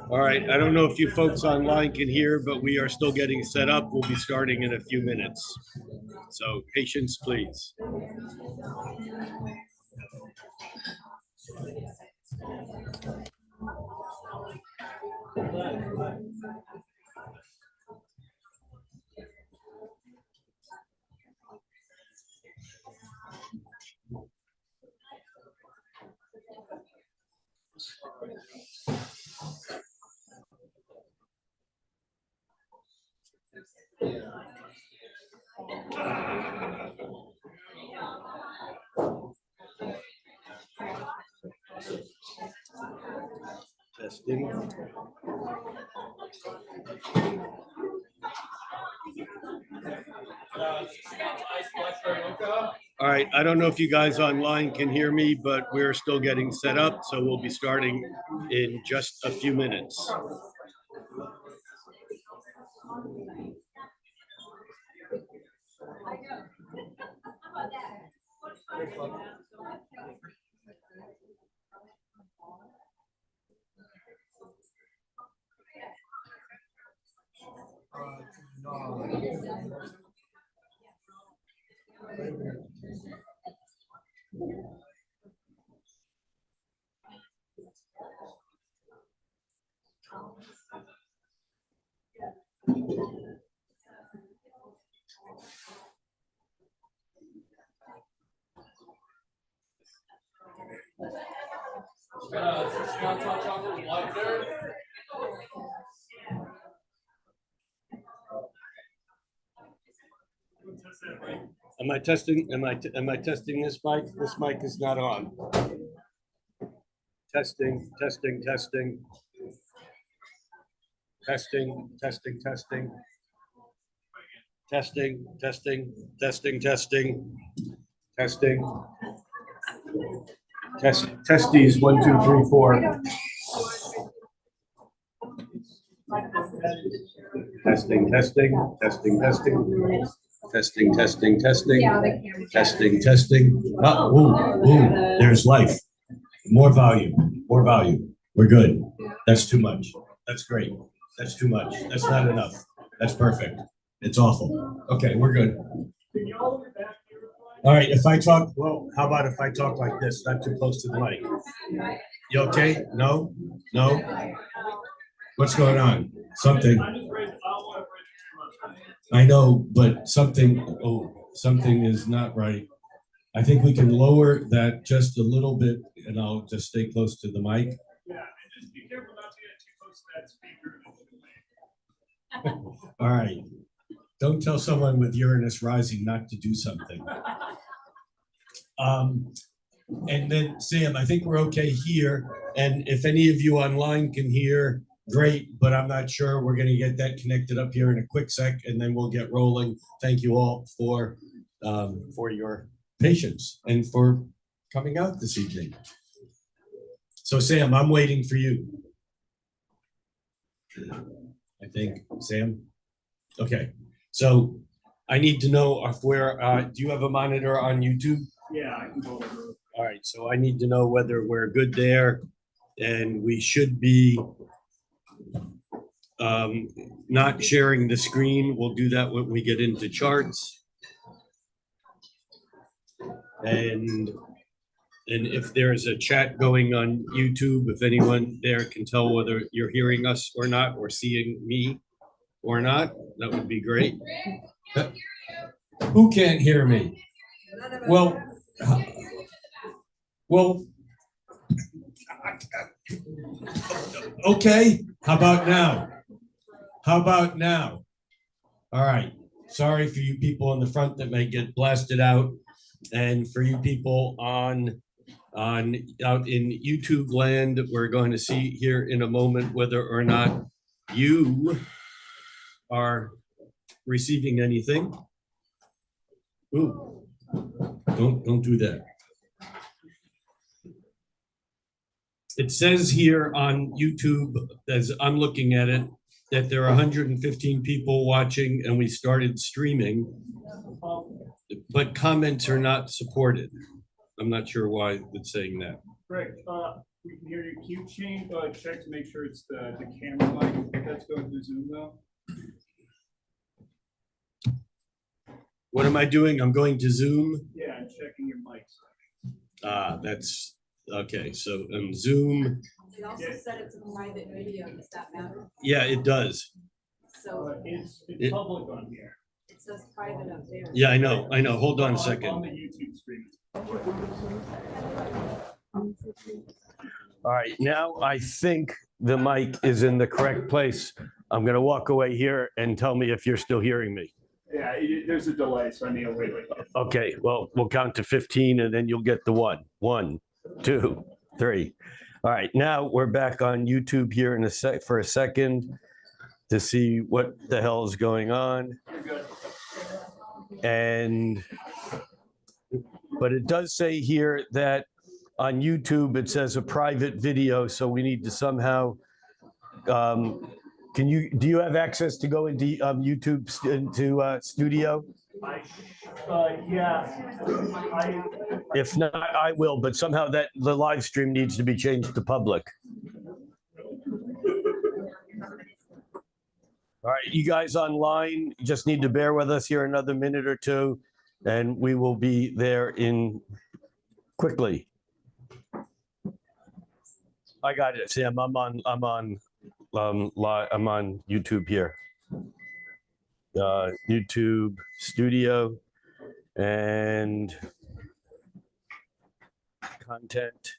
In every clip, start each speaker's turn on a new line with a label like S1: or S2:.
S1: All right, I don't know if you folks online can hear, but we are still getting set up. We'll be starting in a few minutes. So patience, please. Testing. All right, I don't know if you guys online can hear me, but we're still getting set up, so we'll be starting in just a few minutes. Am I testing? Am I testing this mic? This mic is not on. Testing, testing, testing. Testing, testing, testing. Testing, testing, testing, testing. Testing. Testes 1, 2, 3, 4. Testing, testing, testing, testing. Testing, testing, testing. Testing, testing. Oh, ooh, ooh, there's life. More volume, more volume. We're good. That's too much. That's great. That's too much. That's not enough. That's perfect. It's awful. Okay, we're good. All right, if I talk, well, how about if I talk like this, not too close to the mic? You okay? No? No? What's going on? Something. I know, but something is not right. I think we can lower that just a little bit, and I'll just stay close to the mic.
S2: Yeah, and just be careful not to get too close to that speaker.
S1: All right. Don't tell someone with Uranus rising not to do something. And then Sam, I think we're okay here. And if any of you online can hear, great, but I'm not sure. We're going to get that connected up here in a quick sec, and then we'll get rolling. Thank you all for your patience and for coming out this evening. So Sam, I'm waiting for you. I think, Sam? Okay, so I need to know if do you have a monitor on YouTube?
S2: Yeah, I can go over.
S1: All right, so I need to know whether we're good there, and we should be not sharing the screen. We'll do that when we get into charts. And if there's a chat going on YouTube, if anyone there can tell whether you're hearing us or not, or seeing me or not, that would be great. Who can't hear me? Well, okay. How about now? How about now? All right. Sorry for you people in the front that may get blasted out, and for you people out in YouTube land, we're going to see here in a moment whether or not you are receiving anything. Ooh, don't do that. It says here on YouTube, as I'm looking at it, that there are 115 people watching and we started streaming, but comments are not supported. I'm not sure why it's saying that.
S2: Greg, we can hear your cue chain, check to make sure it's the camera mic that's going through Zoom though.
S1: What am I doing? I'm going to Zoom.
S2: Yeah, and checking your mics.
S1: That's okay. So Zoom.
S3: It also said it's a private video. Does that matter?
S1: Yeah, it does.
S3: So
S2: It's public on here.
S3: it says private up there.
S1: Yeah, I know. Hold on a
S2: On
S1: second.
S2: the YouTube stream.
S1: All right, now I think the mic is in the correct place. I'm gonna walk away here and tell me if you're still hearing me.
S2: Yeah, there's a delay, so I need to wait.
S1: Okay, well, we'll count to 15 and then you'll get the one. 1, 2, 3. All right, now we're back on YouTube here in for a second to see what the hell is going on. But it does say here that on YouTube, it says a private video, so we need to somehow, do you have access to go into YouTube into Studio?
S2: Yeah.
S1: If not, I will, but somehow the live stream needs to be changed to public. All right, you guys online, you just need to bear with us here another minute or two, and we will be there in quickly. I got it, Sam. I'm on YouTube here. YouTube Studio and content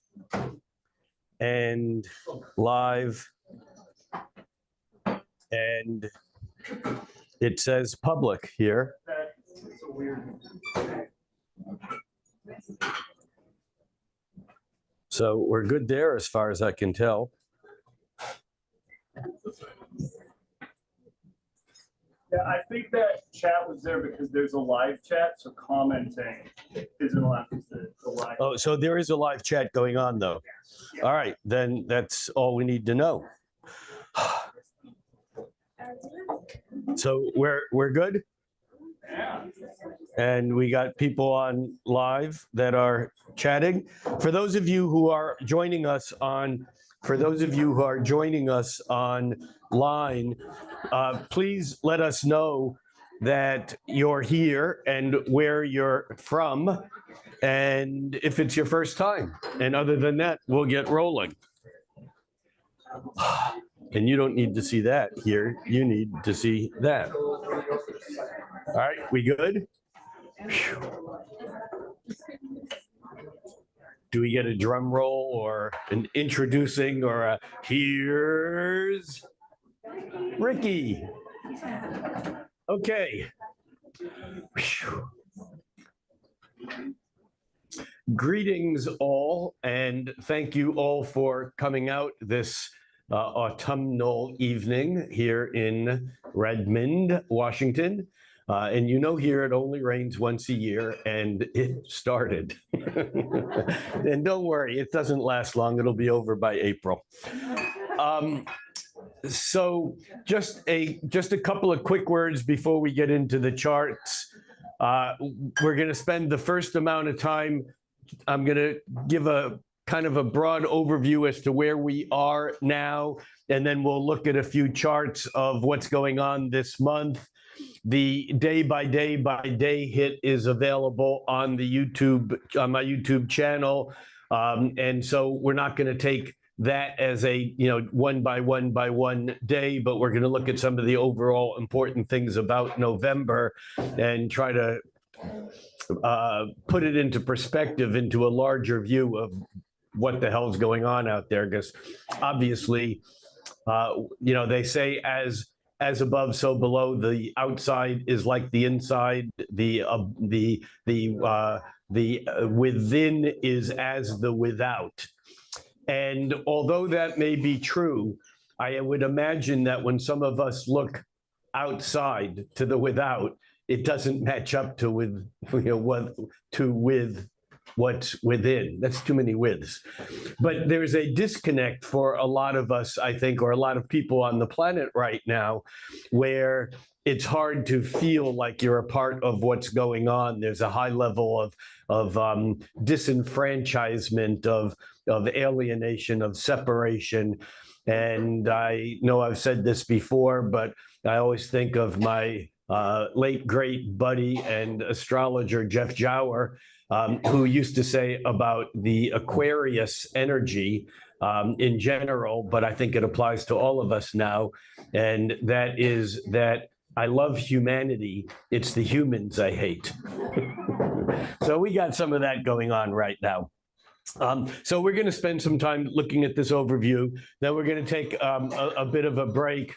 S1: and live, and it says public here.
S2: That's a weird.
S1: So we're good there as far as I can tell.
S2: Yeah, I think that chat was there because there's a live chat, so commenting isn't allowed because the live.
S1: Oh, so there is a live chat going on though. All right, then that's all we need to know. So we're good?
S2: Yeah.
S1: And we got people on live that are chatting. For those of you who are joining us online, please let us know that you're here and where you're from, and if it's your first time. And other than that, we'll get rolling. And you don't need to see that here. You need to see that. All right, we good? Whew. Do we get a drum roll or an introducing or a here's Ricky? Okay. Whew. Greetings all, and thank you all for coming out this autumnal evening here in Redmond, Washington. And you know, here it only rains once a year, and it started. And don't worry, it doesn't last long. It'll be over by April. So just a couple of quick words before we get into the charts. We're going to spend the first amount of time. I'm going to give a kind of a broad overview as to where we are now, and then we'll look at a few charts of what's going on this month. The day by day hit is available on the on my YouTube channel, and so we're not going to take that as a one by one day, but we're going to look at some of the overall important things about November and try to put it into perspective, into a larger view of what the hell's going on out there. Because obviously, they say as above, so below. The outside is like the inside. The within is as the without. And although that may be true, I would imagine that when some of us look
S4: outside to the without, it doesn't match up to with what's within. That's too many withs. But there's a disconnect for a lot of us, I think, or a lot of people on the planet right now, where it's hard to feel like you're a part of what's going on. There's a high level of disenfranchisement, of alienation, of separation. And I know I've said this before, but I always think of my late great buddy and astrologer Jeff Jower, who used to say about the Aquarius energy in general, but I think it applies to all of us now. And that is that I love humanity. It's the humans I hate. So we got some of that going on right now. So we're going to spend some time looking at this overview. Then we're going to take a bit of a break.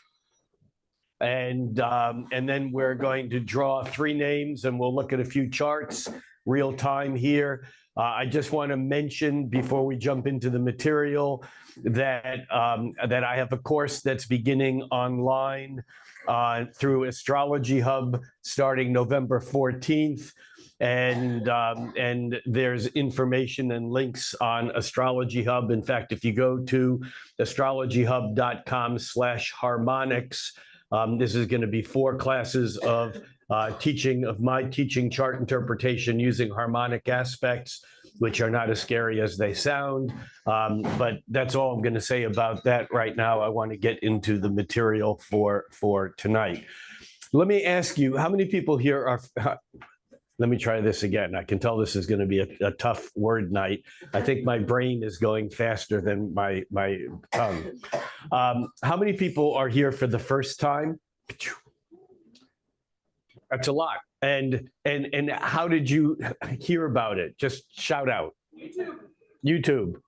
S4: And then we're going to draw 3 names and we'll look at a few charts real time here. I just want to mention before we jump into the material that I have a course that's beginning online through Astrology Hub starting November 14th. And there's information and links on Astrology Hub. In fact, if you go to astrologyhub.com/harmonics, this is going to be 4 classes of my teaching chart interpretation using harmonic aspects, which are not as scary as they sound. But that's all I'm going to say about that right now. I want to get into the material for tonight. Let me ask you, how many people here are... Let me try this again. I can tell this is going to be a tough word night. I think my brain is going faster than my tongue. How many people are here for the first time? That's a lot. And how did you hear about it? Just shout out. YouTube.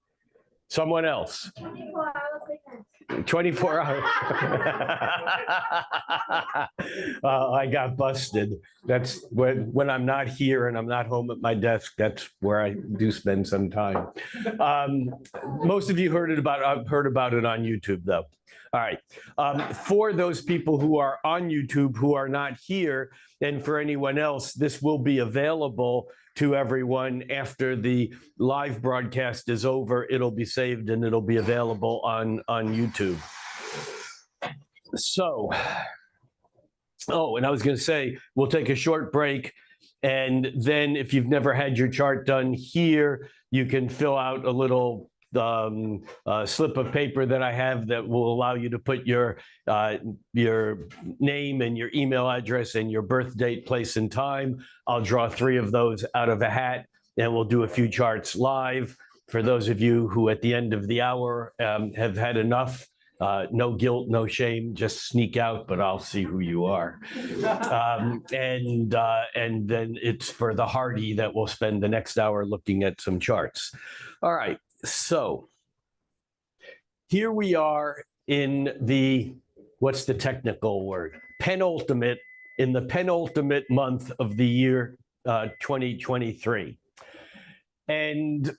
S4: Someone else.
S5: 24 hours later.
S4: 24 hours. I got busted. That's when I'm not here and I'm not home at my desk. That's where I do spend some time. Most of you heard about it on YouTube, though. All right. For those people who are on YouTube who are not here, and for anyone else, this will be available to everyone after the live broadcast is over. It'll be saved and it'll be available on YouTube. So, and I was going to say, we'll take a short break. And then if you've never had your chart done here, you can fill out a little slip of paper that I have that will allow you to put your name and your email address and your birth date, place, and time. I'll draw 3 of those out of a hat, and we'll do a few charts live. For those of you who at the end of the hour have had enough, no guilt, no shame, just sneak out, but I'll see who you are. And then it's for the hardy that we'll spend the next hour looking at some charts. All right. So here we are in what's the technical word? In the penultimate month of the year 2023. And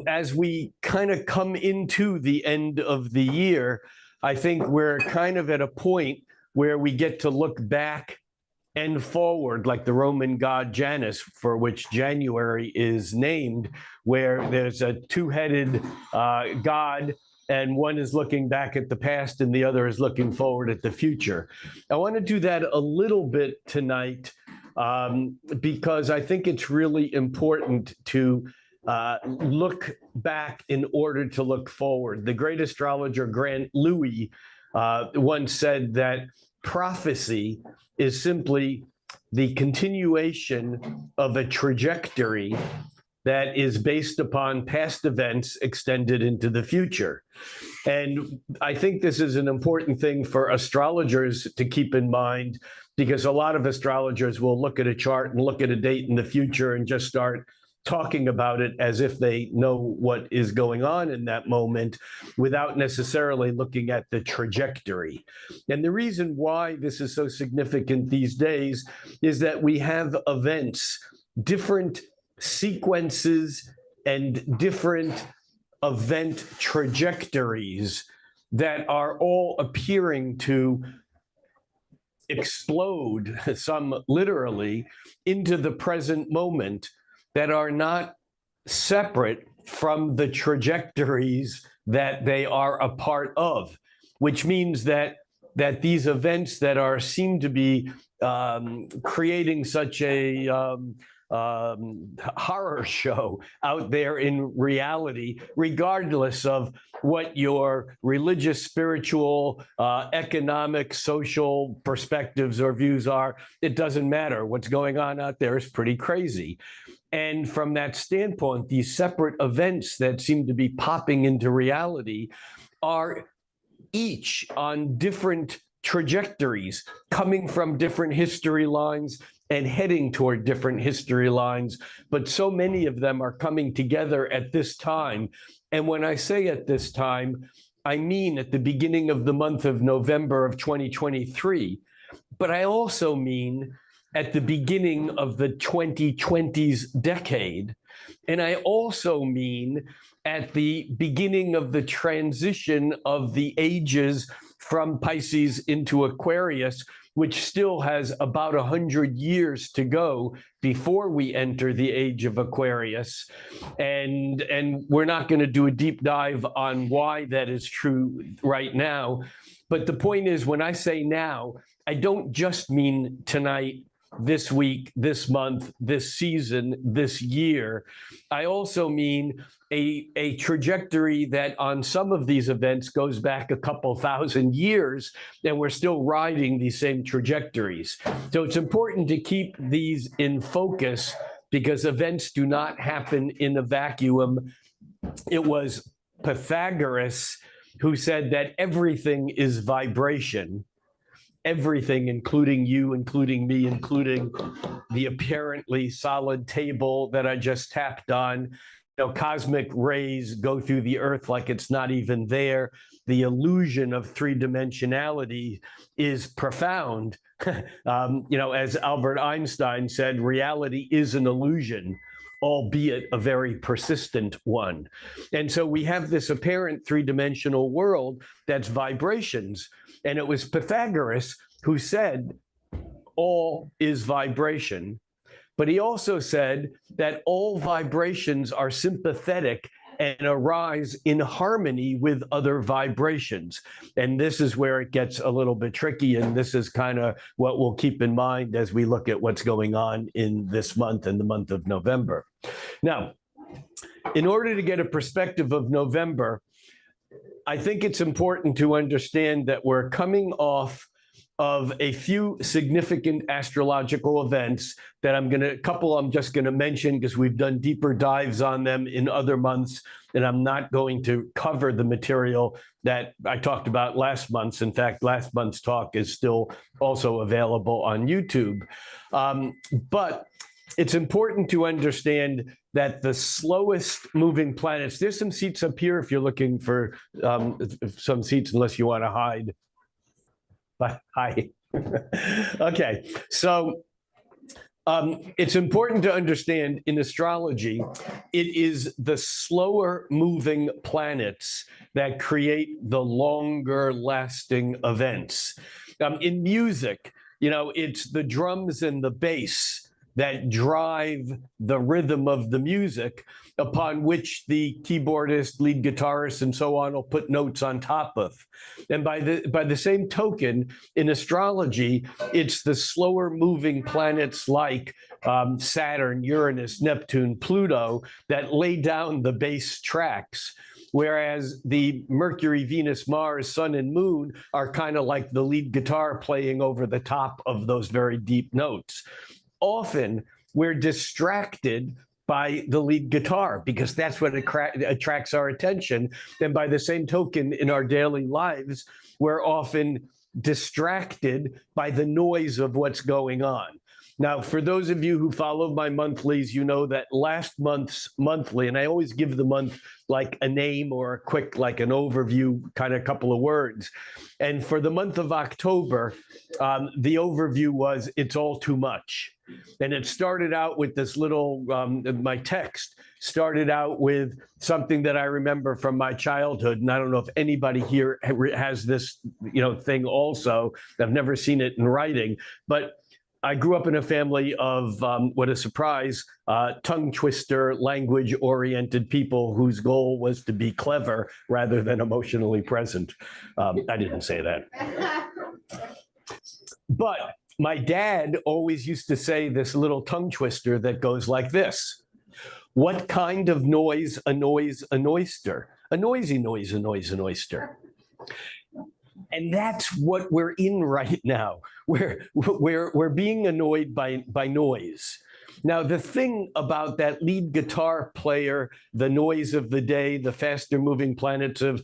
S4: as we kind of come into the end of the year, I think we're kind of at a point where we get to look back and forward, like the Roman god Janus, for which January is named, where there's a 2-headed god, and one is looking back at the past and the other is looking forward at the future. I want to do that a little bit tonight because I think it's really important to look back in order to look forward. The great astrologer Grant Louis once said that prophecy is simply the continuation of a trajectory that is based upon past events extended into the future. And I think this is an important thing for astrologers to keep in mind, because a lot of astrologers will look at a chart and look at a date in the future and just start talking about it as if they know what is going on in that moment without necessarily looking at the trajectory. And the reason why this is so significant these days is that we have events, different sequences and different event trajectories that are all appearing to explode, some literally, into the present moment that are not separate from the trajectories that they are a part of, which means that these events that are seem to be creating such a horror show out there in reality, regardless of what your religious, spiritual, economic, social perspectives or views are, it doesn't matter. What's going on out there is pretty crazy. And from that standpoint, these separate events that seem to be popping into reality are each on different trajectories, coming from different history lines and heading toward different history lines. But so many of them are coming together at this time. And when I say at this time, I mean at the beginning of the month of November of 2023. But I also mean at the beginning of the 2020s decade. And I also mean at the beginning of the transition of the ages from Pisces into Aquarius, which still has about 100 years to go before we enter the age of Aquarius. And we're not going to do a deep dive on why that is true right now. But the point is, when I say now, I don't just mean tonight, this week, this month, this season, this year. I also mean a trajectory that on some of these events goes back a couple thousand years, and we're still riding these same trajectories. So it's important to keep these in focus because events do not happen in a vacuum. It was Pythagoras who said that everything is vibration. Everything, including you, including me, including the apparently solid table that I just tapped on. You know, cosmic rays go through the earth like it's not even there. The illusion of three-dimensionality is profound. As Albert Einstein said, reality is an illusion, albeit a very persistent one. And so we have this apparent three-dimensional world that's vibrations. And it was Pythagoras who said, all is vibration. But he also said that all vibrations are sympathetic and arise in harmony with other vibrations. And this is where it gets a little bit tricky. And this is kind of what we'll keep in mind as we look at what's going on in this month and the month of November. Now, in order to get a perspective of November, I think it's important to understand that we're coming off of a few significant astrological events that I'm just going to mention because we've done deeper dives on them in other months, and I'm not going to cover the material that I talked about last month. In fact, last month's talk is still also available on YouTube. But it's important to understand that the slowest moving planets, there's some seats up here if you're looking for some seats, unless you want to hide. But hi. Okay, so it's important to understand in astrology, it is the slower moving planets that create the longer lasting events. In music, it's the drums and the bass that drive the rhythm of the music upon which the keyboardist, lead guitarist, and so on will put notes on top of. And by the same token, in astrology, it's the slower moving planets like Saturn, Uranus, Neptune, Pluto that lay down the bass tracks. Whereas the Mercury, Venus, Mars, Sun, and Moon are kind of like the lead guitar playing over the top of those very deep notes. Often we're distracted by the lead guitar because that's what attracts our attention. And by the same token, in our daily lives, we're often distracted by the noise of what's going on. Now, for those of you who follow my monthlies, you know that last month's monthly, and I always give the month like a name or a quick, like an overview, kind of couple of words. And for the month of October, the overview was "It's all too much." And it started out with this little, my text started out with something that I remember from my childhood. And I don't know if anybody here has this, thing also. I've never seen it in writing, but I grew up in a family of, what a surprise, tongue twister, language-oriented people whose goal was to be clever rather than emotionally present. I didn't say that. But my dad always used to say this little tongue twister that goes like this. What kind of noise annoys an oyster? A noisy noise annoys an oyster. And that's what we're in right now. We're being annoyed by noise. Now, the thing about that lead guitar player, the noise of the day, the faster moving planets of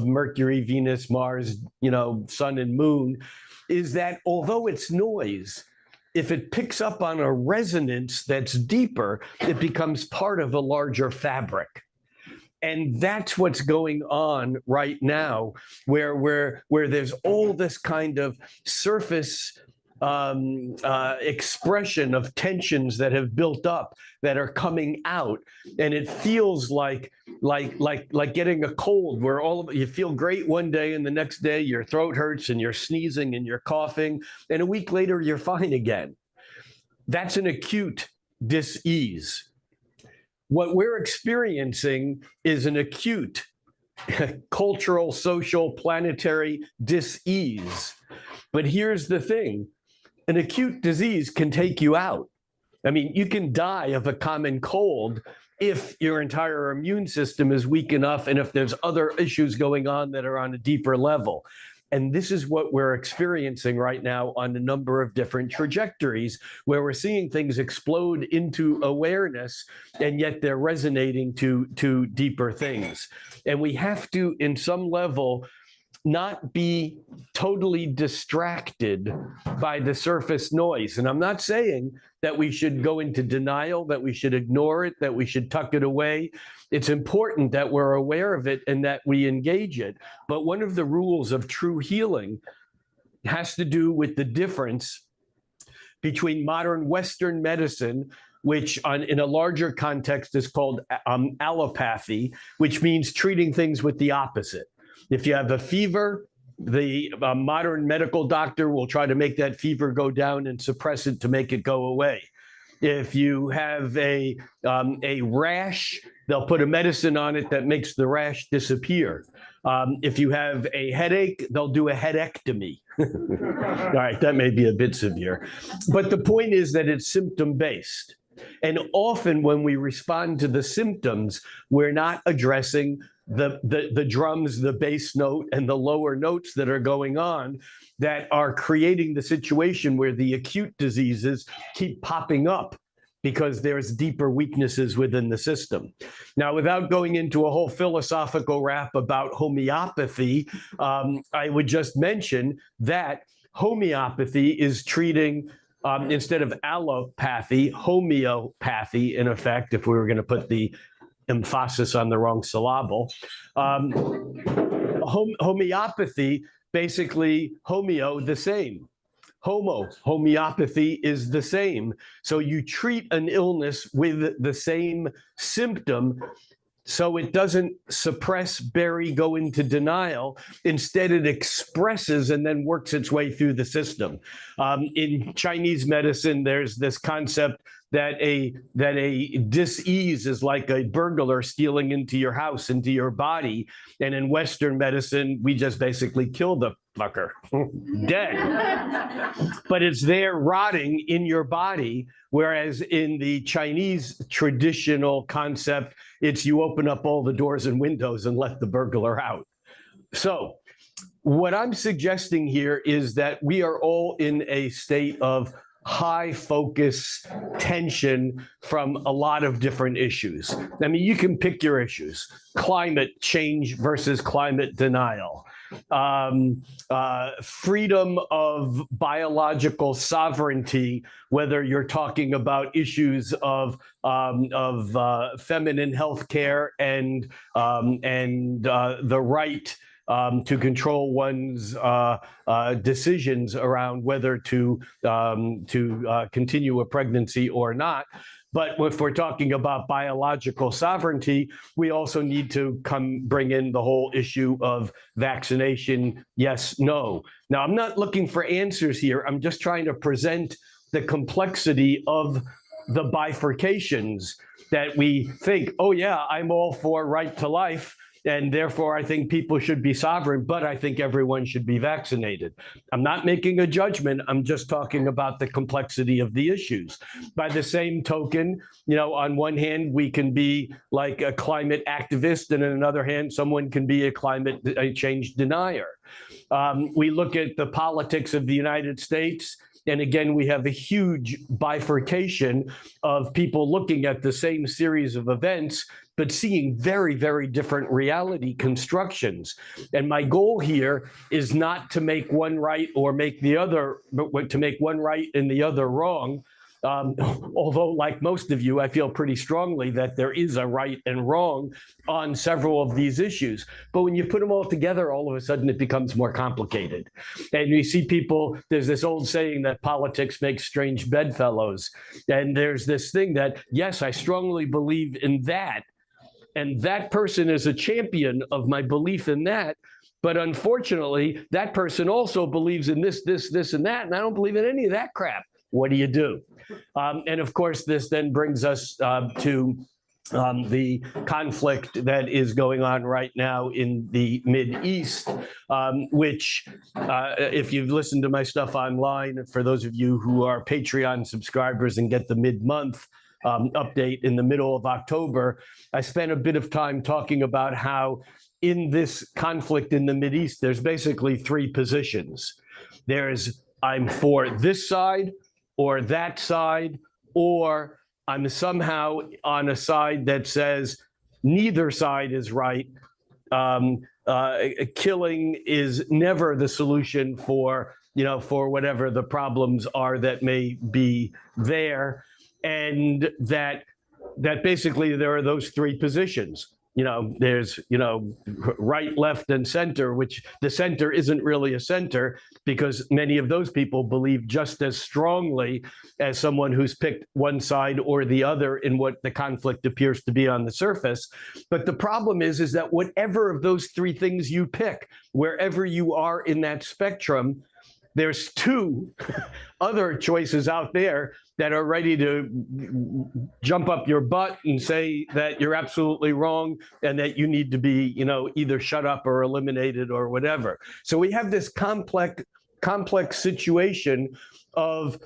S4: Mercury, Venus, Mars, Sun and Moon, is that although it's noise, if it picks up on a resonance that's deeper, it becomes part of a larger fabric. And that's what's going on right now, where there's all this kind of surface expression of tensions that have built up that are coming out, and it feels like getting a cold, where you feel great one day, and the next day your throat hurts and you're sneezing and you're coughing, and a week later you're fine again. That's an acute dis-ease. What we're experiencing is an acute cultural, social, planetary dis-ease. But here's the thing. An acute disease can take you out. I mean, you can die of a common cold if your entire immune system is weak enough and if there's other issues going on that are on a deeper level. And this is what we're experiencing right now on a number of different trajectories, where we're seeing things explode into awareness, and yet they're resonating to deeper things. And we have to, in some level, not be totally distracted by the surface noise. And I'm not saying that we should go into denial, that we should ignore it, that we should tuck it away. It's important that we're aware of it and that we engage it. But one of the rules of true healing has to do with the difference between modern Western medicine, which in a larger context is called allopathy, which means treating things with the opposite. If you have a fever, the modern medical doctor will try to make that fever go down and suppress it to make it go away. If you have a rash, they'll put a medicine on it that makes the rash disappear. If you have a headache, they'll do a headectomy. All right, that may be a bit severe. But the point is that it's symptom-based. And often when we respond to the symptoms, we're not addressing the drums, the bass note, and the lower notes that are going on that are creating the situation where the acute diseases keep popping up because there's deeper weaknesses within the system. Now, without going into a whole philosophical rap about homeopathy, I would just mention that homeopathy is treating instead of allopathy, homeopathy, in effect, if we were going to put the emphasis on the wrong syllable. Homeopathy, basically, homeo, the same. Homeopathy is the same. So you treat an illness with the same symptom, so it doesn't suppress, bury, go into denial. Instead, it expresses and then works its way through the system. In Chinese medicine, there's this concept that a dis-ease is like a burglar stealing into your house, into your body. And in Western medicine, we just basically kill the fucker, dead. But it's there rotting in your body, whereas in the Chinese traditional concept, it's you open up all the doors and windows and let the burglar out. So what I'm suggesting here is that we are all in a state of high focus tension from a lot of different issues. I mean, you can pick your issues: climate change versus climate denial, freedom of biological sovereignty, whether you're talking about issues of feminine health care and the right to control one's decisions around whether to continue a pregnancy or not. But if we're talking about biological sovereignty, we also need to bring in the whole issue of vaccination, yes, no. Now, I'm not looking for answers here. I'm just trying to present the complexity of the bifurcations that we think, oh yeah, I'm all for right to life, and therefore I think people should be sovereign, but I think everyone should be vaccinated. I'm not making a judgment. I'm just talking about the complexity of the issues. By the same token, you know, on one hand, we can be like a climate activist, and on another hand, someone can be a climate change denier. We look at the politics of the United States, and again, we have a huge bifurcation of people looking at the same series of events, but seeing very, very different reality constructions. And my goal here is not to make one right or make the other, but to make one right and the other wrong. Although, like most of you, I feel pretty strongly that there is a right and wrong on several of these issues. But when you put them all together, all of a sudden it becomes more complicated. And you see people, there's this old saying that politics makes strange bedfellows. And there's this thing that, yes, I strongly believe in that. And that person is a champion of my belief in that. But unfortunately, that person also believes in this, and that. And I don't believe in any of that crap. What do you do? And of course, this then brings us to the conflict that is going on right now in the Mideast, which, if you've listened to my stuff online, for those of you who are Patreon subscribers and get the mid-month update in the middle of October, I spent a bit of time talking about how in this conflict in the Mideast, there's basically three positions. There's I'm for this side, or that side, or I'm somehow on a side that says neither side is right. Killing is never the solution for, for whatever the problems are that may be there. And that basically there are those three positions. There's, right, left, and center, which the center isn't really a center because many of those people believe just as strongly as someone who's picked one side or the other in what the conflict appears to be on the surface. But the problem is that whatever of those three things you pick, wherever you are in that spectrum, there's two other choices out there that are ready to jump up your butt and say that you're absolutely wrong and that you need to be, either shut up or eliminated or whatever. So we have this complex situation of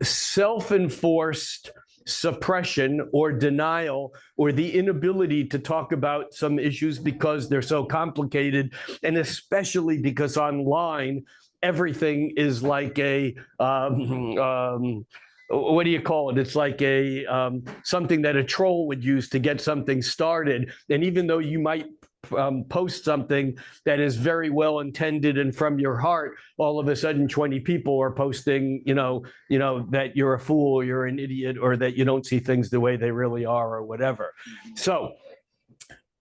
S4: self-enforced suppression or denial, or the inability to talk about some issues because they're so complicated, and especially because online everything is like a what do you call it? It's like a something that a troll would use to get something started. And even though you might post something that is very well intended and from your heart, all of a sudden 20 people are posting, that you're a fool, or you're an idiot, or that you don't see things the way they really are, or whatever. So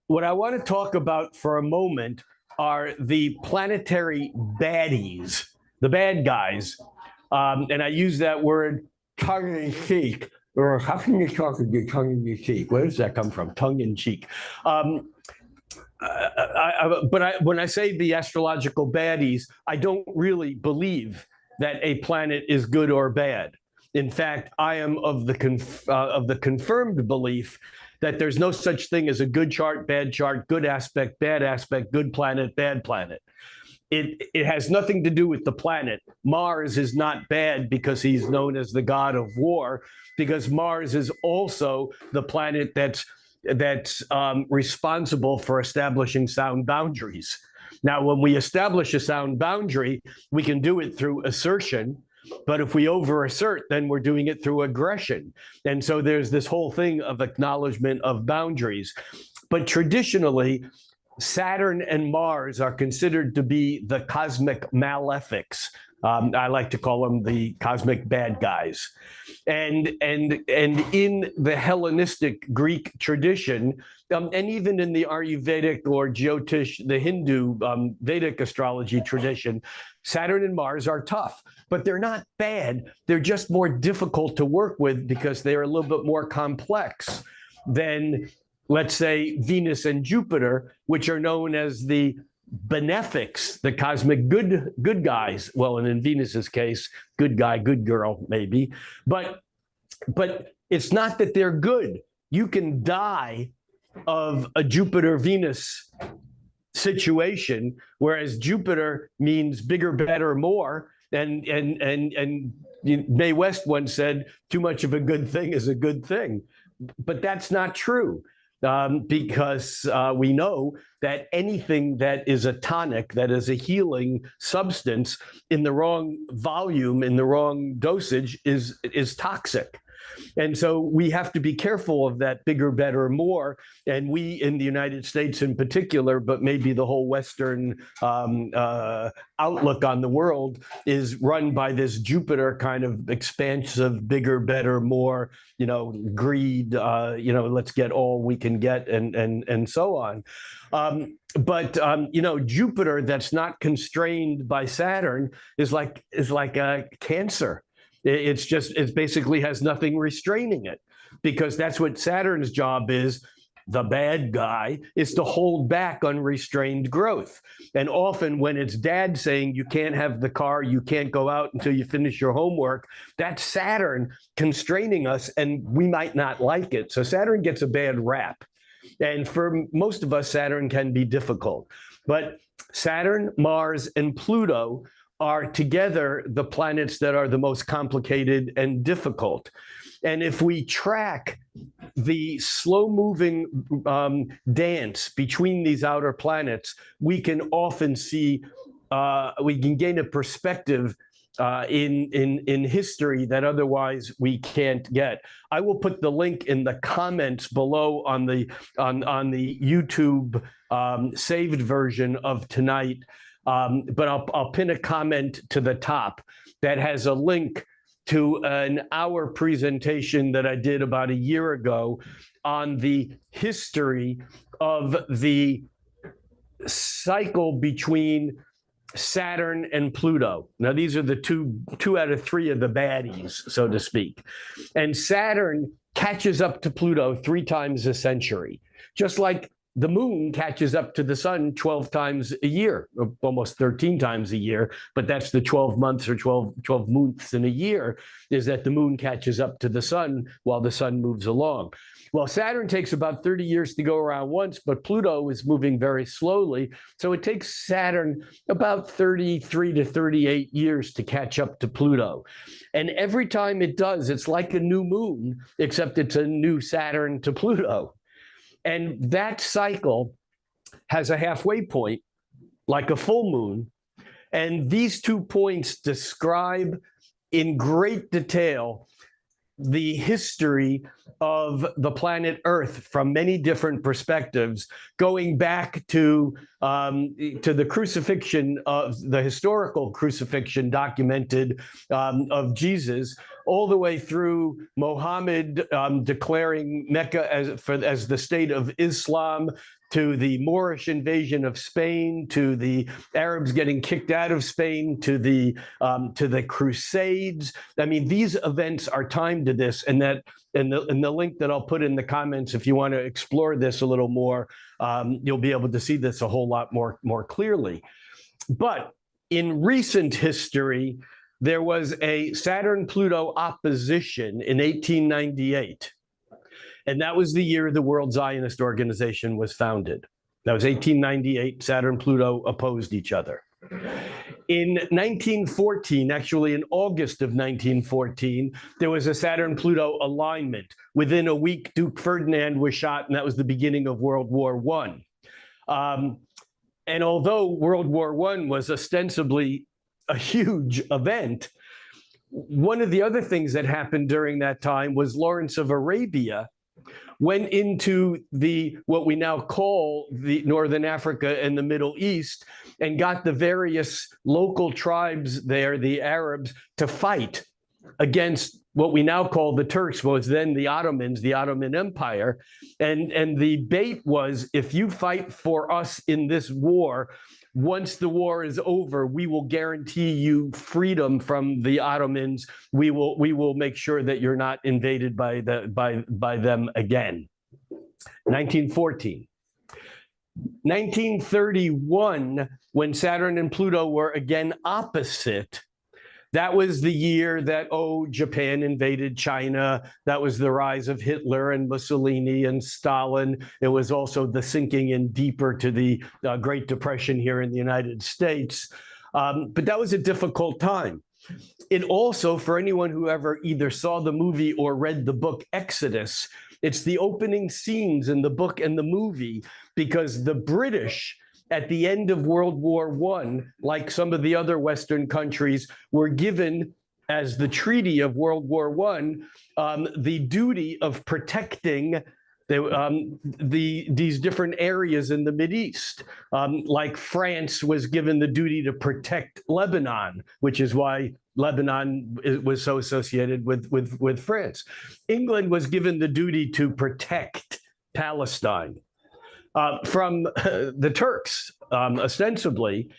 S4: what I want to talk about for a moment are the planetary baddies, the bad guys. And I use that word tongue in cheek, or how can you talk to your tongue in cheek? Where does that come from? Tongue in cheek. When I say the astrological baddies, I don't really believe that a planet is good or bad. In fact, I am of the confirmed belief that there's no such thing as a good chart, good aspect, bad aspect, good planet, bad planet. It has nothing to do with the planet. Mars is not bad because he's known as the god of war, because Mars is also the planet that's responsible for establishing sound boundaries. Now, when we establish a sound boundary, we can do it through assertion, but if we over-assert, then we're doing it through aggression. And so there's this whole thing of acknowledgement of boundaries. But traditionally, Saturn and Mars are considered to be the cosmic malefics. I like to call them the cosmic bad guys. And in the Hellenistic Greek tradition, and even in the Ayurvedic or Jyotish, the Hindu Vedic astrology tradition, Saturn and Mars are tough, but they're not bad. They're just more difficult to work with because they're a little bit more complex than, let's say, Venus and Jupiter, which are known as the benefics, the cosmic good guys. Well, and in Venus's case, good guy, good girl, maybe. But it's not that they're good. You can die of a Jupiter-Venus situation, whereas Jupiter means bigger, better, more. And Mae West once said, too much of a good thing is a good thing. But that's not true. Because we know that anything that is a tonic, that is a healing substance, in the wrong volume, in the wrong dosage, is toxic. And so we have to be careful of that bigger, better, more. And we in the United States in particular, but maybe the whole Western outlook on the world is run by this Jupiter kind of expansive, bigger, better, more, greed, let's get all we can get and so on. But Jupiter that's not constrained by Saturn is like a cancer. It basically has nothing restraining it, because that's what Saturn's job is. The bad guy is to hold back unrestrained growth. And often when it's dad saying you can't have the car, you can't go out until you finish your homework, that's Saturn constraining us, and we might not like it. So Saturn gets a bad rap. And for most of us, Saturn can be difficult. But Saturn, Mars, and Pluto are together the planets that are the most complicated and difficult. And if we track the slow-moving dance between these outer planets, we can often see, we can gain a perspective in history that otherwise we can't get. I will put the link in the comments below on the YouTube saved version of tonight. But I'll pin a comment to the top that has a link to an hour presentation that I did about a year ago on the history of the cycle between Saturn and Pluto. Now, these are the two out of three of the baddies, so to speak. And Saturn catches up to Pluto 3 times a century, just like the moon catches up to the sun 12 times a year, or almost 13 times a year, but that's the 12 months or 12 months in a year, is that the moon catches up to the sun while the sun moves along. Well, Saturn takes about 30 years to go around once, but Pluto is moving very slowly. So it takes Saturn about 33 to 38 years to catch up to Pluto. And every time it does, it's like a new moon, except it's a new Saturn to Pluto. And that cycle has a halfway point, like a full moon. And these 2 points describe in great detail the history of the planet Earth from many different perspectives, going back to the crucifixion, of the historical crucifixion documented of Jesus, all the way through Muhammad declaring Mecca as the state of Islam, to the Moorish invasion of Spain, to the Arabs getting kicked out of Spain, to the Crusades. I mean, these events are timed to this, and the link that I'll put in the comments, if you want to explore this a little more, you'll be able to see this a whole lot more clearly. But in recent history, there was a Saturn-Pluto opposition in 1898. And that was the year the World Zionist Organization was founded. That was 1898. Saturn and Pluto opposed each other. In 1914, actually in August of 1914, there was a Saturn-Pluto alignment. Within a week, Duke Ferdinand was shot, and that was the beginning of World War I. And although World War I was ostensibly a huge event, one of the other things that happened during that time was Lawrence of Arabia went into what we now call the Northern Africa and the Middle East, and got the various local tribes there, the Arabs, to fight against what we now call the Turks, was then the Ottomans, the Ottoman Empire. And the bait was, if you fight for us in this war, once the war is over, we will guarantee you freedom from the Ottomans. We will make sure that you're not invaded by them again. 1914. 1931, when Saturn and Pluto were again opposite, that was the year that, Japan invaded China. That was the rise of Hitler and Mussolini and Stalin. It was also the sinking in deeper to the Great Depression here in the United States. But that was a difficult time. It also, for anyone who ever either saw the movie or read the book Exodus, it's the opening scenes in the book and the movie, because the British, at the end of World War I, like some of the other Western countries, were given, as the Treaty of World War I, the duty of protecting these different areas in the Mideast. Like France was given the duty to protect Lebanon, which is why Lebanon was so associated with France. England was given the duty to protect Palestine from the Turks, ostensibly.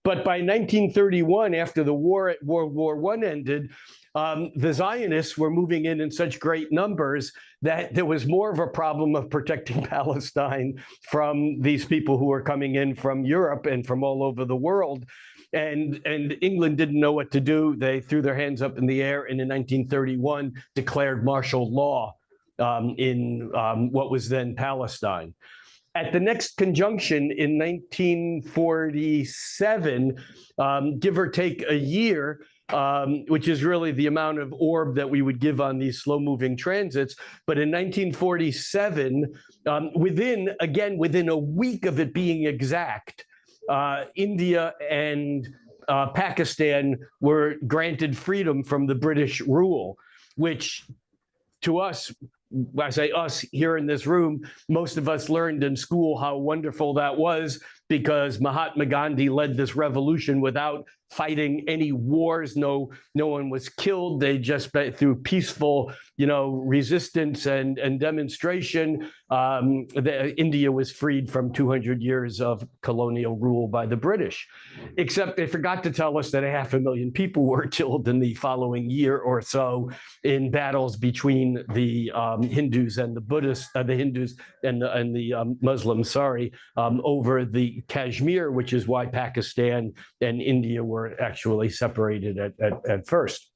S4: But by 1931, after the war at World War I ended, the Zionists were moving in such great numbers that there was more of a problem of protecting Palestine from these people who were coming in from Europe and from all over the world. And England didn't know what to do. They threw their hands up in the air, and in 1931 declared martial law in what was then Palestine. At the next conjunction in 1947, give or take a year, which is really the amount of orb that we would give on these slow-moving transits. But in 1947, within a week of it being exact, India and Pakistan were granted freedom from the British rule, which to us, I say us here in this room, most of us learned in school how wonderful that was, because Mahatma Gandhi led this revolution without fighting any wars. No one was killed. They just, through peaceful, resistance and demonstration, India was freed from 200 years of colonial rule by the British. Except they forgot to tell us that 500,000 people were killed in the following year or so in battles between the Hindus and the Buddhists, the Hindus and the Muslims, over the Kashmir, which is why Pakistan and India were actually separated at first.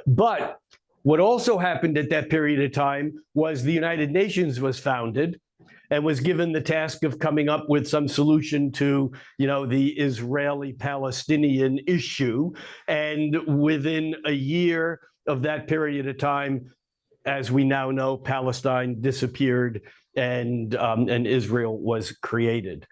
S4: But what also happened at that period of time was the United Nations was founded and was given the task of coming up with some solution to, the Israeli-Palestinian issue. And within a year of that period of time, as we now know, Palestine disappeared and Israel was created.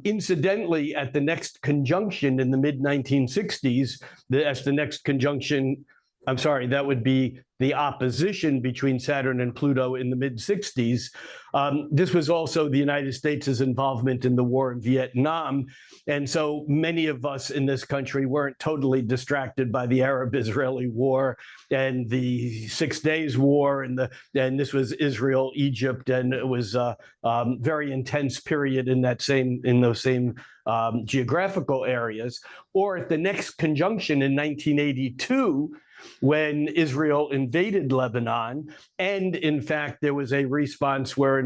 S4: Incidentally, at the next conjunction in the mid-1960s, that would be the opposition between Saturn and Pluto in the mid-60s. This was also the United States' involvement in the war in Vietnam. And so many of us in this country weren't totally distracted by the Arab-Israeli war and the 6 Days War, and this was Israel, Egypt, and it was a very intense period in those same geographical areas. Or at the next conjunction in 1982, when Israel invaded Lebanon, and in fact, there was a response where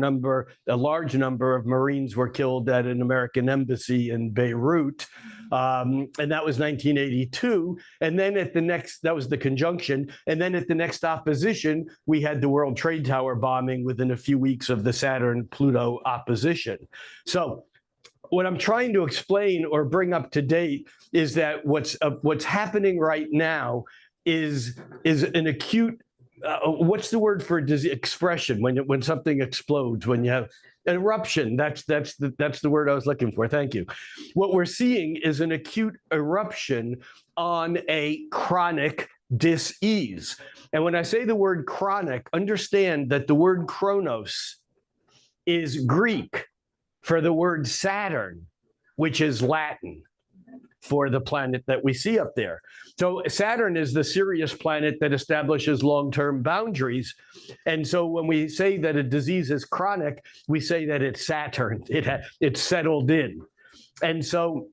S4: a large number of Marines were killed at an American embassy in Beirut, and that was 1982. And then that was the conjunction, and then at the next opposition, we had the World Trade Tower bombing within a few weeks of the Saturn-Pluto opposition. So what I'm trying to explain or bring up to date is that what's happening right now is an acute what's the word for expression when something explodes, when you have an eruption? That's the word I was looking for. Thank you. What we're seeing is an acute eruption on a chronic dis-ease. And when I say the word chronic, understand that the word chronos is Greek for the word Saturn, which is Latin for the planet that we see up there. So Saturn is the Sirius planet that establishes long-term boundaries. And so when we say that a disease is chronic, we say that it's Saturn. It's settled in. And so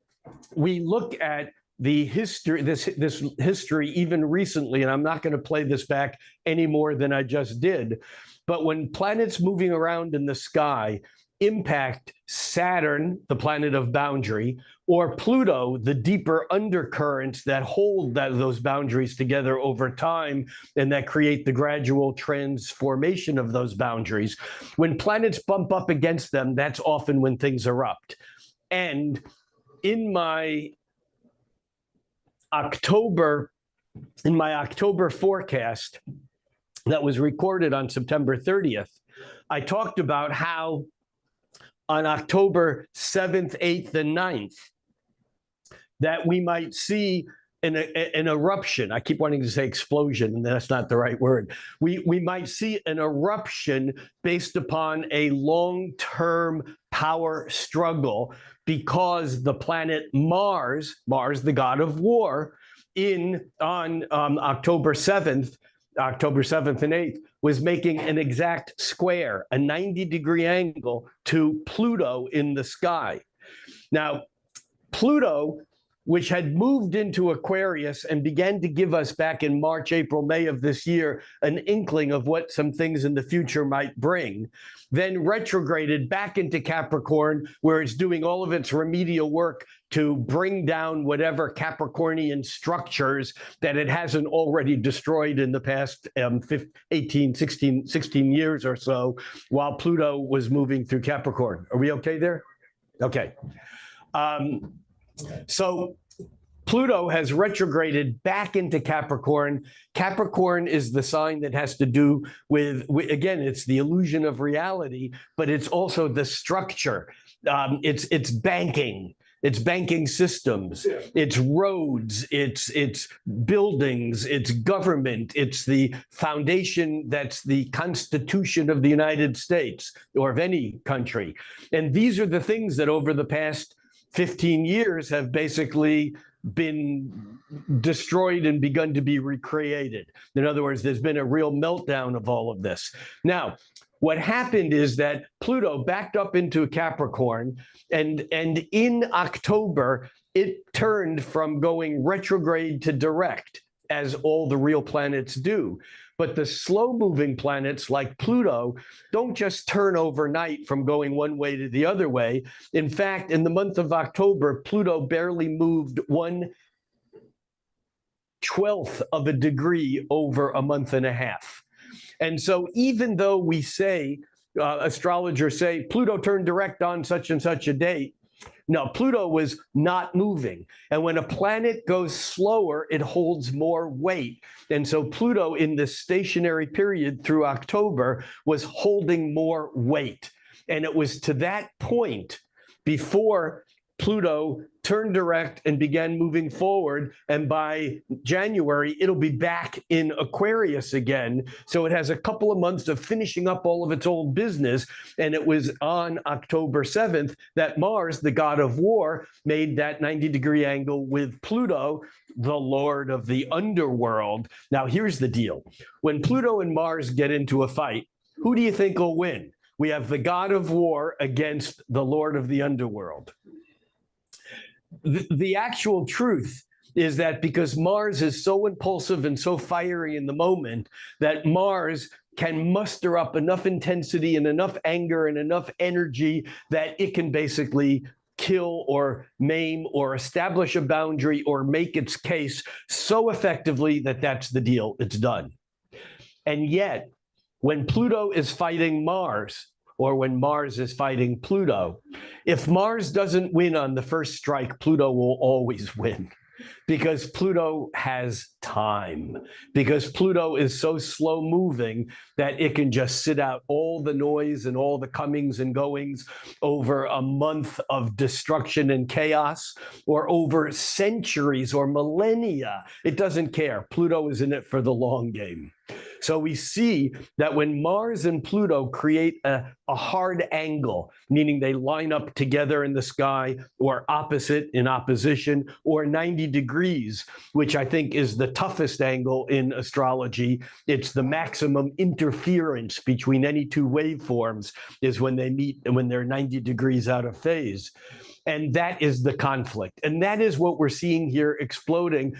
S4: we look at the history, this history even recently, and I'm not going to play this back any more than I just did, but when planets moving around in the sky impact Saturn, the planet of boundary, or Pluto, the deeper undercurrents that hold those boundaries together over time and that create the gradual transformation of those boundaries. When planets bump up against them, that's often when things erupt. And in my October forecast that was recorded on September 30th, I talked about how on October 7th, 8th, and 9th, that we might see an eruption. I keep wanting to say explosion, and that's not the right word. We might see an eruption based upon a long-term power struggle because the planet Mars, the god of war, on October 7th and 8th, was making an exact square, a 90-degree angle to Pluto in the sky. Now, Pluto, which had moved into Aquarius and began to give us back in March, April, May of this year, an inkling of what some things in the future might bring, then retrograded back into Capricorn, where it's doing all of its remedial work to bring down whatever Capricornian structures that it hasn't already destroyed in the past 16 years or so, while Pluto was moving through Capricorn. Are we okay there? Okay. So Pluto has retrograded back into Capricorn. Capricorn is the sign that has to do with again, it's the illusion of reality, but it's also the structure. It's banking. It's banking systems, it's roads, it's buildings, it's government, it's the foundation that's the Constitution of the United States or of any country. And these are the things that over the past 15 years have basically been destroyed and begun to be recreated. In other words, there's been a real meltdown of all of this. Now, what happened is that Pluto backed up into Capricorn, and in October, it turned from going retrograde to direct, as all the real planets do. But the slow-moving planets like Pluto don't just turn overnight from going one way to the other way. In fact, in the month of October, Pluto barely moved 1/12 of a degree over a month and a half. And so even though we say, astrologers say, Pluto turned direct on such and such a date, no, Pluto was not moving. And when a planet goes slower, it holds more weight. And so Pluto in this stationary period through October was holding more weight. And it was to that point before Pluto turned direct and began moving forward. And by January, it'll be back in Aquarius again. So it has a couple of months of finishing up all of its old business. And it was on October 7th that Mars, the god of war, made that 90-degree angle with Pluto, the lord of the underworld. Now, here's the deal. When Pluto and Mars get into a fight, who do you think will win? We have the god of war against the lord of the underworld. The actual truth is that because Mars is so impulsive and so fiery in the moment, that Mars can muster up enough intensity and enough anger and enough energy that it can basically kill or maim or establish a boundary or make its case so effectively that that's the deal, it's done. And yet, when Pluto is fighting Mars, or when Mars is fighting Pluto, if Mars doesn't win on the first strike, Pluto will always win. because Pluto has time, because Pluto is so slow moving that it can just sit out all the noise and all the comings and goings over a month of destruction and chaos, or over centuries or millennia. It doesn't care. Pluto is in it for the long game. So we see that when Mars and Pluto create a hard angle, meaning they line up together in the sky, or opposite in opposition, or 90 degrees, which I think is the toughest angle in astrology. It's the maximum interference between any two waveforms is when they meet and when they're 90 degrees out of phase. And that is the conflict. And that is what we're seeing here exploding,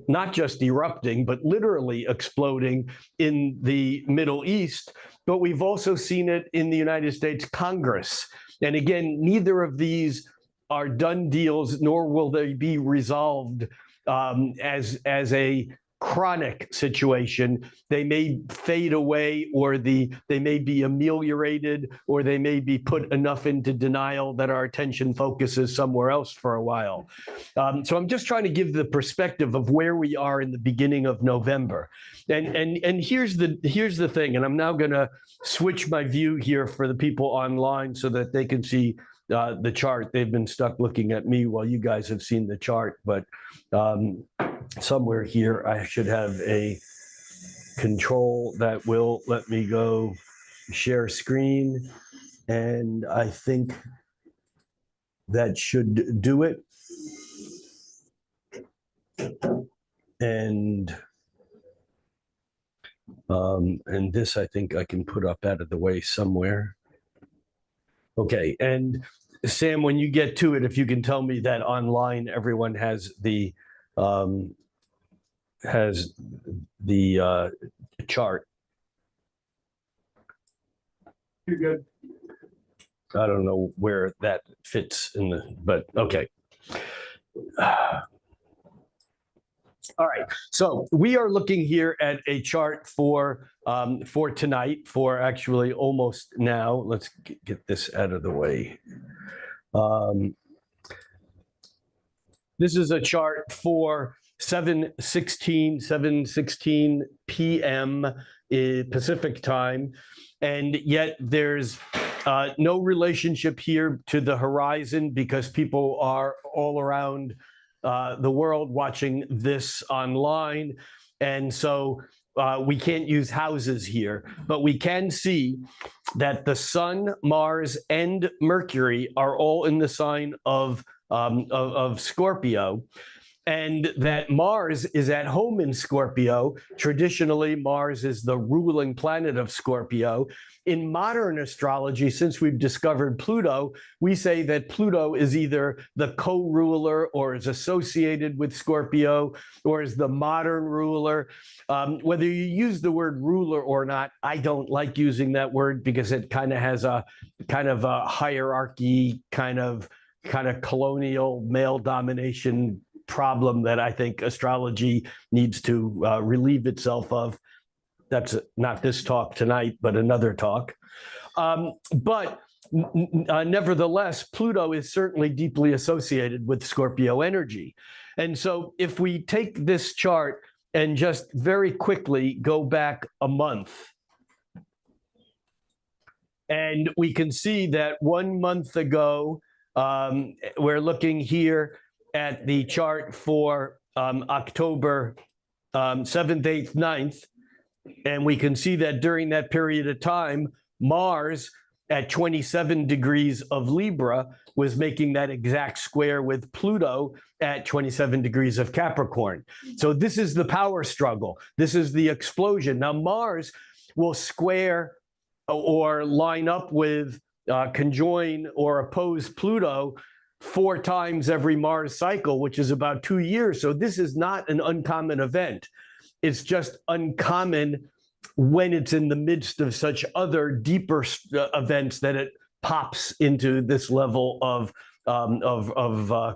S4: not just erupting, but literally exploding in the Middle East. But we've also seen it in the United States Congress. And again, neither of these are done deals, nor will they be resolved as a chronic situation. They may fade away, or they may be ameliorated, or they may be put enough into denial that our attention focuses somewhere else for a while. So I'm just trying to give the perspective of where we are in the beginning of November. And here's the thing, and I'm now going to switch my view here for the people online so that they can see the chart. They've been stuck looking at me while you guys have seen the chart, but somewhere here I should have a control that will let me go share screen, and I think that should do it. And this I think I can put up out of the way somewhere. Okay, and Sam, when you get to it, if you can tell me that online everyone has the chart.
S2: You're good.
S4: I don't know where that fits in the, but okay. All right, so we are looking here at a chart for tonight, for actually almost now. Let's get this out of the way. This is a chart for 7:16 p.m. Pacific time, and yet there's no relationship here to the horizon, because people are all around the world watching this online. And so we can't use houses here, but we can see that the Sun, Mars, and Mercury are all in the sign of Scorpio, and that Mars is at home in Scorpio. Traditionally, Mars is the ruling planet of Scorpio. In modern astrology, since we've discovered Pluto, we say that Pluto is either the co-ruler, or is associated with Scorpio, or is the modern ruler. Whether you use the word ruler or not, I don't like using that word, because it kind of has a hierarchy, kind of colonial male domination problem that I think astrology needs to relieve itself of. That's not this talk tonight, but another talk. But nevertheless, Pluto is certainly deeply associated with Scorpio energy. And so if we take this chart and just very quickly go back a month, and we can see that 1 month ago, we're looking here at the chart for October 7th, 8th, 9th, and we can see that during that period of time, Mars at 27 degrees of Libra was making that exact square with Pluto at 27 degrees of Capricorn. So this is the power struggle. This is the explosion. Now, Mars will square or line up with, conjoin or oppose Pluto 4 times every Mars cycle, which is about 2 years. So this is not an uncommon event. It's just uncommon when it's in the midst of such other deeper events that it pops into this level of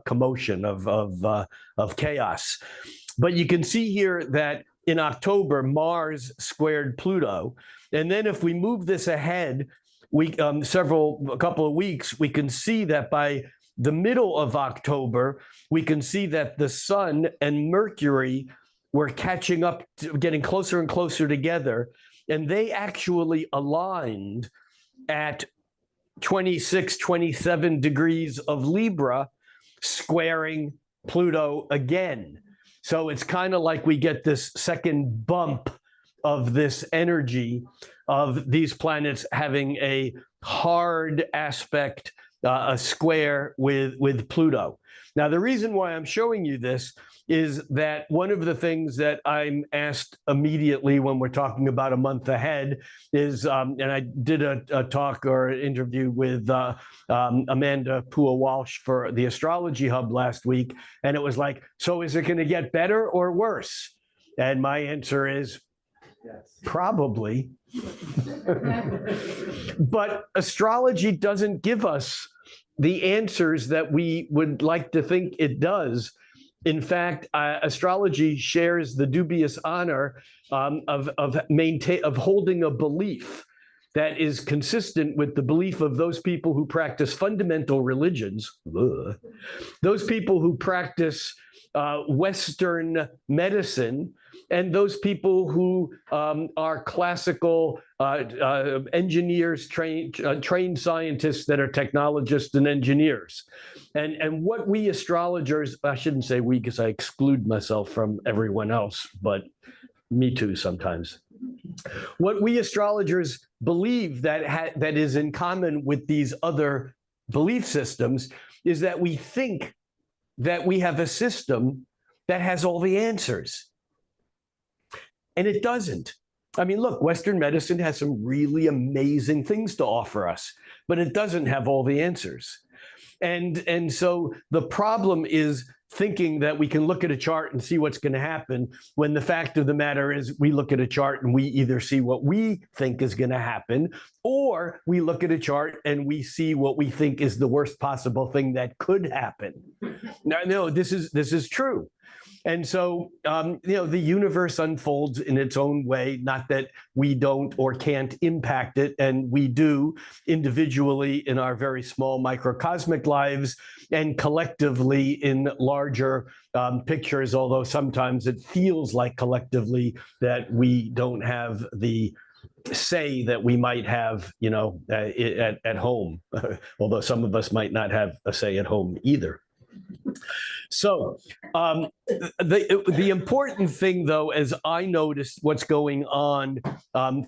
S4: commotion, of chaos. But you can see here that in October, Mars squared Pluto. And then if we move this ahead, a couple of weeks, we can see that by the middle of October, we can see that the sun and Mercury were catching up, getting closer and closer together, and they actually aligned at 26, 27 degrees of Libra, squaring Pluto again. So it's kind of like we get this second bump of this energy of these planets having a hard aspect, a square with Pluto. Now, the reason why I'm showing you this is that one of the things that I'm asked immediately when we're talking about a month ahead is, and I did a talk or an interview with Amanda Pua-Walsh for the Astrology Hub last week, and it was like, so is it going to get better or worse? And my answer is, yes, probably. But astrology doesn't give us the answers that we would like to think it does. In fact, astrology shares the dubious honor of holding a belief that is consistent with the belief of those people who practice fundamental religions, those people who practice Western medicine, and those people who are classical engineers, trained scientists that are technologists and engineers. And what we astrologers, I shouldn't say we because I exclude myself from everyone else, but me too sometimes. What we astrologers believe that is in common with these other belief systems is that we think that we have a system that has all the answers. And it doesn't. I mean, look, Western medicine has some really amazing things to offer us, but it doesn't have all the answers. And so the problem is thinking that we can look at a chart and see what's going to happen, when the fact of the matter is we look at a chart and we either see what we think is going to happen, or we look at a chart and we see what we think is the worst possible thing that could happen. Now, no, this is true. And so, the universe unfolds in its own way, not that we don't or can't impact it, and we do individually in our very small microcosmic lives and collectively in larger pictures, although sometimes it feels like collectively that we don't have the say that we might have, at home, although some of us might not have a say at home either. So the important thing, though, as I noticed what's going on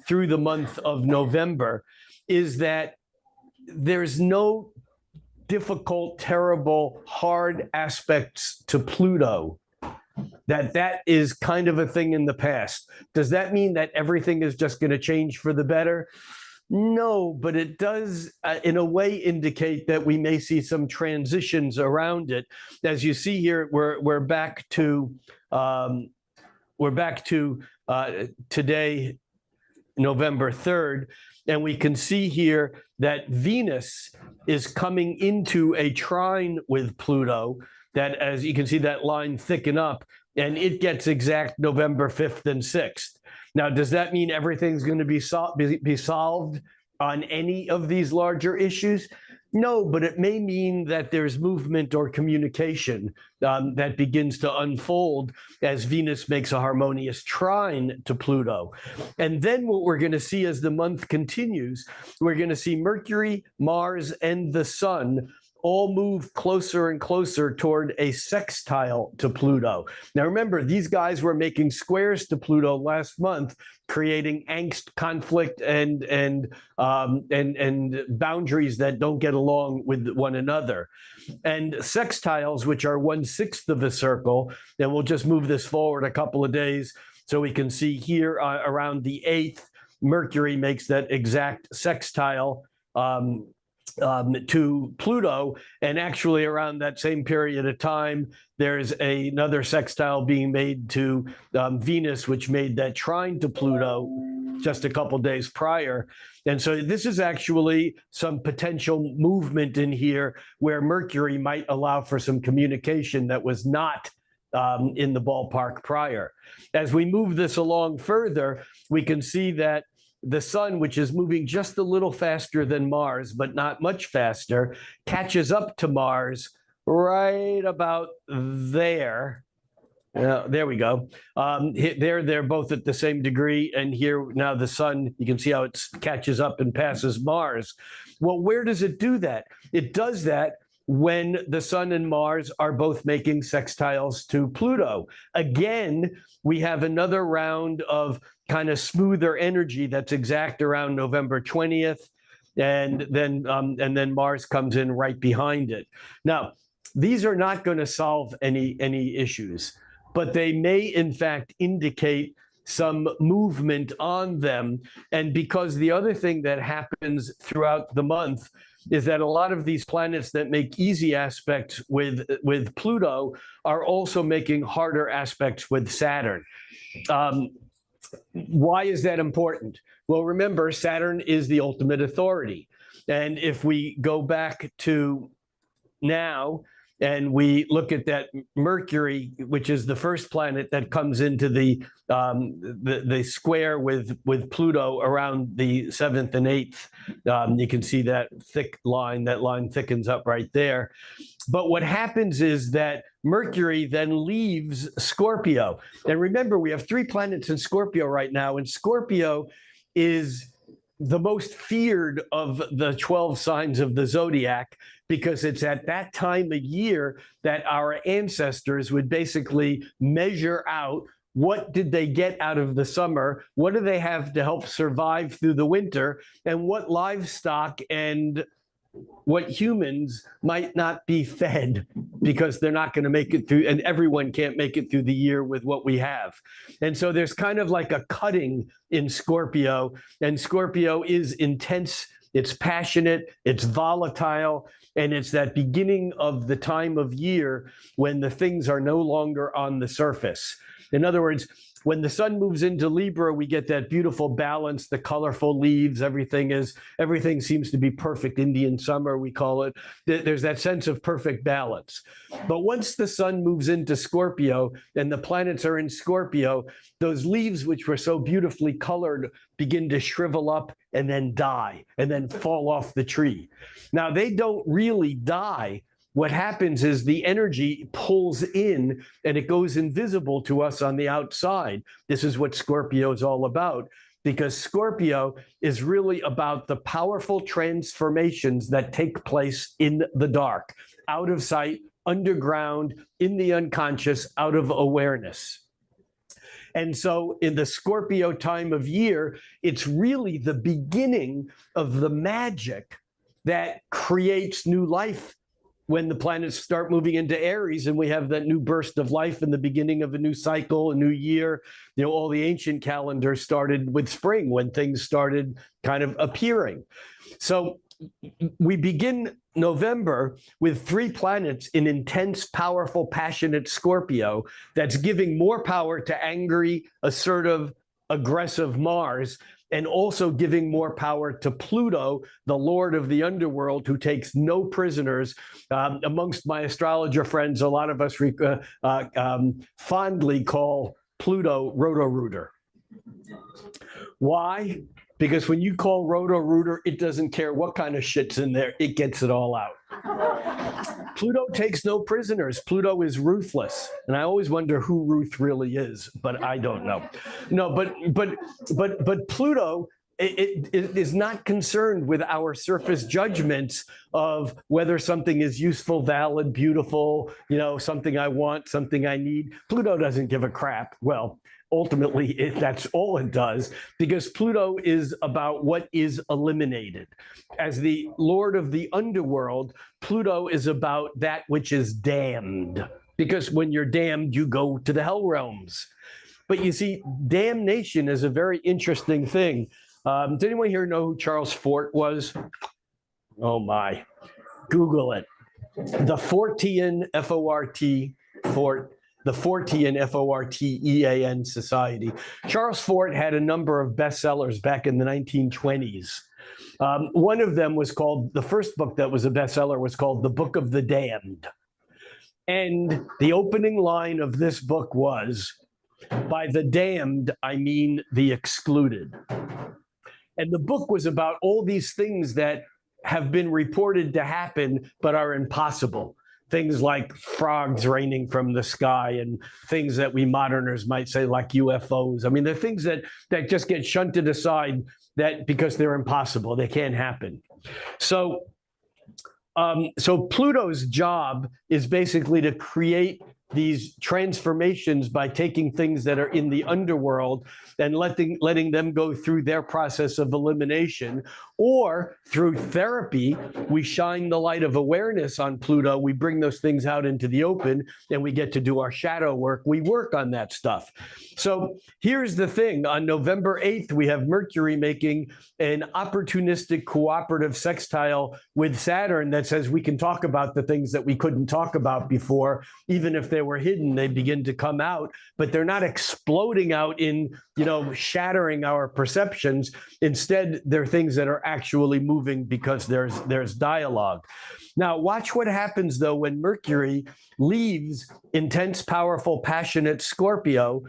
S4: through the month of November, is that there's no difficult, terrible, hard aspects to Pluto. That is kind of a thing in the past. Does that mean that everything is just going to change for the better? No, but it does, in a way, indicate that we may see some transitions around it. As you see here, we're back to today, November 3rd, and we can see here that Venus is coming into a trine with Pluto. That, as you can see, that line thicken up, and it gets exact November 5th and 6th. Now, does that mean everything's going to be solved on any of these larger issues? No, but it may mean that there's movement or communication that begins to unfold as Venus makes a harmonious trine to Pluto. And then what we're going to see as the month continues, we're going to see Mercury, Mars, and the Sun all move closer and closer toward a sextile to Pluto. Now, remember, these guys were making squares to Pluto last month, creating angst, conflict, and boundaries that don't get along with one another. And sextiles, which are 1/6 of a circle, and we'll just move this forward a couple of days so we can see here around the 8th, Mercury makes that exact sextile to Pluto, and actually around that same period of time, there's another sextile being made to Venus, which made that trine to Pluto just a couple days prior. And so this is actually some potential movement in here where Mercury might allow for some communication that was not in the ballpark prior. As we move this along further, we can see that the sun, which is moving just a little faster than Mars, but not much faster, catches up to Mars right about there. There we go. They're both at the same degree. And here now the sun, you can see how it catches up and passes Mars. Well, where does it do that? It does that when the sun and Mars are both making sextiles to Pluto. Again, we have another round of kind of smoother energy that's exact around November 20th. And then Mars comes in right behind it. Now, these are not going to solve any issues, but they may in fact indicate some movement on them. And because the other thing that happens throughout the month is that a lot of these planets that make easy aspects with Pluto are also making harder aspects with Saturn. Why is that important? Well, remember, Saturn is the ultimate authority. And if we go back to now, and we look at that Mercury, which is the first planet that comes into the square with Pluto around the 7th and 8th. You can see that thick line. That line thickens up right there. But what happens is that Mercury then leaves Scorpio. And remember, we have 3 planets in Scorpio right now, and Scorpio is the most feared of the 12 signs of the zodiac, because it's at that time of year that our ancestors would basically measure out what did they get out of the summer, what do they have to help survive through the winter, and what livestock and what humans might not be fed because they're not going to make it through, and everyone can't make it through the year with what we have. And so there's kind of like a cutting in Scorpio, and Scorpio is intense, it's passionate, it's volatile, and it's that beginning of the time of year when the things are no longer on the surface. In other words, when the sun moves into Libra, we get that beautiful balance, the colorful leaves, everything seems to be perfect. Indian summer, we call it. There's that sense of perfect balance. But once the sun moves into Scorpio and the planets are in Scorpio, those leaves, which were so beautifully colored, begin to shrivel up and then die and then fall off the tree. Now, they don't really die. What happens is the energy pulls in and it goes invisible to us on the outside. This is what Scorpio is all about, because Scorpio is really about the powerful transformations that take place in the dark, out of sight, underground, in the unconscious, out of awareness. And so in the Scorpio time of year, it's really the beginning of the magic that creates new life. When the planets start moving into Aries and we have that new burst of life and the beginning of a new cycle, a new year, all the ancient calendars started with spring when things started kind of appearing. So we begin November with 3 planets in intense, powerful, passionate Scorpio that's giving more power to angry, assertive, aggressive Mars, and also giving more power to Pluto, the lord of the underworld, who takes no prisoners. Amongst my astrologer friends, a lot of us fondly call Pluto Roto-Rooter. Why? Because when you call Roto-Rooter, it doesn't care what kind of shit's in there, it gets it all out. Pluto takes no prisoners. Pluto is ruthless. And I always wonder who Ruth really is, but I don't know. No, but Pluto it is not concerned with our surface judgments of whether something is useful, valid, beautiful, something I want, something I need. Pluto doesn't give a crap. Well, ultimately, that's all it does, because Pluto is about what is eliminated. As the lord of the underworld, Pluto is about that which is damned, because when you're damned, you go to the hell realms. But you see, damnation is a very interesting thing. Does anyone here know who Charles Fort was? Oh my, Google it. The Fortean, F-O-R-T, Fort. The Fortean, F-O-R-T-E-A-N Society. Charles Fort had a number of bestsellers back in the 1920s. One of them was called, the first book that was a bestseller was called The Book of the Damned. And the opening line of this book was, "By the damned, I mean the excluded." And the book was about all these things that have been reported to happen, but are impossible. Things like frogs raining from the sky and things that we moderners might say like UFOs. I mean, they're things that just get shunted aside that because they're impossible, they can't happen. So Pluto's job is basically to create these transformations by taking things that are in the underworld and letting them go through their process of elimination, or through therapy, we shine the light of awareness on Pluto, we bring those things out into the open, and we get to do our shadow work. We work on that stuff. So here's the thing. On November 8th, we have Mercury making an opportunistic cooperative sextile with Saturn that says we can talk about the things that we couldn't talk about before. Even if they were hidden, they begin to come out, but they're not exploding out in, shattering our perceptions. Instead, they're things that are actually moving because there's dialogue. Now, watch what happens, though, when Mercury leaves intense, powerful, passionate Scorpio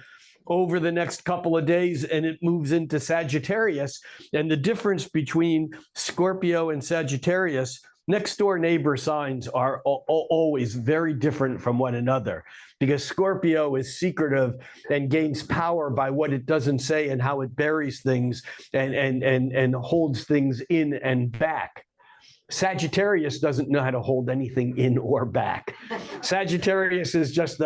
S4: over the next couple of days, and it moves into Sagittarius. And the difference between Scorpio and Sagittarius, next door neighbor signs are always very different from one another, because Scorpio is secretive and gains power by what it doesn't say and how it buries things and holds things in and back. Sagittarius doesn't know how to hold anything in or back. Sagittarius is just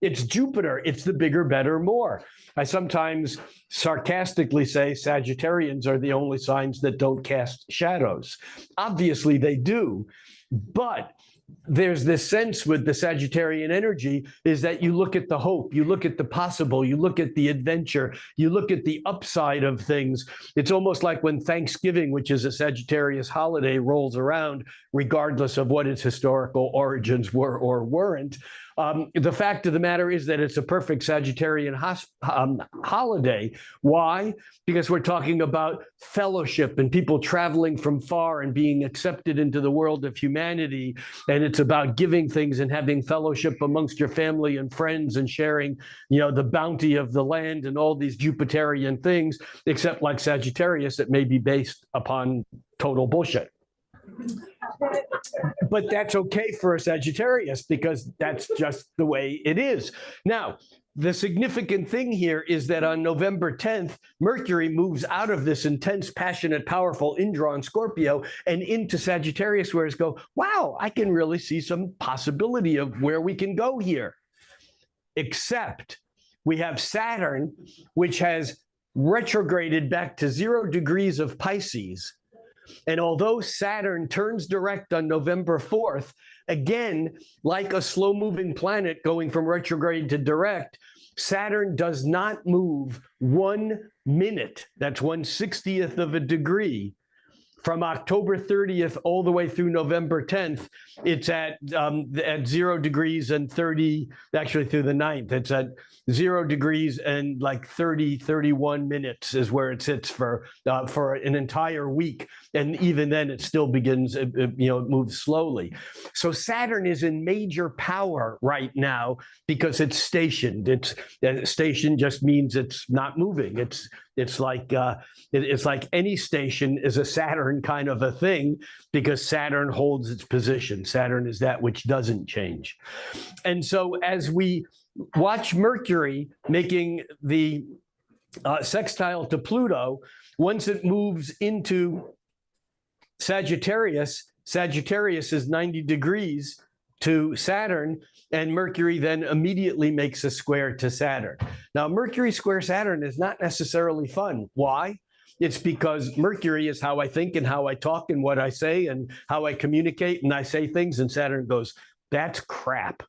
S4: it's Jupiter. It's the bigger, better, more. I sometimes sarcastically say Sagittarians are the only signs that don't cast shadows. Obviously, they do. But there's this sense with the Sagittarian energy is that you look at the hope, you look at the possible, you look at the adventure, you look at the upside of things. It's almost like when Thanksgiving, which is a Sagittarius holiday, rolls around, regardless of what its historical origins were or weren't. The fact of the matter is that it's a perfect Sagittarian holiday. Why? Because we're talking about fellowship and people traveling from far and being accepted into the world of humanity. And it's about giving things and having fellowship amongst your family and friends and sharing, the bounty of the land and all these Jupiterian things, except like Sagittarius, it may be based upon total bullshit. But that's okay for a Sagittarius because that's just the way it is. Now, the significant thing here is that on November 10th, Mercury moves out of this intense, passionate, powerful, indrawn Scorpio and into Sagittarius, where it's go, wow, I can really see some possibility of where we can go here. Except we have Saturn, which has retrograded back to 0 degrees of Pisces. And although Saturn turns direct on November 4th, again, like a slow-moving planet going from retrograde to direct, Saturn does not move 1 minute. That's 1/60th of a degree. From October 30th all the way through November 10th, it's at 0 degrees and 30, actually through the 9th, it's at 0 degrees and like 30, 31 minutes is where it sits for an entire week. And even then it still begins, it moves slowly. So Saturn is in major power right now because it's stationed. Station just means it's not moving. It's like any station is a Saturn kind of a thing because Saturn holds its position. Saturn is that which doesn't change. And so as we watch Mercury making the sextile to Pluto, once it moves into Sagittarius, Sagittarius is 90 degrees to Saturn, and Mercury then immediately makes a square to Saturn. Now, Mercury square Saturn is not necessarily fun. Why? It's because Mercury is how I think and how I talk and what I say and how I communicate, and I say things, and Saturn goes, that's crap.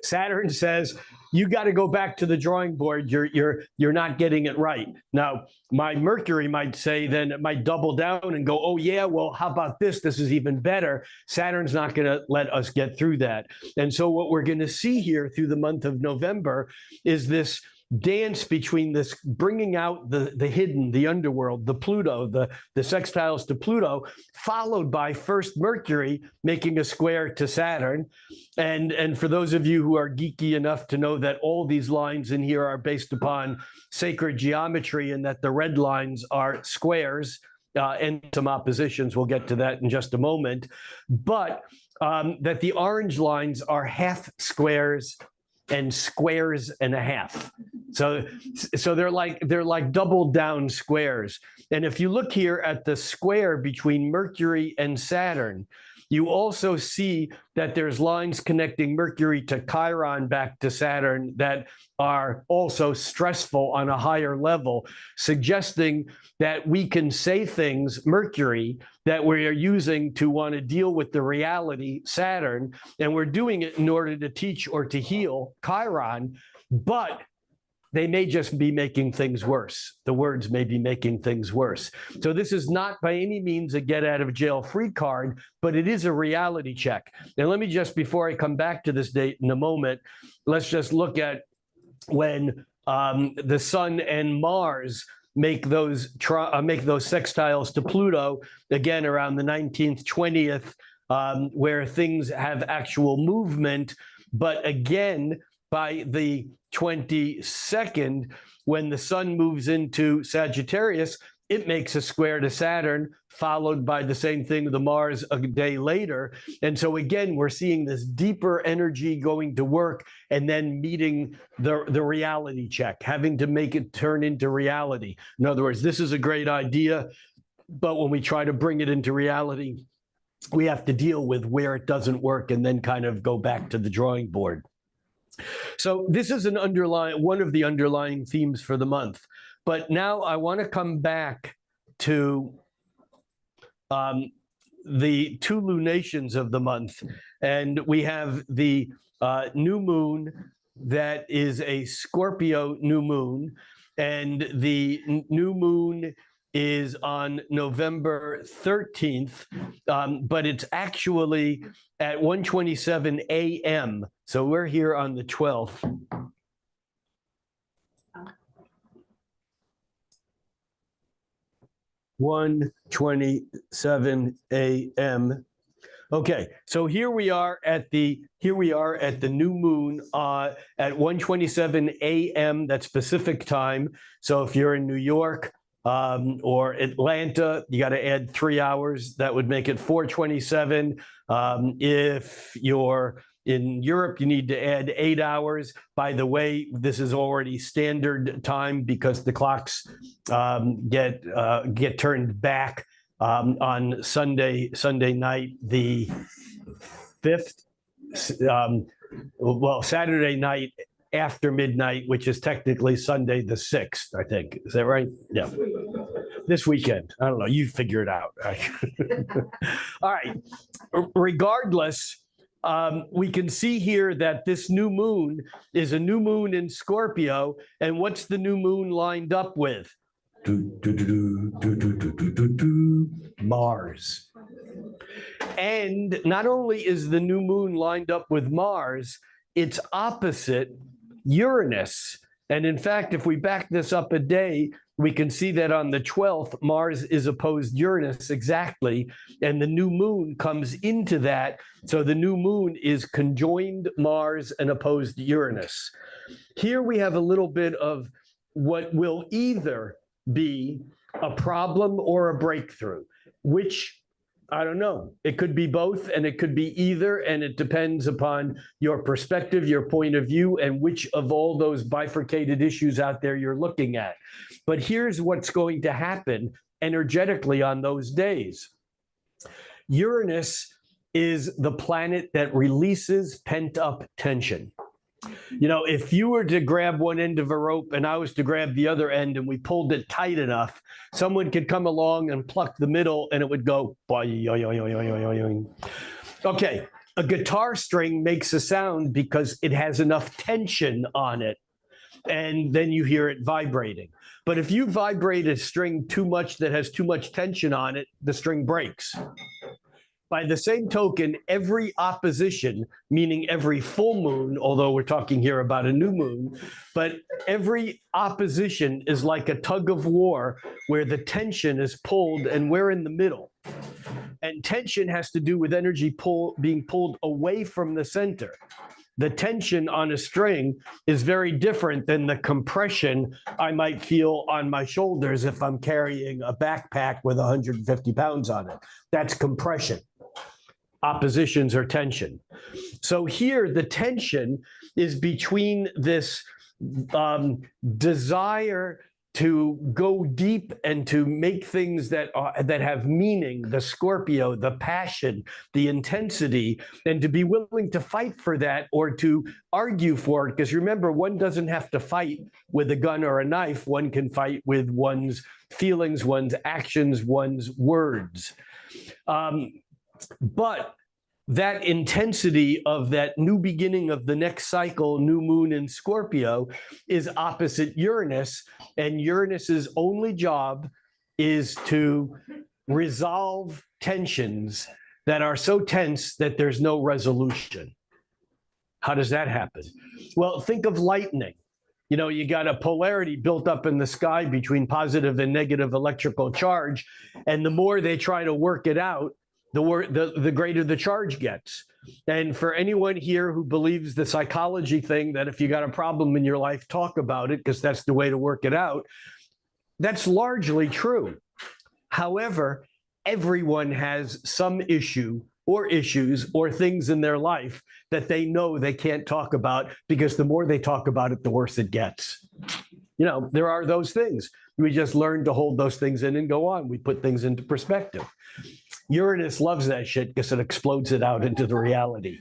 S4: Saturn says, you got to go back to the drawing board. You're not getting it right. Now, my Mercury might say, then it might double down and go, oh yeah, well, how about this? This is even better. Saturn's not going to let us get through that. And so what we're going to see here through the month of November is this dance between this, bringing out the hidden, the underworld, the Pluto, the sextiles to Pluto, followed by first Mercury making a square to Saturn. And for those of you who are geeky enough to know that all these lines in here are based upon sacred geometry and that the red lines are squares and some oppositions, we'll get to that in just a moment, but that the orange lines are half squares and squares and a half. So they're like double down squares. And if you look here at the square between Mercury and Saturn, you also see that there's lines connecting Mercury to Chiron back to Saturn that are also stressful on a higher level, suggesting that we can say things, Mercury, that we are using to want to deal with the reality, Saturn, and we're doing it in order to teach or to heal, Chiron, but they may just be making things worse. The words may be making things worse. So this is not by any means a get out of jail free card, but it is a reality check. And let me just, before I come back to this date in a moment, let's just look at when the Sun and Mars make those sextiles to Pluto, again around the 19th, 20th, where things have actual movement. But again, by the 22nd, when the Sun moves into Sagittarius, it makes a square to Saturn, followed by the same thing with the Mars a day later. And so again, we're seeing this deeper energy going to work and then meeting the reality check, having to make it turn into reality. In other words, this is a great idea, but when we try to bring it into reality, we have to deal with where it doesn't work and then kind of go back to the drawing board. So this is one of the underlying themes for the month. But now I want to come back to the two lunations of the month. And we have the new moon that is a Scorpio new moon. And the new moon is on November 13th, but it's actually at 1:27 a.m. So we're here on the 12th. 1:27 a.m. Okay, so here we are at the new moon at 1:27 a.m. That's Pacific time. So if you're in New York or Atlanta, you got to add 3 hours. That would make it 4:27. If you're in Europe, you need to add 8 hours. By the way, this is already standard time because the clocks get turned back on Sunday night, the 5th. Saturday night after midnight, which is technically Sunday the 6th, I think. Is that right? Yeah. This weekend. I don't know. You figure it out. All right. Regardless, we can see here that this new moon is a new moon in Scorpio. And what's the new moon lined up with? Mars. And not only is the new moon lined up with Mars, it's opposite Uranus. And in fact, if we back this up a day, we can see that on the 12th, Mars is opposed Uranus exactly, and the new moon comes into that. So the new moon is conjoined Mars and opposed Uranus. Here we have a little bit of what will either be a problem or a breakthrough, which I don't know. It could be both and it could be either, and it depends upon your perspective, your point of view, and which of all those bifurcated issues out there you're looking at. But here's what's going to happen energetically on those days. Uranus is the planet that releases pent-up tension. You know, if you were to grab one end of a rope and I was to grab the other end and we pulled it tight enough, someone could come along and pluck the middle and it would go. Okay, a guitar string makes a sound because it has enough tension on it, and then you hear it vibrating. But if you vibrate a string too much that has too much tension on it, the string breaks. By the same token, every opposition, meaning every full moon, although we're talking here about a new moon, but every opposition is like a tug of war where the tension is pulled and we're in the middle. And tension has to do with energy being pulled away from the center. The tension on a string is very different than the compression I might feel on my shoulders if I'm carrying a backpack with 150 pounds on it. That's compression. Oppositions are tension. So here, the tension is between this desire to go deep and to make things that have meaning, the Scorpio, the passion, the intensity, and to be willing to fight for that or to argue for it. Because remember, one doesn't have to fight with a gun or a knife. One can fight with one's feelings, one's actions, one's words. But that intensity of that new beginning of the next cycle, new moon in Scorpio, is opposite Uranus. And Uranus's only job is to resolve tensions that are so tense that there's no resolution. How does that happen? Well, think of lightning. You know, you got a polarity built up in the sky between positive and negative electrical charge. And the more they try to work it out, the greater the charge gets. And for anyone here who believes the psychology thing that if you got a problem in your life, talk about it because that's the way to work it out, that's largely true. However, everyone has some issue or issues or things in their life that they know they can't talk about because the more they talk about it, the worse it gets. You know, there are those things. We just learn to hold those things in and go on. We put things into perspective. Uranus loves that shit because it explodes it out into the reality.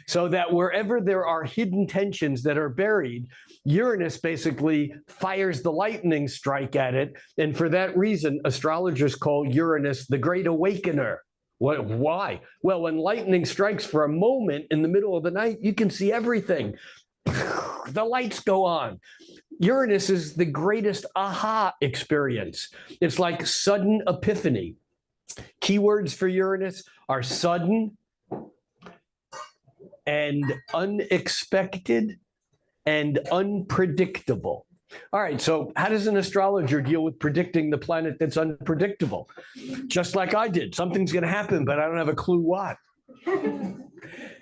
S4: So that wherever there are hidden tensions that are buried, Uranus basically fires the lightning strike at it. And for that reason, astrologers call Uranus the Great Awakener. Why? Well, when lightning strikes for a moment in the middle of the night, you can see everything. The lights go on. Uranus is the greatest aha experience. It's like sudden epiphany. Keywords for Uranus are sudden and unexpected and unpredictable. All right, so how does an astrologer deal with predicting the planet that's unpredictable? Just like I did. Something's going to happen, but I don't have a clue what.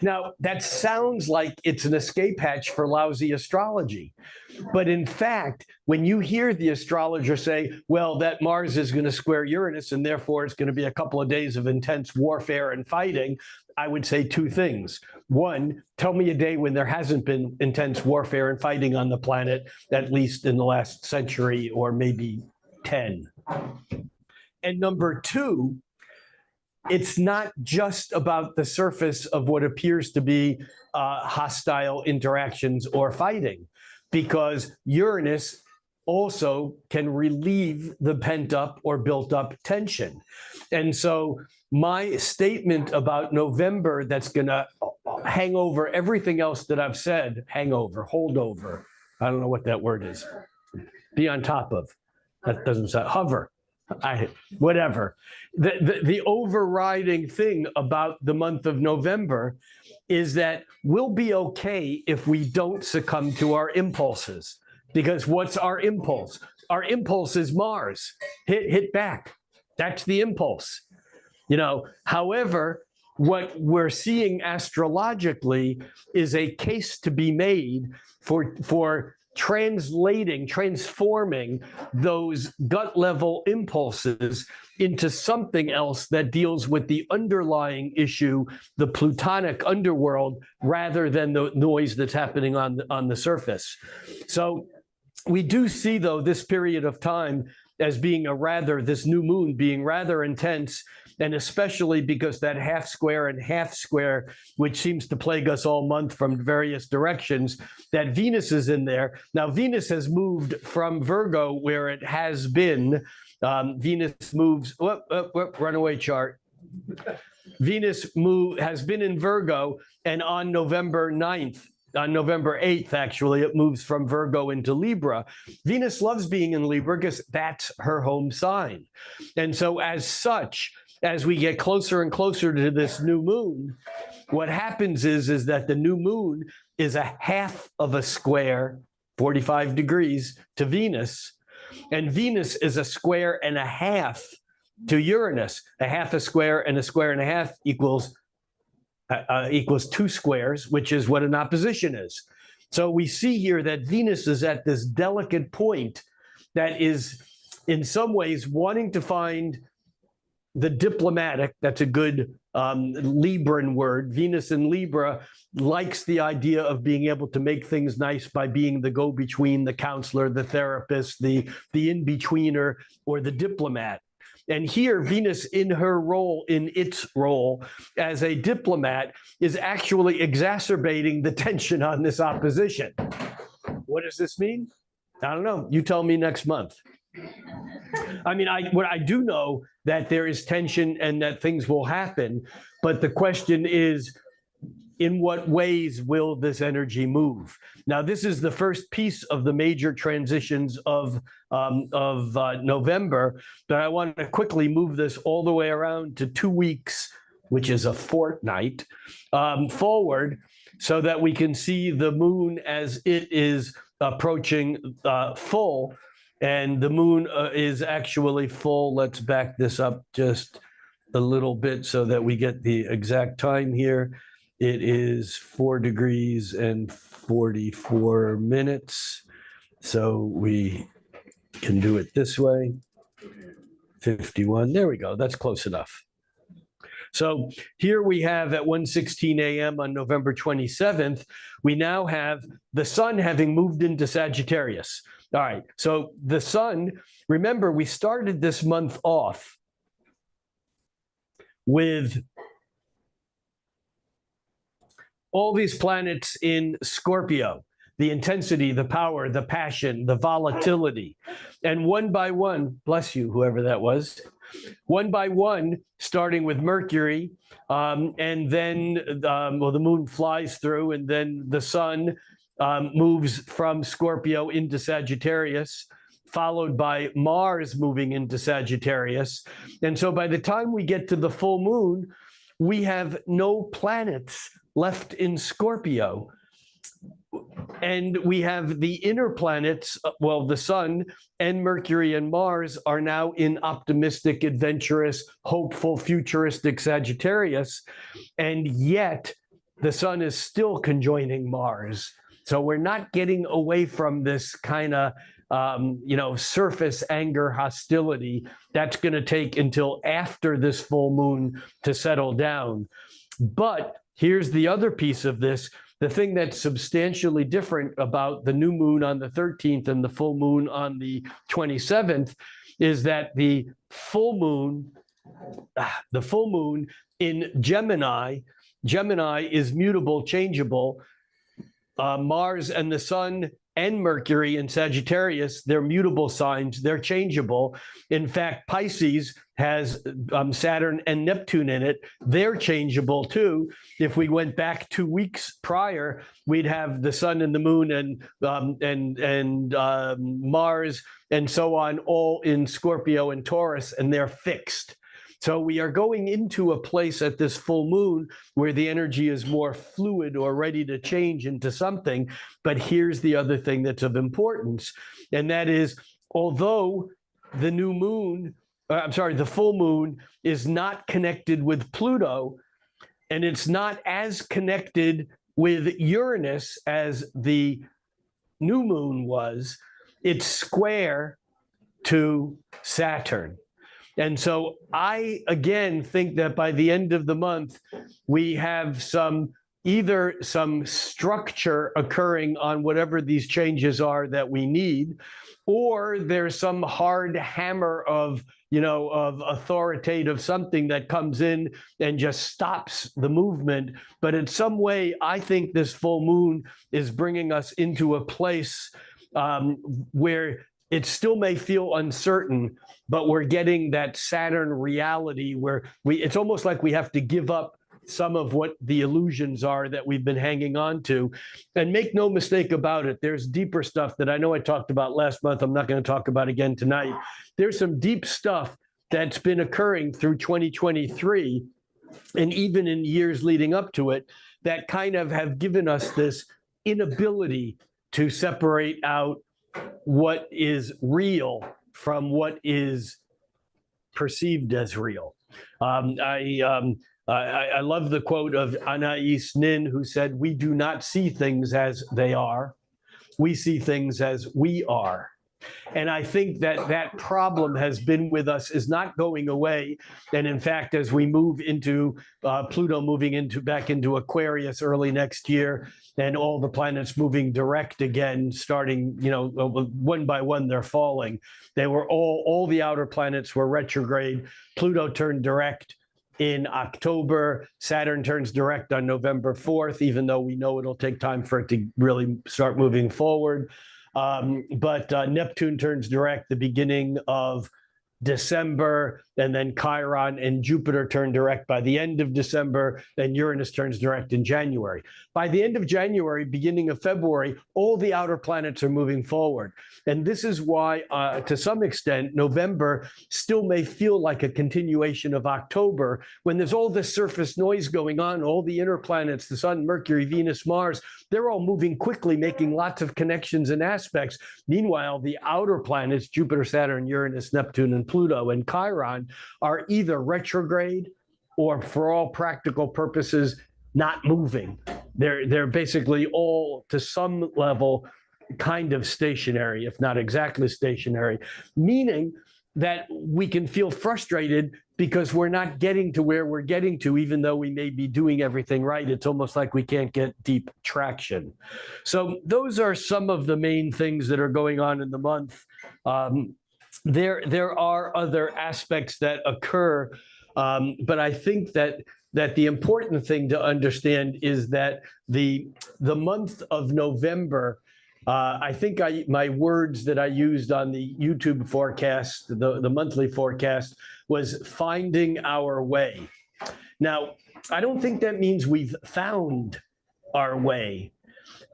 S4: Now, that sounds like it's an escape hatch for lousy astrology. But in fact, when you hear the astrologer say, well, that Mars is going to square Uranus, and therefore it's going to be a couple of days of intense warfare and fighting, I would say two things. One, tell me a day when there hasn't been intense warfare and fighting on the planet, at least in the last century or maybe 10. And number two, it's not just about the surface of what appears to be hostile interactions or fighting, because Uranus also can relieve the pent up or built up tension. And so my statement about November that's going to hang over everything else that I've said, hangover, holdover, I don't know what that word is, be on top of, that doesn't sound, hover. Whatever. The overriding thing about the month of November is that we'll be okay if we don't succumb to our impulses. Because what's our impulse? Our impulse is Mars. Hit back. That's the impulse. You know, however, what we're seeing astrologically is a case to be made for transforming those gut level impulses into something else that deals with the underlying issue, the plutonic underworld, rather than the noise that's happening on the surface. So we do see, though, this period of time as being this new moon being rather intense, and especially because that half square and half square, which seems to plague us all month from various directions, that Venus is in there. Now, Venus has moved from Virgo, where it has been. Venus moves, runaway chart. Venus has been in Virgo, and on November 9th, on November 8th, actually, it moves from Virgo into Libra. Venus loves being in Libra because that's her home sign. And so as such, as we get closer and closer to this new moon, what happens is that the new moon is a half of a square, 45 degrees, to Venus. And Venus is a square and a half to Uranus. A half a square and a half equals 2 squares, which is what an opposition is. So we see here that Venus is at this delicate point that is in some ways wanting to find the diplomatic. That's a good Libran word. Venus in Libra likes the idea of being able to make things nice by being the go-between, the counselor, the therapist, the in-betweener, or the diplomat. And here, Venus in its role as a diplomat is actually exacerbating the tension on this opposition. What does this mean? I don't know. You tell me next month. I mean, what I do know that there is tension and that things will happen, but the question is, in what ways will this energy move? Now, this is the first piece of the major transitions of November, but I want to quickly move this all the way around to 2 weeks, which is a fortnight, forward, so that we can see the moon as it is approaching full. And the moon is actually full. Let's back this up just a little bit so that we get the exact time here. It is 4 degrees and 44 minutes. So we can do it this way. 51. There we go. That's close enough. So here we have at 1:16 a.m. on November 27th, we now have the sun having moved into Sagittarius. All right, so the sun, remember, we started this month off with all these planets in Scorpio, the intensity, the power, the passion, the volatility. And one by one, bless you, whoever that was, one by one, starting with Mercury, and then, the moon flies through, and then the sun moves from Scorpio into Sagittarius, followed by Mars moving into Sagittarius. And so by the time we get to the full moon, we have no planets left in Scorpio. And we have the inner planets, well, the sun and Mercury and Mars are now in optimistic, adventurous, hopeful, futuristic Sagittarius. And yet the sun is still conjoining Mars. So we're not getting away from this kind of, surface anger, hostility. That's going to take until after this full moon to settle down. But here's the other piece of this. The thing that's substantially different about the new moon on the 13th and the full moon on the 27th is that the full moon in Gemini is mutable, changeable. Mars and the sun and Mercury in Sagittarius, they're mutable signs, they're changeable. In fact, Pisces has Saturn and Neptune in it. They're changeable too. If we went back 2 weeks prior, we'd have the sun and the moon and Mars and so on, all in Scorpio and Taurus, and they're fixed. So we are going into a place at this full moon where the energy is more fluid or ready to change into something. But here's the other thing that's of importance, and that is, although the full moon is not connected with Pluto, and it's not as connected with Uranus as the new moon was, it's square to Saturn. And so I, again, think that by the end of the month, we have either some structure occurring on whatever these changes are that we need, or there's some hard hammer of authoritative something that comes in and just stops the movement. But in some way, I think this full moon is bringing us into a place where it still may feel uncertain, but we're getting that Saturn reality where it's almost like we have to give up some of what the illusions are that we've been hanging on to. And make no mistake about it, there's deeper stuff that I know I talked about last month. I'm not going to talk about again tonight. There's some deep stuff that's been occurring through 2023 and even in years leading up to it that kind of have given us this inability to separate out what is real from what is perceived as real. I love the quote of Anais Nin, who said, "We do not see things as they are. We see things as we are." And I think that that problem has been with us, is not going away. And in fact, as we move into Pluto moving back into Aquarius early next year, and all the planets moving direct again, starting, one by one, they're falling. They were all the outer planets were retrograde. Pluto turned direct in October. Saturn turns direct on November 4th, even though we know it'll take time for it to really start moving forward. But Neptune turns direct the beginning of December, and then Chiron and Jupiter turn direct by the end of December, and Uranus turns direct in January. By the end of January, beginning of February, all the outer planets are moving forward. And this is why, to some extent, November still may feel like a continuation of October, when there's all this surface noise going on, all the inner planets, the Sun, Mercury, Venus, Mars, they're all moving quickly, making lots of connections and aspects. Meanwhile, the outer planets, Jupiter, Saturn, Uranus, Neptune, and Pluto, and Chiron, are either retrograde or, for all practical purposes, not moving. They're basically all, to some level, kind of stationary, if not exactly stationary, meaning that we can feel frustrated because we're not getting to where we're getting to, even though we may be doing everything right. It's almost like we can't get deep traction. So those are some of the main things that are going on in the month. There are other aspects that occur, but I think that the important thing to understand is that the month of November, I think my words that I used on the YouTube forecast, the monthly forecast, was finding our way. Now, I don't think that means we've found our way,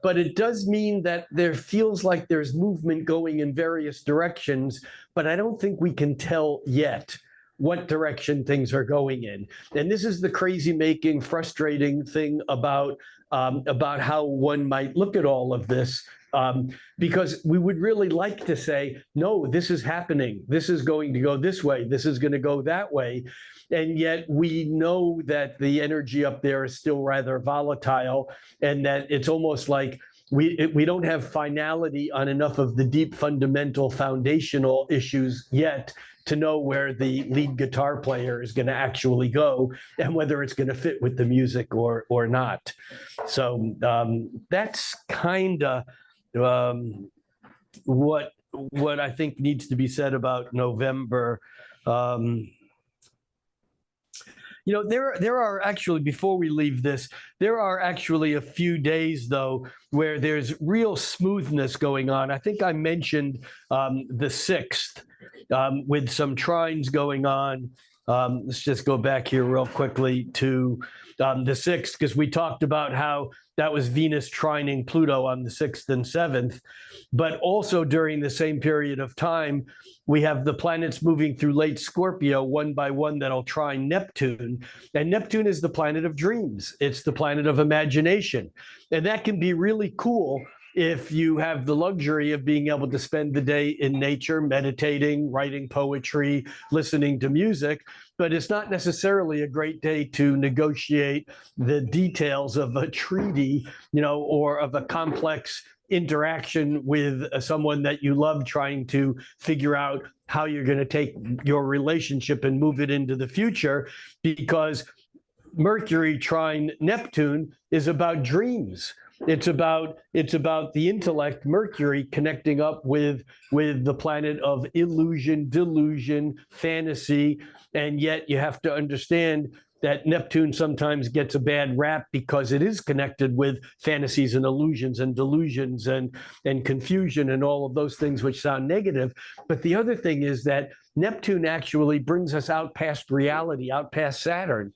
S4: but it does mean that there feels like there's movement going in various directions, but I don't think we can tell yet what direction things are going in. And this is the crazy making, frustrating thing about how one might look at all of this, because we would really like to say, no, this is happening. This is going to go this way. This is going to go that way. And yet we know that the energy up there is still rather volatile, and that it's almost like we don't have finality on enough of the deep fundamental foundational issues yet to know where the lead guitar player is going to actually go and whether it's going to fit with the music or not. So that's kind of what I think needs to be said about November. There are actually, before we leave this, there are actually a few days, though, where there's real smoothness going on. I think I mentioned the 6th with some trines going on. Let's just go back here real quickly to the 6th, because we talked about how that was Venus trining Pluto on the 6th and 7th. But also during the same period of time, we have the planets moving through late Scorpio one by one that'll trine Neptune. And Neptune is the planet of dreams. It's the planet of imagination. And that can be really cool if you have the luxury of being able to spend the day in nature, meditating, writing poetry, listening to music. But it's not necessarily a great day to negotiate the details of a treaty, or of a complex interaction with someone that you love, trying to figure out how you're going to take your relationship and move it into the future, because Mercury trine Neptune is about dreams. It's about the intellect, Mercury, connecting up with the planet of illusion, delusion, fantasy. And yet you have to understand that Neptune sometimes gets a bad rap because it is connected with fantasies and illusions and delusions and confusion and all of those things which sound negative. But the other thing is that Neptune actually brings us out past reality, out past Saturn,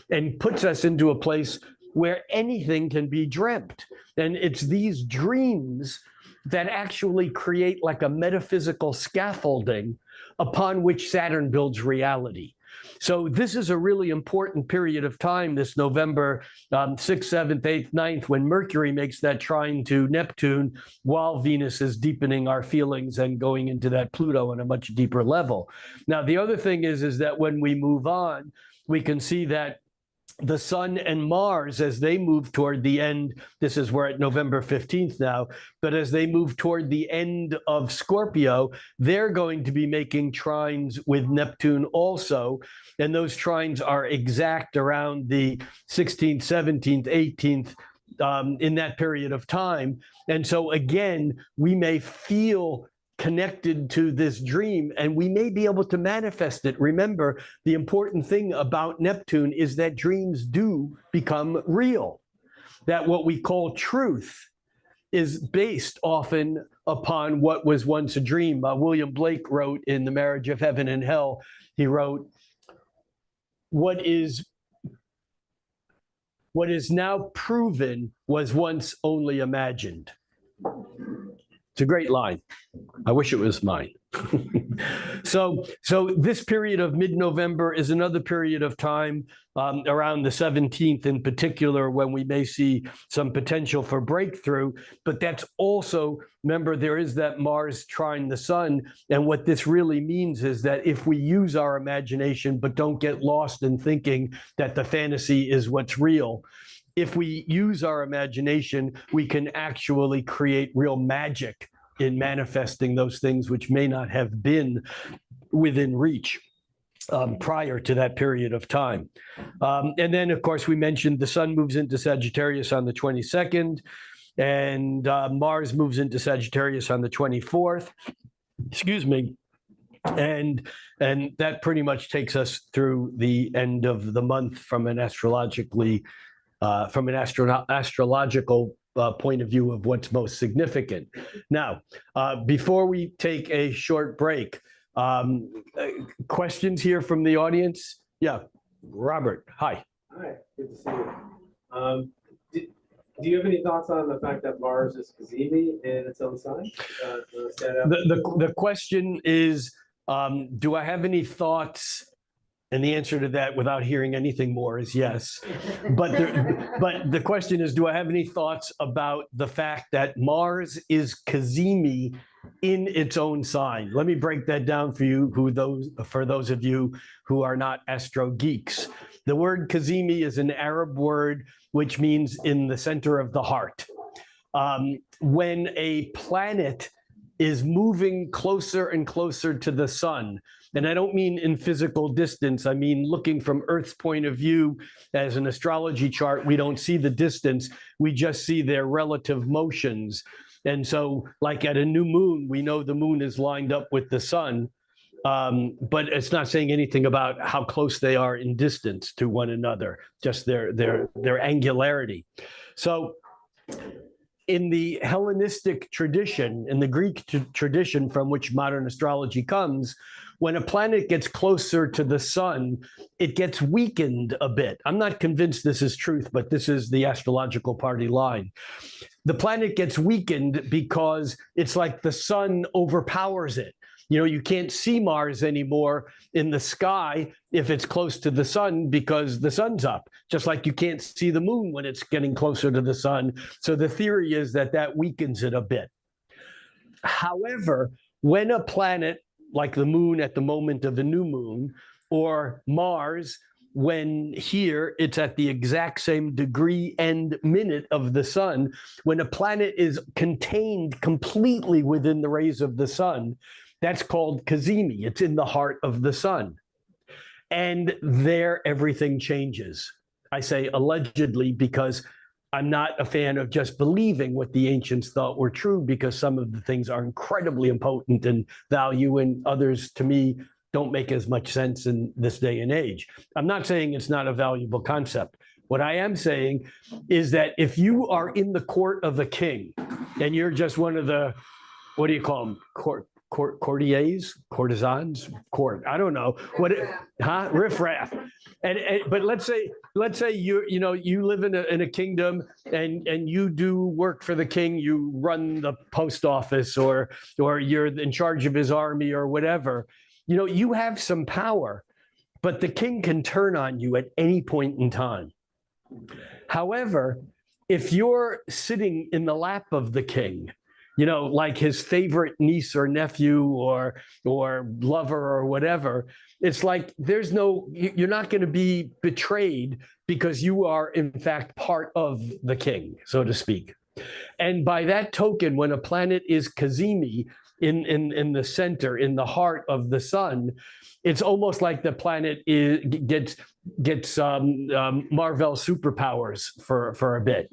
S4: and puts us into a place where anything can be dreamt. And it's these dreams that actually create like a metaphysical scaffolding upon which Saturn builds reality. So this is a really important period of time, this November 6th, 7th, 8th, 9th, when Mercury makes that trine to Neptune, while Venus is deepening our feelings and going into that Pluto on a much deeper level. Now, the other thing is that when we move on, we can see that the Sun and Mars, as they move toward the end, this is we're at November 15th now, but as they move toward the end of Scorpio, they're going to be making trines with Neptune also. And those trines are exact around the 16th, 17th, 18th, in that period of time. And so again, we may feel connected to this dream, and we may be able to manifest it. Remember, the important thing about Neptune is that dreams do become real, that what we call truth is based often upon what was once a dream. William Blake wrote in The Marriage of Heaven and Hell, he wrote, what is now proven was once only imagined. It's a great line. I wish it was mine. So this period of mid-November is another period of time around the 17th in particular, when we may see some potential for breakthrough. But that's also, remember, there is that Mars trine the Sun. And what this really means is that if we use our imagination, but don't get lost in thinking that the fantasy is what's real, if we use our imagination, we can actually create real magic in manifesting those things which may not have been within reach prior to that period of time. And then, of course, we mentioned the Sun moves into Sagittarius on the 22nd, and Mars moves into Sagittarius on the 24th. Excuse me. And that pretty much takes us through the end of the month from an astrological point of view of what's most significant. Now, before we take a short break, questions here from the audience? Yeah, Robert, hi.
S5: Hi, good to see you. Do you have any thoughts on the fact that Mars is Cazimi in its own sign?
S4: The question is, do I have any thoughts? And the answer to that, without hearing anything more, is yes. But the question is, do I have any thoughts about the fact that Mars is Cazimi in its own sign? Let me break that down for you, for those of you who are not astro geeks. The word Cazimi is an Arab word which means in the center of the heart. When a planet is moving closer and closer to the sun, and I don't mean in physical distance, I mean looking from Earth's point of view as an astrology chart, we don't see the distance, we just see their relative motions. And so like at a new moon, we know the moon is lined up with the sun, but it's not saying anything about how close they are in distance to one another, just their angularity. So in the Hellenistic tradition, in the Greek tradition from which modern astrology comes, when a planet gets closer to the sun, it gets weakened a bit. I'm not convinced this is truth, but this is the astrological party line. The planet gets weakened because it's like the sun overpowers it. You know, you can't see Mars anymore in the sky if it's close to the sun because the sun's up, just like you can't see the moon when it's getting closer to the sun. So the theory is that that weakens it a bit. However, when a planet like the moon at the moment of the new moon, or Mars, when here it's at the exact same degree and minute of the sun, when a planet is contained completely within the rays of the sun, that's called Cazimi. It's in the heart of the sun. And there everything changes. I say allegedly because I'm not a fan of just believing what the ancients thought were true, because some of the things are incredibly impotent in value and others, to me, don't make as much sense in this day and age. I'm not saying it's not a valuable concept. What I am saying is that if you are in the court of a king and you're just one of the, what do you call them? courtiers, courtesans, court. I don't know what it, huh? Riffraff. But let's say you live in a kingdom and you do work for the king. You run the post office or you're in charge of his army or whatever. You have some power, but the king can turn on you at any point in time. However, if you're sitting in the lap of the king, like his favorite niece or nephew or lover or whatever, it's like you're not going to be betrayed because you are in fact part of the king, so to speak. And by that token, when a planet is Cazimi in the center, in the heart of the sun, it's almost like the planet gets Marvel superpowers for a bit.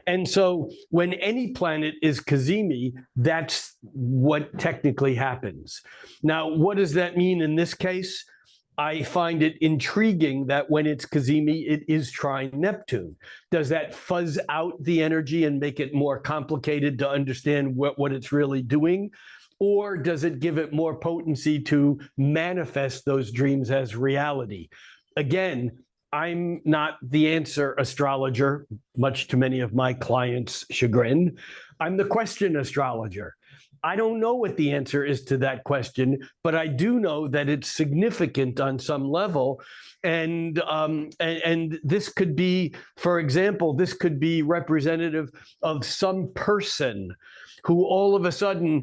S4: And so when any planet is Cazimi, that's what technically happens. Now, what does that mean in this case? I find it intriguing that when it's Cazimi, it is trine Neptune. Does that fuzz out the energy and make it more complicated to understand what it's really doing? Or does it give it more potency to manifest those dreams as reality? Again, I'm not the answer astrologer, much to many of my clients' chagrin. I'm the question astrologer. I don't know what the answer is to that question, but I do know that it's significant on some level. And this could be, for example, this could be representative of some person who all of a sudden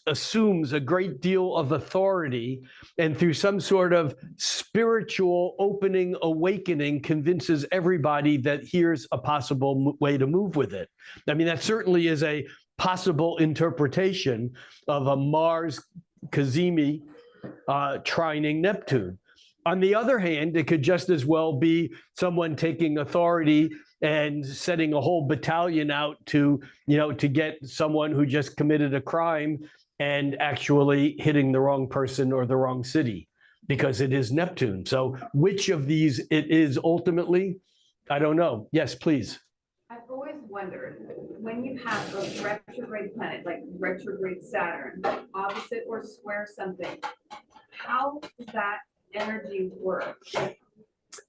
S4: assumes a great deal of authority and through some sort of spiritual opening, awakening, convinces everybody that here's a possible way to move with it. I mean, that certainly is a possible interpretation of a Mars Cazimi trining Neptune. On the other hand, it could just as well be someone taking authority and setting a whole battalion out to get someone who just committed a crime and actually hitting the wrong person or the wrong city, because it is Neptune. So which of these it is ultimately, I don't know. Yes, please.
S6: I've always wondered, when you have a retrograde planet, like retrograde Saturn, opposite or square something, how does that energy work?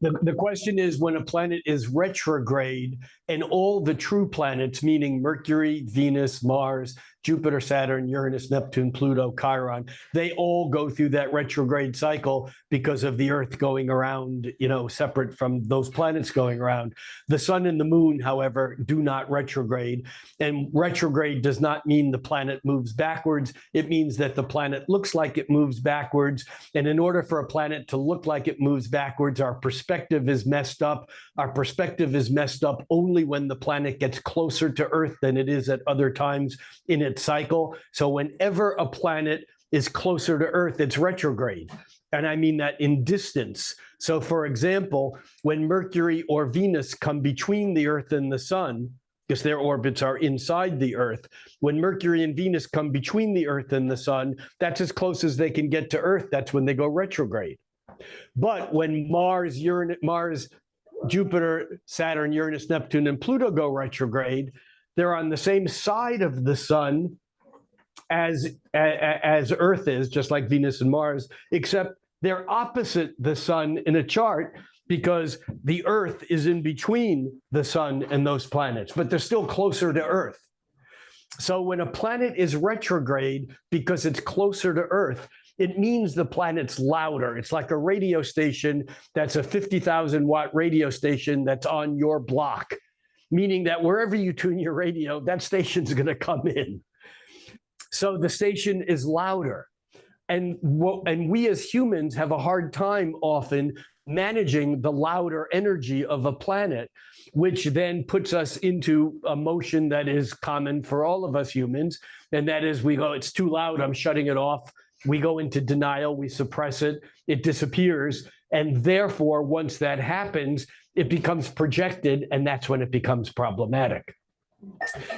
S4: The question is, when a planet is retrograde and all the true planets, meaning Mercury, Venus, Mars, Jupiter, Saturn, Uranus, Neptune, Pluto, Chiron, they all go through that retrograde cycle because of the Earth going around, separate from those planets going around. The sun and the moon, however, do not retrograde. And retrograde does not mean the planet moves backwards. It means that the planet looks like it moves backwards. And in order for a planet to look like it moves backwards, our perspective is messed up. Our perspective is messed up only when the planet gets closer to Earth than it is at other times in its cycle. So whenever a planet is closer to Earth, it's retrograde. And I mean that in distance. So for example, when Mercury or Venus come between the Earth and the sun, because their orbits are inside the Earth, when Mercury and Venus come between the Earth and the sun, that's as close as they can get to Earth. That's when they go retrograde. But when Mars, Jupiter, Saturn, Uranus, Neptune, and Pluto go retrograde, they're on the same side of the sun as Earth is, just like Venus and Mars, except they're opposite the sun in a chart because the Earth is in between the sun and those planets, but they're still closer to Earth. So when a planet is retrograde because it's closer to Earth, it means the planet's louder. It's like a radio station that's a 50,000 watt radio station that's on your block, meaning that wherever you tune your radio, that station's going to come in. So the station is louder. And we as humans have a hard time often managing the louder energy of a planet, which then puts us into a motion that is common for all of us humans. And that is, we go, it's too loud, I'm shutting it off. We go into denial, we suppress it, it disappears. And therefore, once that happens, it becomes projected, and that's when it becomes problematic.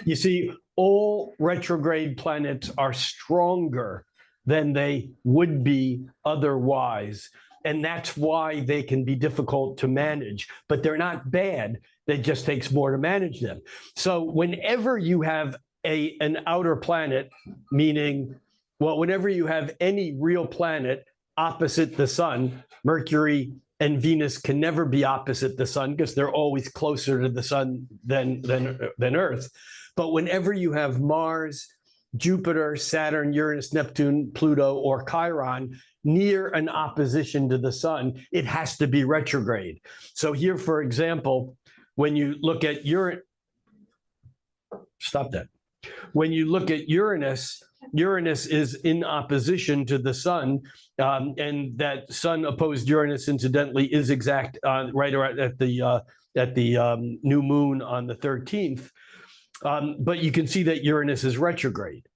S4: You see, all retrograde planets are stronger than they would be otherwise. And that's why they can be difficult to manage, but they're not bad. It just takes more to manage them. So whenever you have an outer planet, meaning Well, whenever you have any real planet opposite the sun, Mercury and Venus can never be opposite the sun because they're always closer to the sun than Earth. But whenever you have Mars, Jupiter, Saturn, Uranus, Neptune, Pluto, or Chiron near an opposition to the sun, it has to be retrograde. So here, for example, when you look at When you look at Uranus, Uranus is in opposition to the sun, and that sun opposed Uranus, incidentally, is exact right around at the new moon on the 13th. But you can see that Uranus is retrograde.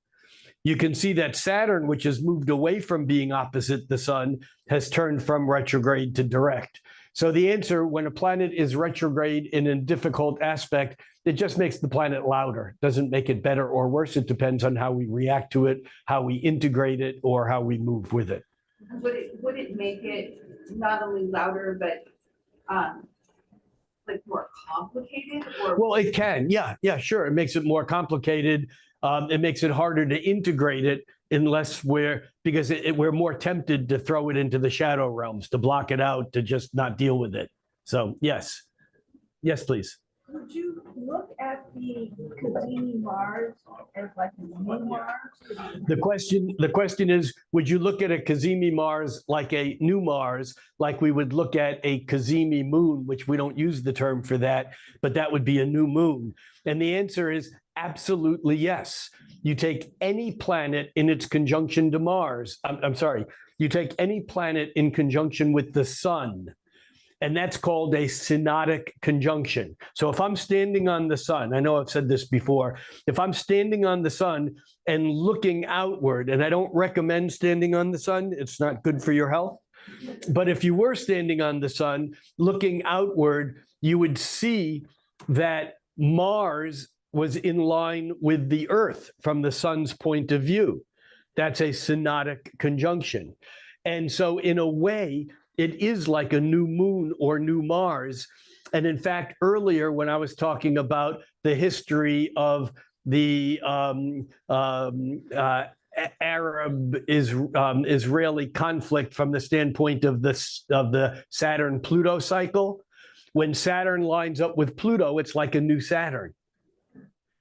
S4: You can see that Saturn, which has moved away from being opposite the sun, has turned from retrograde to direct. So the answer, when a planet is retrograde in a difficult aspect, it just makes the planet louder. Doesn't make it better or worse. It depends on how we react to it, how we integrate it, or how we move with it.
S6: Would it make it not only louder, but like more complicated? Or
S4: Well, it can. Yeah, sure. It makes it more complicated. It makes it harder to integrate it unless we're more tempted to throw it into the shadow realms, to block it out, to just not deal with it. So yes, please.
S7: Would you look at the Cazimi Mars as like a new Mars?
S4: The question is, would you look at a Cazimi Mars like a new Mars, like we would look at a Cazimi moon, which we don't use the term for that, but that would be a new moon? And the answer is absolutely yes. You take any planet in its conjunction to Mars. I'm sorry. You take any planet in conjunction with the sun, and that's called a synodic conjunction. So if I'm standing on the sun, I know I've said this before, if I'm standing on the sun and looking outward, and I don't recommend standing on the sun, it's not good for your health. But if you were standing on the sun, looking outward, you would see that Mars was in line with the Earth from the sun's point of view. That's a synodic conjunction. And so in a way, it is like a new moon or new Mars. And in fact, earlier when I was talking about the history of the Arab-Israeli conflict from the standpoint of the Saturn-Pluto cycle, when Saturn lines up with Pluto, it's like a new Saturn.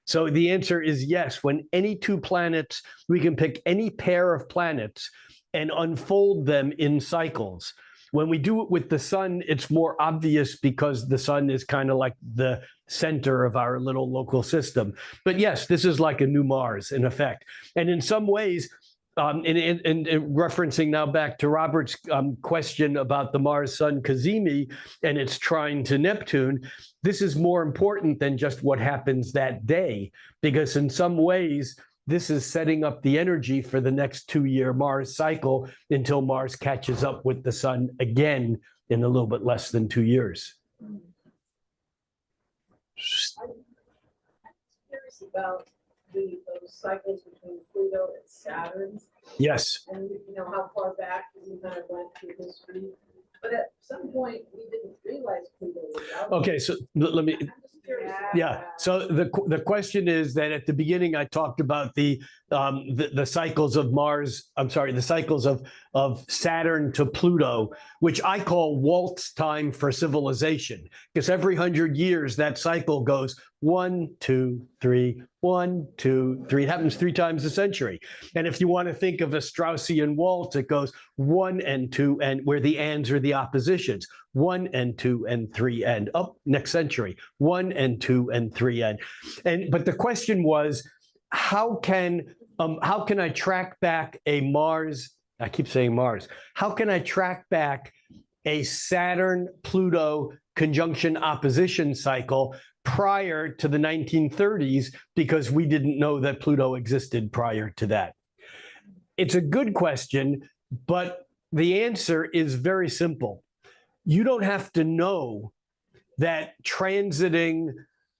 S4: So the answer is yes. When any two planets, we can pick any pair of planets and unfold them in cycles. When we do it with the sun, it's more obvious because the sun is kind of like the center of our little local system. But yes, this is like a new Mars in effect. And in some ways, in referencing now back to Robert's question about the Mars-Sun Cazimi and its trine to Neptune, this is more important than just what happens that day, because in some ways, this is setting up the energy for the next 2-year Mars cycle until Mars catches up with the sun again in a little bit less than 2 years.
S7: I'm curious about those cycles between Pluto and Saturn,
S4: Yes.
S7: and how far back we kind of went through history. But at some point, we didn't realize Pluto was out.
S4: Okay, so let me.
S7: I'm just curious.
S4: Yeah. So the question is that at the beginning I talked about the cycles of Mars. I'm sorry, the cycles of Saturn to Pluto, which I call waltz time for civilization, because every 100 years that cycle goes 1, 2, 3, 1, 2, 3. It happens 3 times a century. And if you want to think of a Straussian waltz, it goes 1 and 2, and where the ands are the oppositions. 1 and 2 and 3 and up next century. 1 and 2 and 3 and but the question was, how can I track back a Mars? I keep saying Mars. How can I track back a Saturn-Pluto conjunction opposition cycle prior to the 1930s, because we didn't know that Pluto existed prior to that? It's a good question, but the answer is very simple. You don't have to know that transiting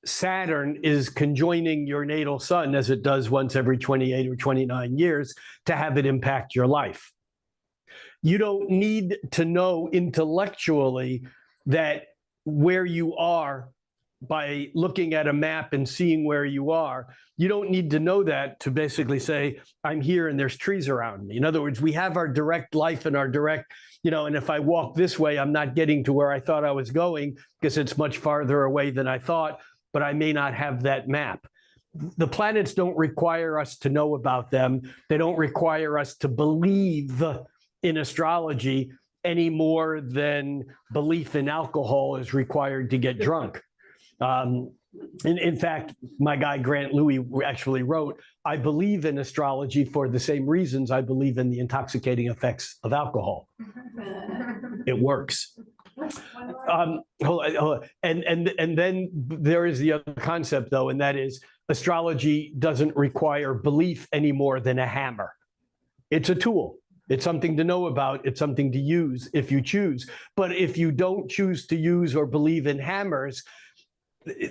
S4: Saturn is conjoining your natal sun, as it does once every 28 or 29 years, to have it impact your life. You don't need to know intellectually that where you are by looking at a map and seeing where you are. You don't need to know that to basically say, I'm here and there's trees around me. In other words, we have our direct life and our direct, and if I walk this way, I'm not getting to where I thought I was going because it's much farther away than I thought, but I may not have that map. The planets don't require us to know about them. They don't require us to believe in astrology any more than belief in alcohol is required to get drunk. In fact, my guy Grant Louis actually wrote, I believe in astrology for the same reasons I believe in the intoxicating effects of alcohol. It works. Hold on. And then there is the other concept, though, and that is astrology doesn't require belief any more than a hammer. It's a tool. It's something to know about. It's something to use if you choose. But if you don't choose to use or believe in hammers,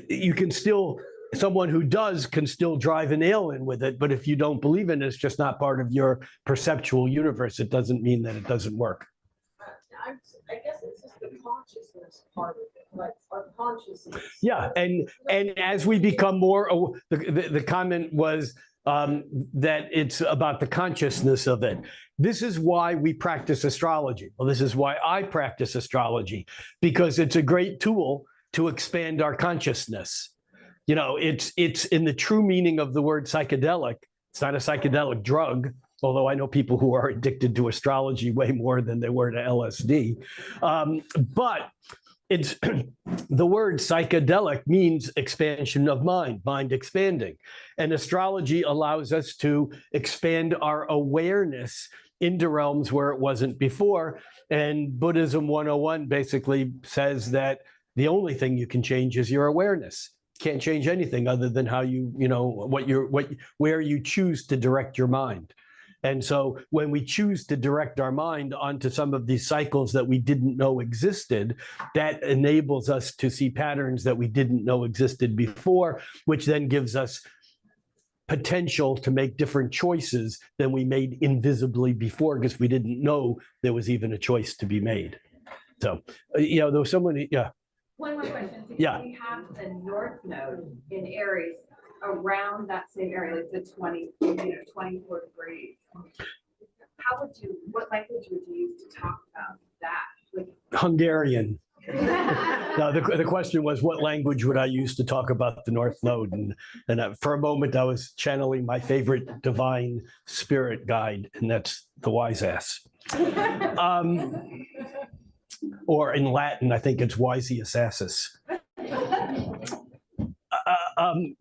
S4: you can still, someone who does can still drive a nail in with it. But if you don't believe in it, it's just not part of your perceptual universe. It doesn't mean that it doesn't work.
S7: I guess it's just the consciousness part of it, like our consciousness.
S4: Yeah, and as we become more, the comment was that it's about the consciousness of it. This is why we practice astrology. Well, this is why I practice astrology, because it's a great tool to expand our consciousness. It's in the true meaning of the word psychedelic. It's not a psychedelic drug, although I know people who are addicted to astrology way more than they were to LSD. But it's the word psychedelic means expansion of mind expanding. And astrology allows us to expand our awareness into realms where it wasn't before. And Buddhism 101 basically says that the only thing you can change is your awareness. Can't change anything other than how where you choose to direct your mind. And so when we choose to direct our mind onto some of these cycles that we didn't know existed, that enables us to see patterns that we didn't know existed before, which then gives us potential to make different choices than we made invisibly before because we didn't know there was even a choice to be made. So, there was someone, yeah.
S6: One more question. Because
S4: Yeah.
S6: we have the North Node in Aries around that same area, like the 24 degrees. What language would you use to talk about that? Like,
S4: Hungarian. No, the question was, what language would I use to talk about the North Node? And for a moment, I was channeling my favorite divine spirit guide, and that's the wise ass. Or in Latin, I think it's Wisius Assus.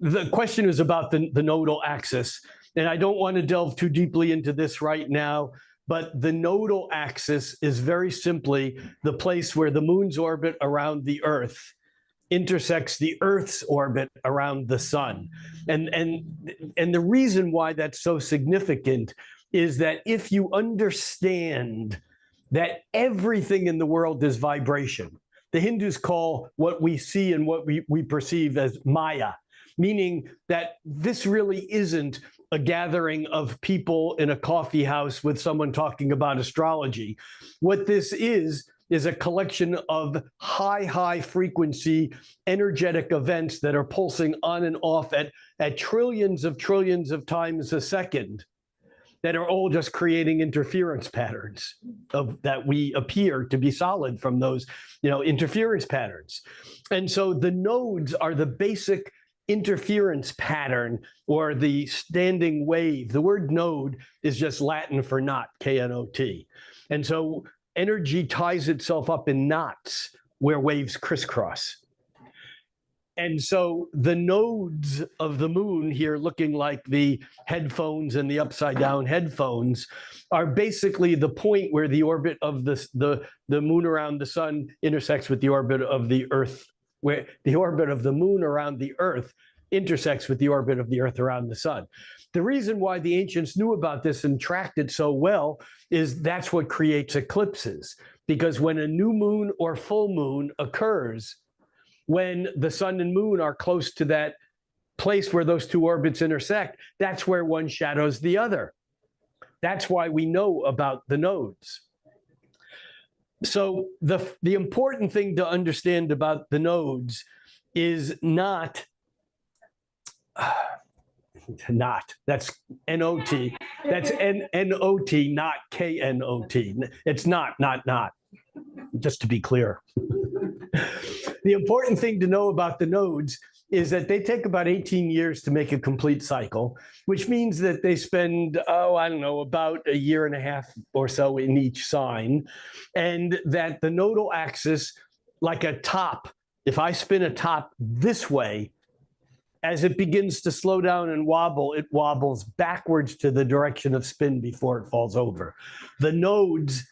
S4: The question is about the nodal axis, and I don't want to delve too deeply into this right now, but the nodal axis is very simply the place where the moon's orbit around the Earth intersects the Earth's orbit around the sun. And the reason why that's so significant is that if you understand that everything in the world is vibration, the Hindus call what we see and what we perceive as Maya, meaning that this really isn't a gathering of people in a coffee house with someone talking about astrology. What this is a collection of high frequency energetic events that are pulsing on and off at trillions of times a second, that are all just creating interference patterns that we appear to be solid from those, interference patterns. And so the nodes are the basic interference pattern or the standing wave. The word node is just Latin for knot, K-N-O-T. And so energy ties itself up in knots where waves crisscross. And so the nodes of the moon here, looking like the headphones and the upside down headphones, are basically the point where the orbit of the moon around the sun intersects with the orbit of the Earth, where the orbit of the moon around the Earth intersects with the orbit of the Earth around the sun. The reason why the ancients knew about this and tracked it so well is that's what creates eclipses. Because when a new moon or full moon occurs, when the sun and moon are close to that place where those two orbits intersect, that's where one shadows the other. That's why we know about the nodes. So the important thing to understand about the nodes is not, that's N-O-T. That's N-N-O-T, not K-N-O-T. It's not, just to be clear. The important thing to know about the nodes is that they take about 18 years to make a complete cycle, which means that they spend, I don't know, about a year and a half or so in each sign. And that the nodal axis, like a top, if I spin a top this way, as it begins to slow down and wobble, it wobbles backwards to the direction of spin before it falls over. The nodes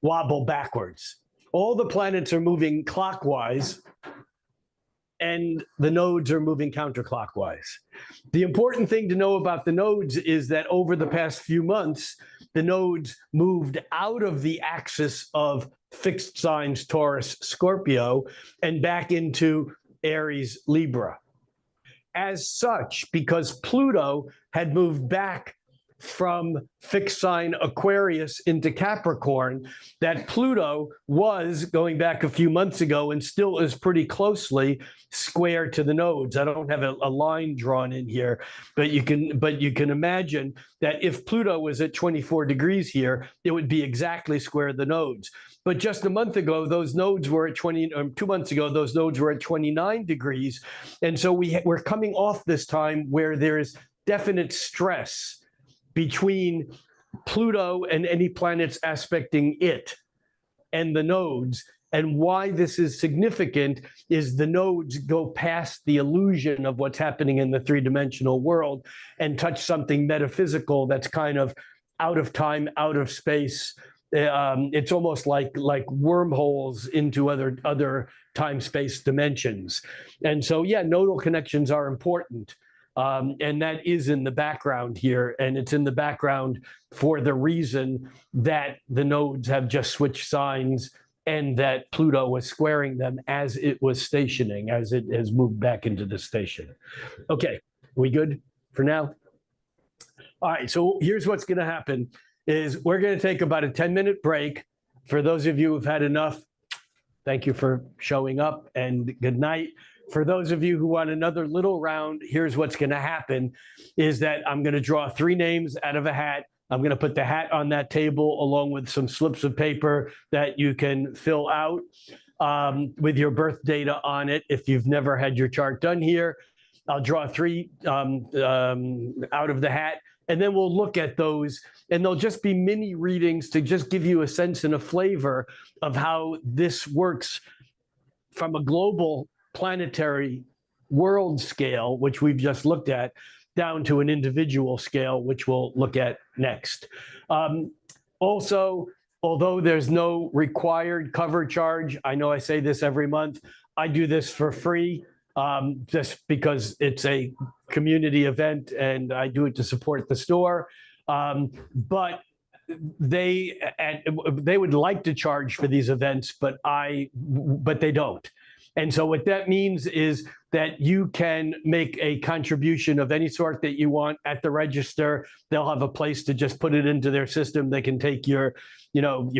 S4: wobble backwards. All the planets are moving clockwise, and the nodes are moving counterclockwise. The important thing to know about the nodes is that over the past few months, the nodes moved out of the axis of fixed signs, Taurus, Scorpio, and back into Aries, Libra. As such, because Pluto had moved back from fixed sign Aquarius into Capricorn, that Pluto was going back a few months ago and still is pretty closely square to the nodes. I don't have a line drawn in here, but you can imagine that if Pluto was at 24 degrees here, it would be exactly square the nodes. But just a month ago, those nodes were at 2 months ago, those nodes were at 29 degrees. And so we're coming off this time where there is definite stress between Pluto and any planets aspecting it and the nodes. And why this is significant is the nodes go past the illusion of what's happening in the three-dimensional world and touch something metaphysical that's kind of out of time, out of space. It's almost like wormholes into other time-space dimensions. And so, yeah, nodal connections are important. And that is in the background here. And it's in the background for the reason that the nodes have just switched signs and that Pluto was squaring them as it was stationing, as it has moved back into the station. Okay, we good for now? All right, so here's what's going to happen is we're going to take about a 10-minute break. For those of you who've had enough, thank you for showing up and good night. For those of you who want another little round, here's what's going to happen is that I'm going to draw 3 names out of a hat. I'm going to put the hat on that table along with some slips of paper that you can fill out with your birth data on it. If you've never had your chart done here, I'll draw 3 out of the hat, and then we'll look at those, and they'll just be mini readings to just give you a sense and a flavor of how this works from a global planetary world scale, which we've just looked at, down to an individual scale, which we'll look at next. Also, although there's no required cover charge, I know I say this every month, I do this for free just because it's a community event and I do it to support the store. But they would like to charge for these events, but they don't. And so what that means is that you can make a contribution of any sort that you want at the register. They'll have a place to just put it into their system. They can take your change,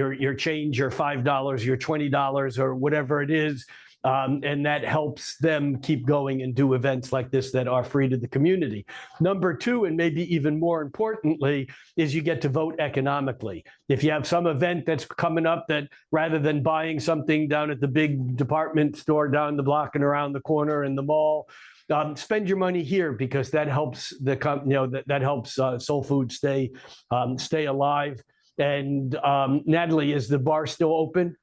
S4: your $5, your $20, or whatever it is. And that helps them keep going and do events like this that are free to the community. Number 2, and maybe even more importantly, is you get to vote economically. If you have some event that's coming up that rather than buying something down at the big department store down the block and around the corner in the mall, spend your money here because that helps that helps Soul Food stay alive. And Natalie, is the bar still open?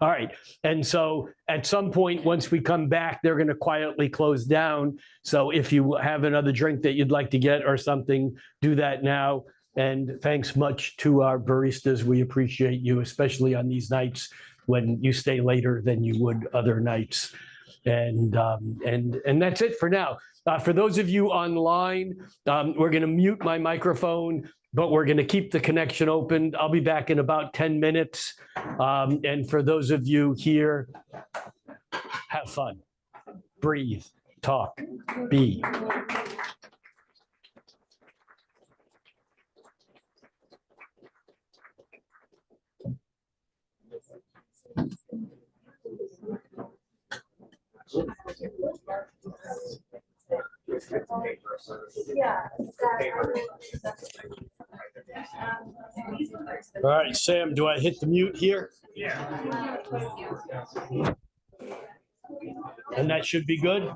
S4: All right. And so at some point, once we come back, they're going to quietly close down. So if you have another drink that you'd like to get or something, do that now. And thanks much to our baristas. We appreciate you, especially on these nights when you stay later than you would other nights. And that's it for now. For those of you online, we're going to mute my microphone, but we're going to keep the connection open. I'll be back in about 10 minutes. And for those of you here, have fun, breathe, talk, be.
S1: All right, Sam, do I hit the mute here? And that should be good?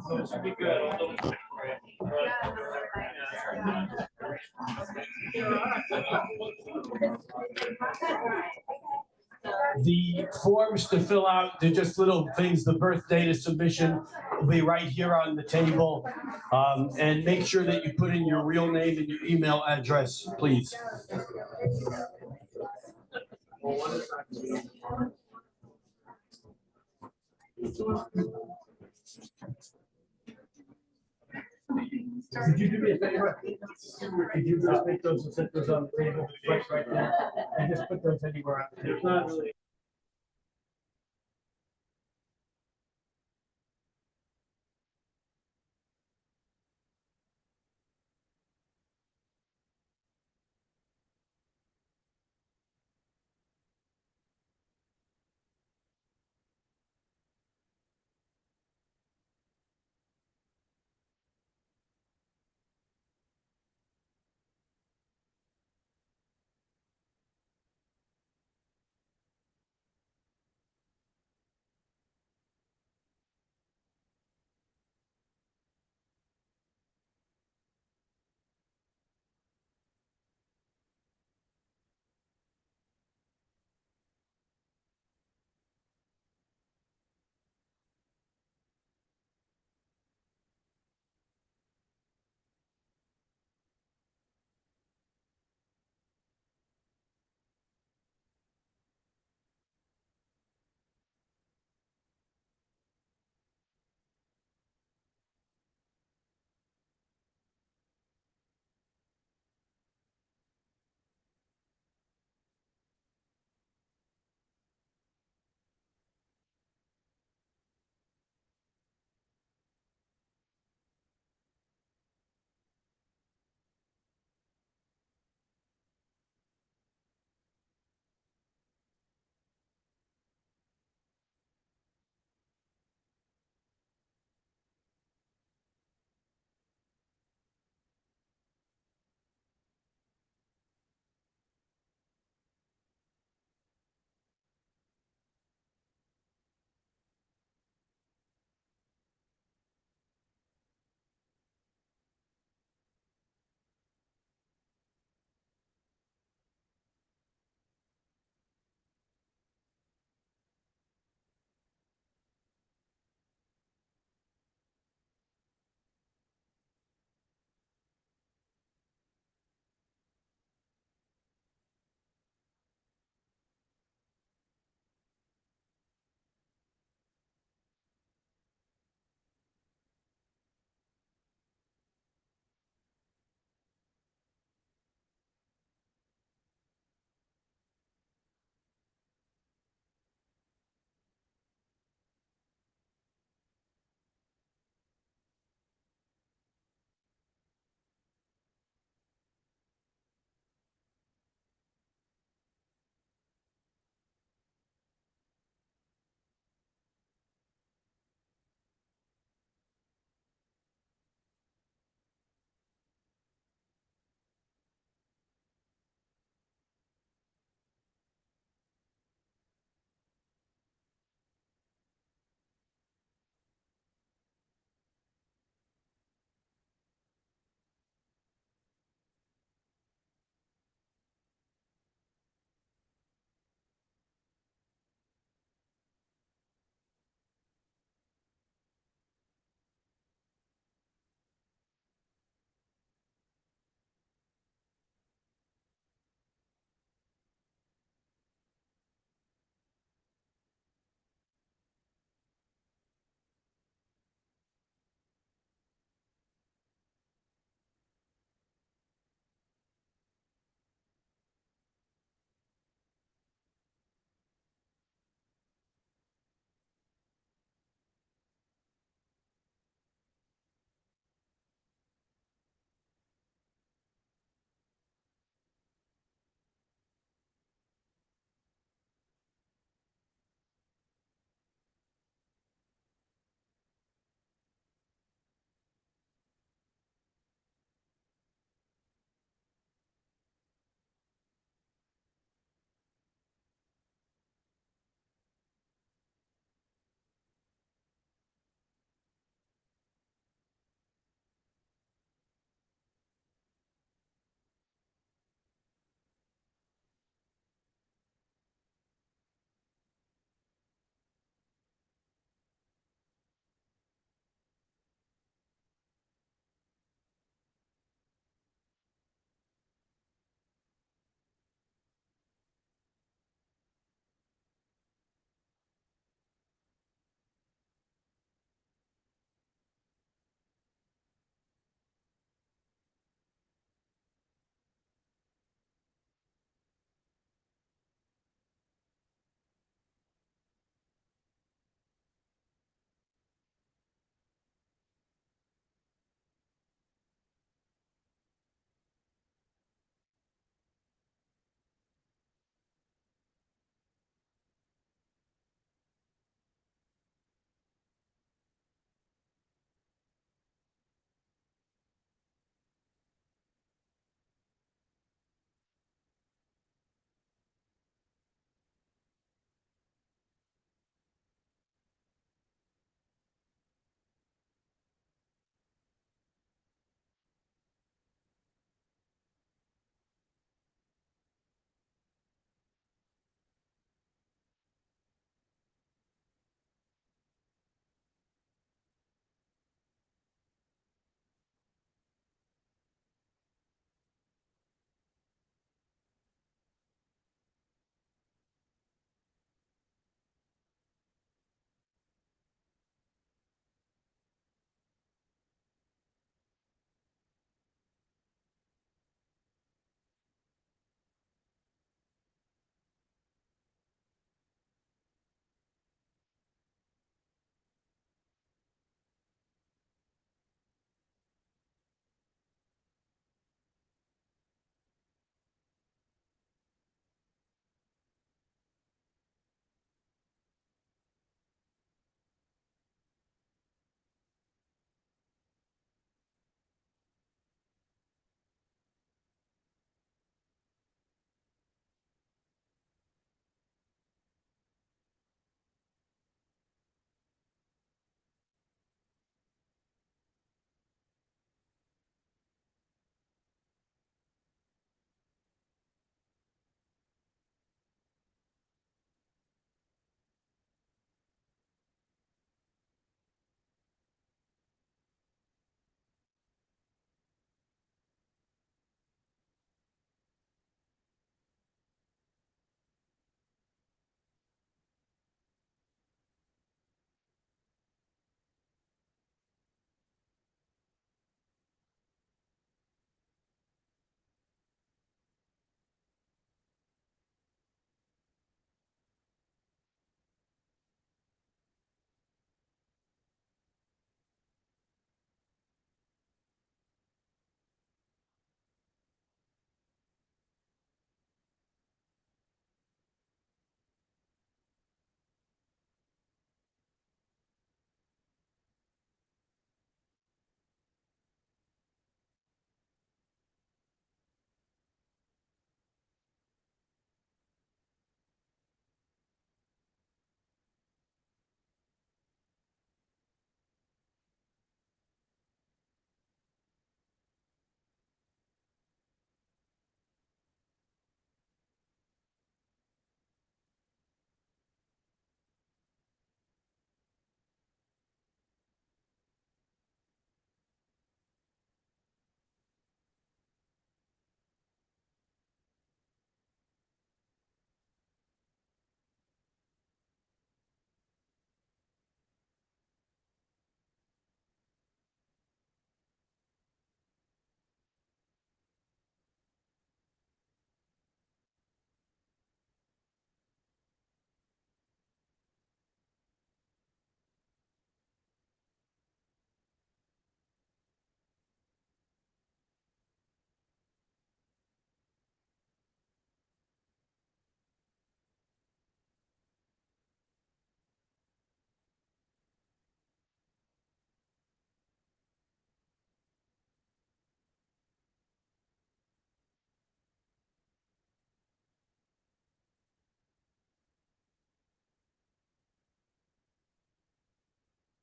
S1: The forms to fill out, they're just little things, the birth data submission will be right here on the table. And make sure that you put in your real name and your email address, please. Could you do me a favor? Could you just make those and set those on the table right there? And just put those anywhere out there.
S5: There's not really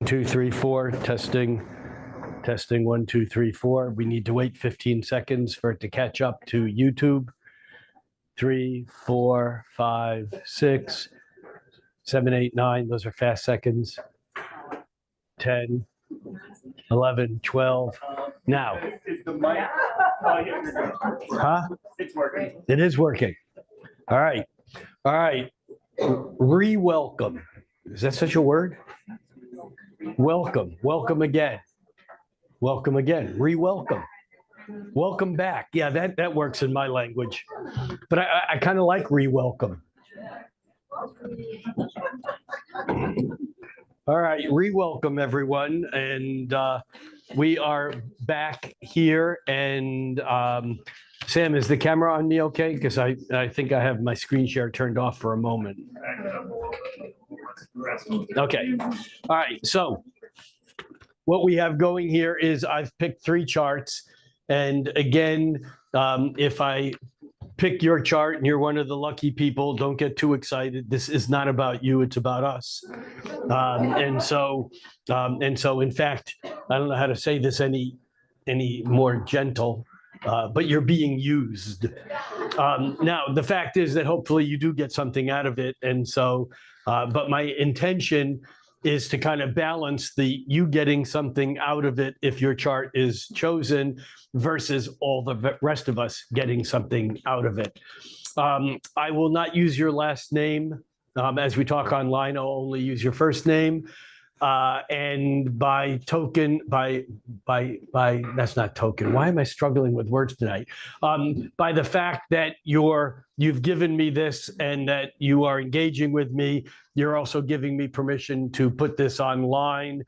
S4: 2, 3, 4, testing. Testing 1, 2, 3, 4. We need to wait 15 seconds for it to catch up to YouTube. 3, 4, 5, 6, 7, 8, 9. Those are fast seconds. 10, 11, 12. Now.
S2: Is the mic? Yeah, you're good.
S4: Huh?
S2: It's working.
S4: It is working. All right. All right. Re-welcome. Is that such a word? Welcome. Welcome again. Welcome again. Re-welcome. Welcome back. Yeah, that works in my language. But I kind of like re-welcome. All right, re-welcome everyone. And we are back here. And Sam, is the camera on me okay? Because I think I have my screen share turned off for a moment. Okay. All right. So what we have going here is I've picked 3 charts. And again, if I pick your chart and you're one of the lucky people, don't get too excited. This is not about you, it's about us. And so in fact, I don't know how to say this any more gentle, but you're being used. Now, the fact is that hopefully you do get something out of it. And so, but my intention is to kind of balance you getting something out of it if your chart is chosen versus all the rest of us getting something out of it. I will not use your last name. As we talk online, I'll only use your first name. And by token, that's not token. Why am I struggling with words tonight? By the fact that you've given me this and that you are engaging with me, you're also giving me permission to put this online.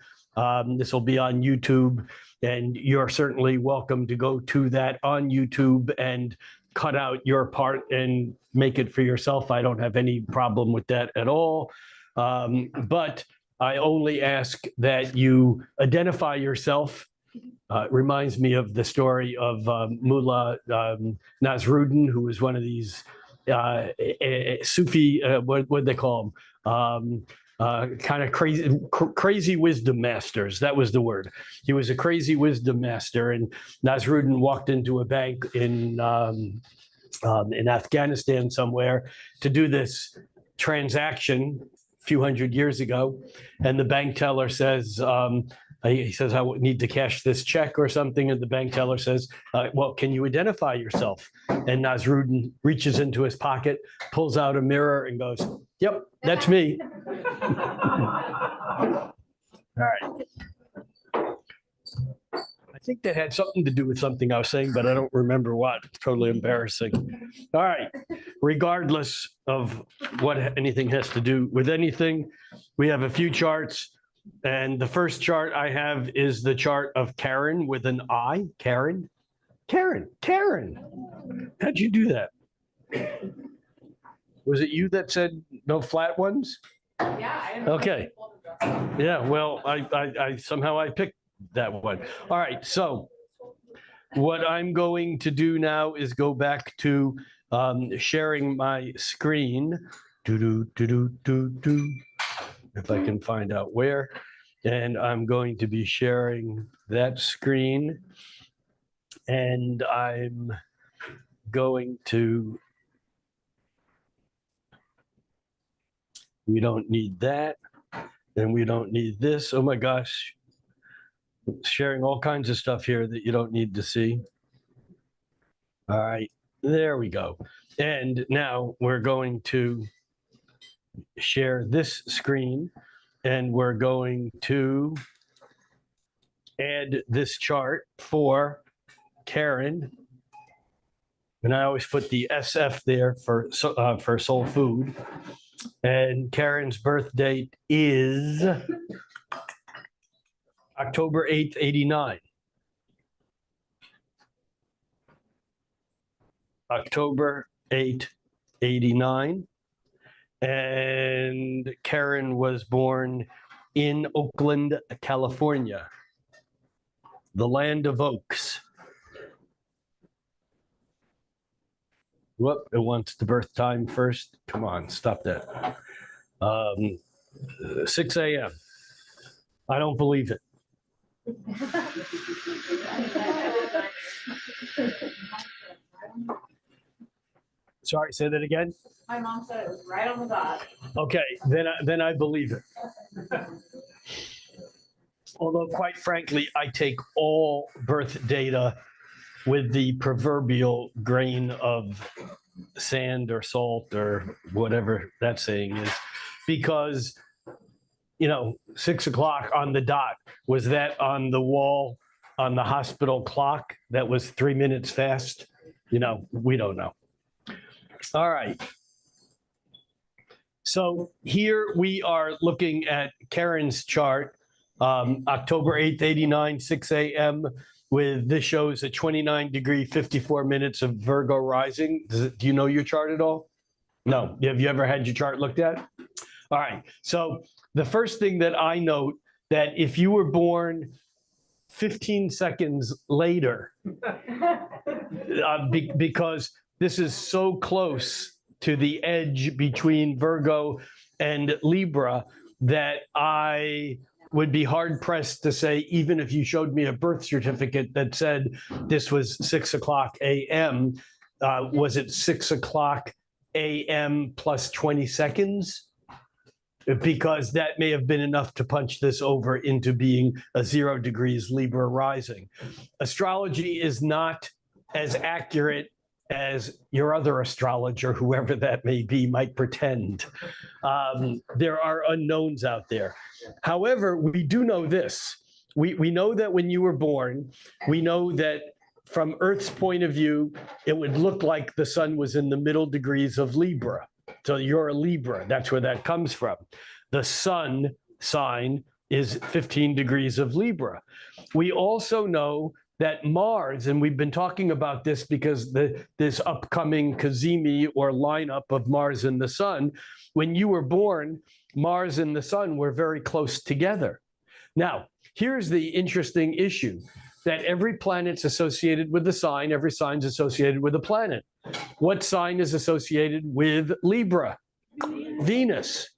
S4: This will be on YouTube, and you're certainly welcome to go to that on YouTube and cut out your part and make it for yourself. I don't have any problem with that at all. But I only ask that you identify yourself. It reminds me of the story of Mullah Nasruddin, who was one of these Sufi, what they call them? Kind of crazy wisdom masters. That was the word. He was a crazy wisdom master, and Nasruddin walked into a bank in Afghanistan somewhere to do this transaction a few hundred years ago, and the bank teller says, he says, I need to cash this check or something, and the bank teller says, well, can you identify yourself? And Nasruddin reaches into his pocket, pulls out a mirror, and goes, yep, that's me. All right. I think that had something to do with something I was saying, but I don't remember what. It's totally embarrassing. All right. Regardless of what anything has to do with anything, we have a few charts. And the first chart I have is the chart of Karen with an I. Karen? Karen. How'd you do that? Was it you that said no flat ones?
S3: Yeah.
S4: Okay. Yeah, well, I somehow I picked that one. All right, so what I'm going to do now is go back to sharing my screen. If I can find out where. And I'm going to be sharing that screen. And I'm going to, we don't need that. And we don't need this. Oh my gosh. Sharing all kinds of stuff here that you don't need to see. All right, there we go. And now we're going to share this screen, and we're going to add this chart for Karen. And I always put the SF there for Soul Food. And Karen's birth date is October 8th, 89. October 8th, 89. And Karen was born in Oakland, California, the land of oaks. Whoop, it wants the birth time first. Come on, stop that. 6 a.m. I don't believe it. Sorry, say that again?
S6: My mom said it was right on the dot.
S4: Okay, then I believe it. Although quite frankly, I take all birth data with the proverbial grain of sand or salt or whatever that saying is, because, 6 o'clock on the dot, was that on the wall on the hospital clock that was 3 minutes fast? We don't know. All right. So here we are looking at Karen's chart, October 8th, 89, 6 a.m. with this shows a 29 degree, 54 minutes of Virgo rising. Do you know your chart at all? No. Have you ever had your chart looked at? All right. So the first thing that I note that if you were born 15 seconds later, because this is so close to the edge between Virgo and Libra that I would be hard pressed to say, even if you showed me a birth certificate that said this was 6 o'clock a.m., was it 6 o'clock a.m. plus 20 seconds? Because that may have been enough to punch this over into being a 0 degrees Libra rising. Astrology is not as accurate as your other astrologer, whoever that may be, might pretend. There are unknowns out there. However, we do know this. We know that when you were born, we know that from Earth's point of view, it would look like the sun was in the middle degrees of Libra. So you're a Libra. That's where that comes from. The sun sign is 15 degrees of Libra. We also know that Mars, and we've been talking about this because this upcoming cazimi or lineup of Mars and the sun, when you were born, Mars and the sun were very close together. Now, here's the interesting issue, that every planet's associated with the sign, every sign's associated with a planet. What sign is associated with Libra? Venus.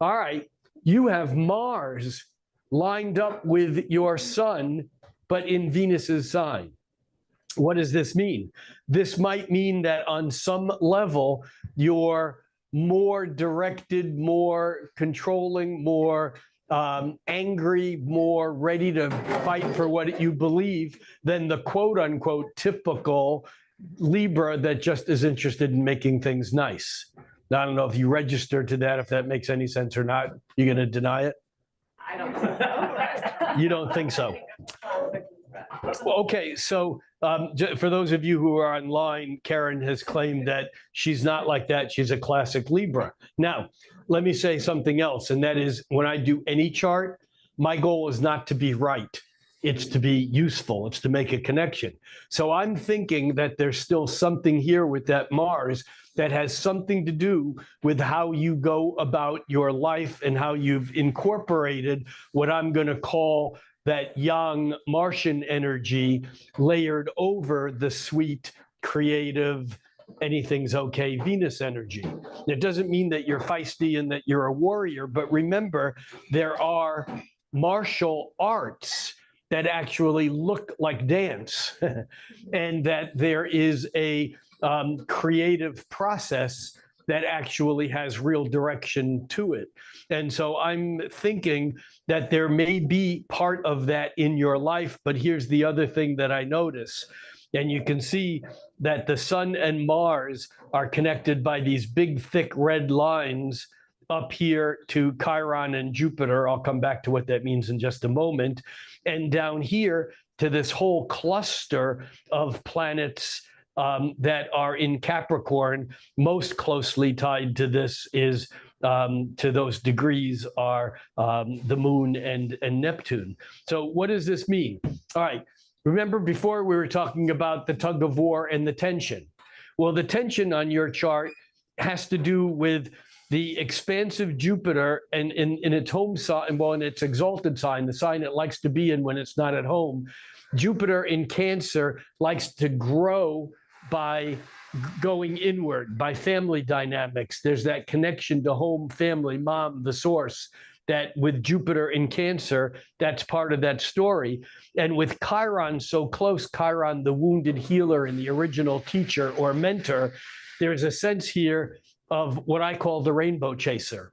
S4: All right, you have Mars lined up with your sun, but in Venus's sign. What does this mean? This might mean that on some level, you're more directed, more controlling, more angry, more ready to fight for what you believe than the quote unquote typical Libra that just is interested in making things nice. Now, I don't know if you register to that, if that makes any sense or not. You going to deny it?
S6: I don't think so.
S4: You don't think so? Well, okay, so for those of you who are online, Karen has claimed that she's not like that. She's a classic Libra. Now, let me say something else, and that is when I do any chart, my goal is not to be right. It's to be useful. It's to make a connection. So I'm thinking that there's still something here with that Mars that has something to do with how you go about your life and how you've incorporated what I'm going to call that young Martian energy layered over the sweet, creative, anything's okay Venus energy. It doesn't mean that you're feisty and that you're a warrior, but remember, there are martial arts that actually look like dance and that there is a creative process that actually has real direction to it. And so I'm thinking that there may be part of that in your life, but here's the other thing that I notice. And you can see that the sun and Mars are connected by these big, thick red lines up here to Chiron and Jupiter. I'll come back to what that means in just a moment. And down here to this whole cluster of planets that are in Capricorn. Most closely tied to this is to those degrees are the moon and Neptune. So what does this mean? All right, remember before we were talking about the tug of war and the tension. Well, the tension on your chart has to do with the expansive Jupiter and in its home sign, well, in its exalted sign, the sign it likes to be in when it's not at home. Jupiter in Cancer likes to grow by going inward, by family dynamics. There's that connection to home, family, mom, the source, that with Jupiter in Cancer, that's part of that story. And with Chiron so close, Chiron, the wounded healer and the original teacher or mentor, there's a sense here of what I call the rainbow chaser.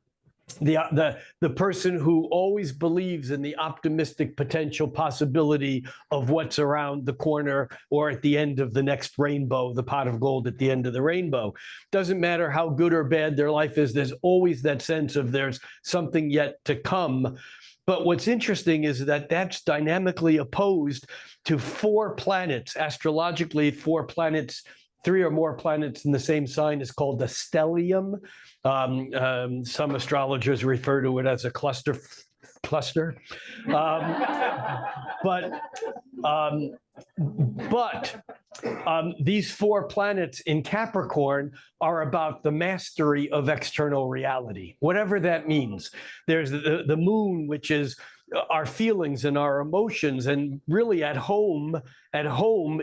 S4: The person who always believes in the optimistic potential possibility of what's around the corner or at the end of the next rainbow, the pot of gold at the end of the rainbow. Doesn't matter how good or bad their life is, there's always that sense of there's something yet to come. But what's interesting is that that's dynamically opposed to 4 planets, astrologically 4 planets. 3 or more planets in the same sign is called a stellium. Some astrologers refer to it as a cluster. These 4 planets in Capricorn are about the mastery of external reality, whatever that means. There's the moon, which is our feelings and our emotions, and really at home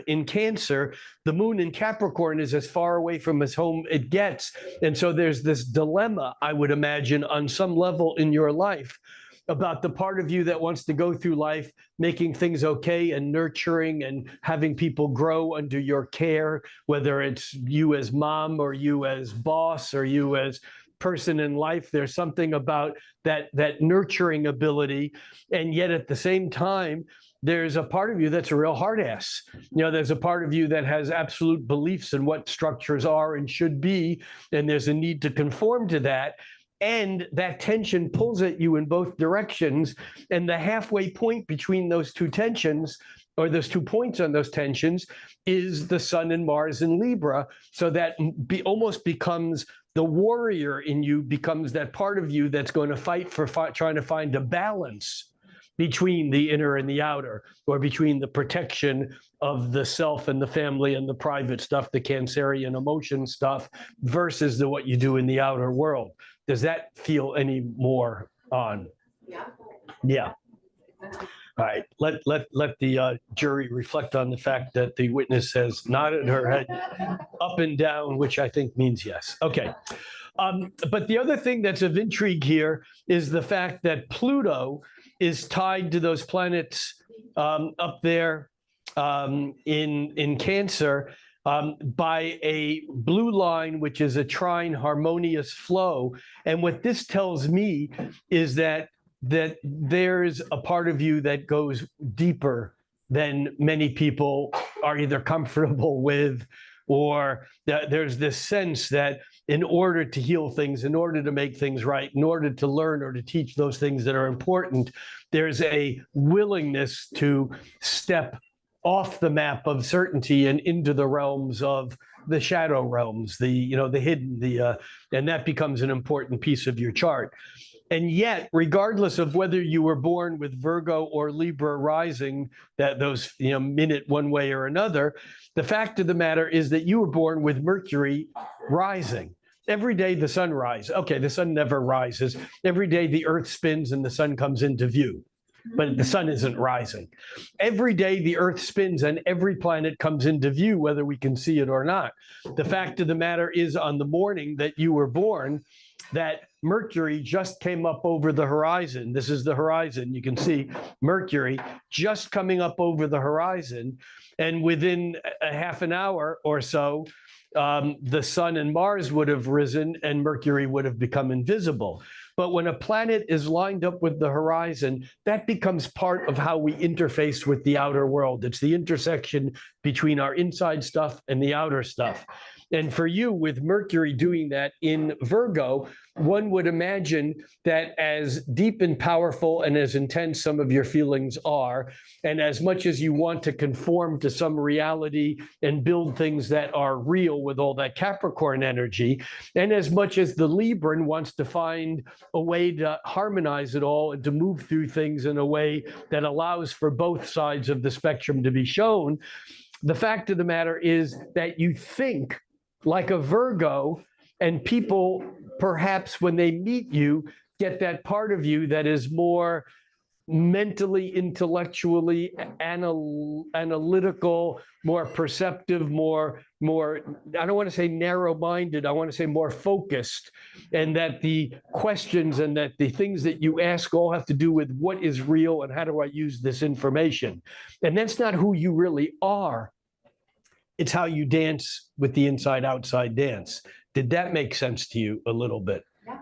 S4: in Cancer, the moon in Capricorn is as far away from his home it gets. And so there's this dilemma, I would imagine, on some level in your life about the part of you that wants to go through life making things okay and nurturing and having people grow under your care, whether it's you as mom or you as boss or you as person in life. There's something about that nurturing ability. And yet at the same time, there's a part of you that's a real hard ass. There's a part of you that has absolute beliefs in what structures are and should be. And there's a need to conform to that. And that tension pulls at you in both directions. And the halfway point between those 2 tensions, or those 2 points on those tensions, is the Sun and Mars in Libra. So that almost becomes the warrior in you, becomes that part of you that's going to fight for trying to find a balance between the inner and the outer, or between the protection of the self and the family and the private stuff, the Cancerian emotion stuff, versus what you do in the outer world. Does that feel any more on? Yeah. All right, let the jury reflect on the fact that the witness has nodded her head up and down, which I think means yes. Okay. But the other thing that's of intrigue here is the fact that Pluto is tied to those planets up there in Cancer by a blue line, which is a trine harmonious flow. And what this tells me is that there's a part of you that goes deeper than many people are either comfortable with, or that there's this sense that in order to heal things, in order to make things right, in order to learn or to teach those things that are important, there's a willingness to step off the map of certainty and into the realms of the shadow realms, the hidden, and that becomes an important piece of your chart. And yet, regardless of whether you were born with Virgo or Libra rising, that those minute one way or another, the fact of the matter is that you were born with Mercury rising. Every day the sun rises. Okay, the sun never rises. Every day the earth spins and the sun comes into view, but the sun isn't rising. Every day the earth spins and every planet comes into view, whether we can see it or not. The fact of the matter is, on the morning that you were born, that Mercury just came up over the horizon. This is the horizon. You can see Mercury just coming up over the horizon. And within a half an hour or so, the sun and Mars would have risen and Mercury would have become invisible. But when a planet is lined up with the horizon, that becomes part of how we interface with the outer world. It's the intersection between our inside stuff and the outer stuff. And for you, with Mercury doing that in Virgo, one would imagine that as deep and powerful and as intense some of your feelings are, and as much as you want to conform to some reality and build things that are real with all that Capricorn energy, and as much as the Libran wants to find a way to harmonize it all and to move through things in a way that allows for both sides of the spectrum to be shown, the fact of the matter is that you think like a Virgo, and people, perhaps when they meet you, get that part of you that is more mentally, intellectually, analytical, more perceptive, more, I don't want to say narrow-minded, I want to say more focused, and that the questions and that the things that you ask all have to do with what is real and how do I use this information. And that's not who you really are. It's how you dance with the inside-outside dance. Did that make sense to you a little bit?
S6: Yeah.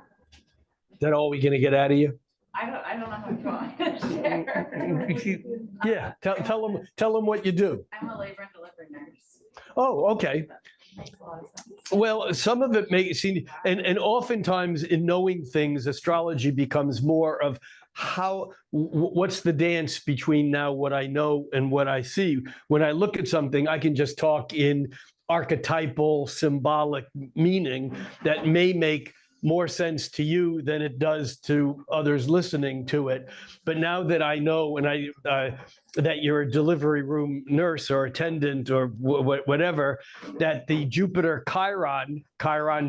S4: Is that all we're going to get out of you?
S6: I don't know how you want to share.
S4: Yeah, tell them what you do.
S6: I'm a labor and delivery nurse.
S4: Oh, okay.
S6: That makes a lot of sense.
S4: Well, some of it may seem, and oftentimes in knowing things, astrology becomes more of what's the dance between now what I know and what I see. When I look at something, I can just talk in archetypal, symbolic meaning that may make more sense to you than it does to others listening to it. But now that I know, and that you're a delivery room nurse or attendant or whatever, that the Jupiter Chiron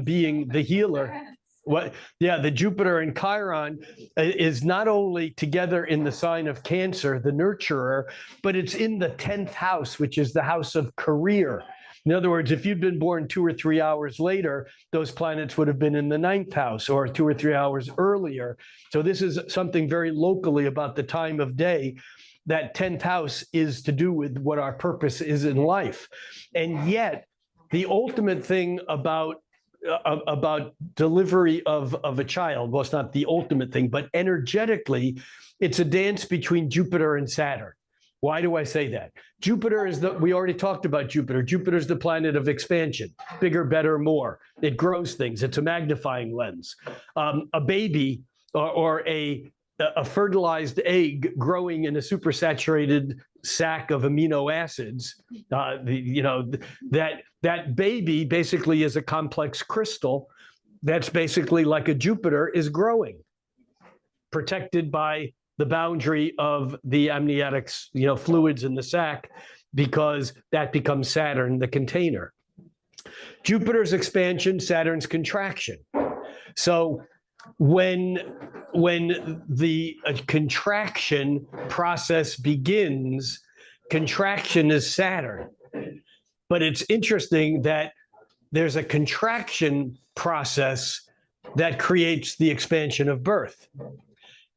S4: being the healer, the Jupiter and Chiron is not only together in the sign of Cancer, the nurturer, but it's in the 10th house, which is the house of career. In other words, if you'd been born 2 or 3 hours later, those planets would have been in the 9th house or 2 or 3 hours earlier. So this is something very locally about the time of day. That 10th house is to do with what our purpose is in life. And yet, the ultimate thing about delivery of a child, well, it's not the ultimate thing, but energetically, it's a dance between Jupiter and Saturn. Why do I say that? Jupiter is we already talked about Jupiter. Jupiter is the planet of expansion, bigger, better, more. It grows things. It's a magnifying lens. A baby or a fertilized egg growing in a supersaturated sac of amino acids, that baby basically is a complex crystal that's basically like a Jupiter is growing, protected by the boundary of the amniotic, fluids in the sac, because that becomes Saturn, the container. Jupiter's expansion, Saturn's contraction. So when the contraction process begins, contraction is Saturn. But it's interesting that there's a contraction process that creates the expansion of birth.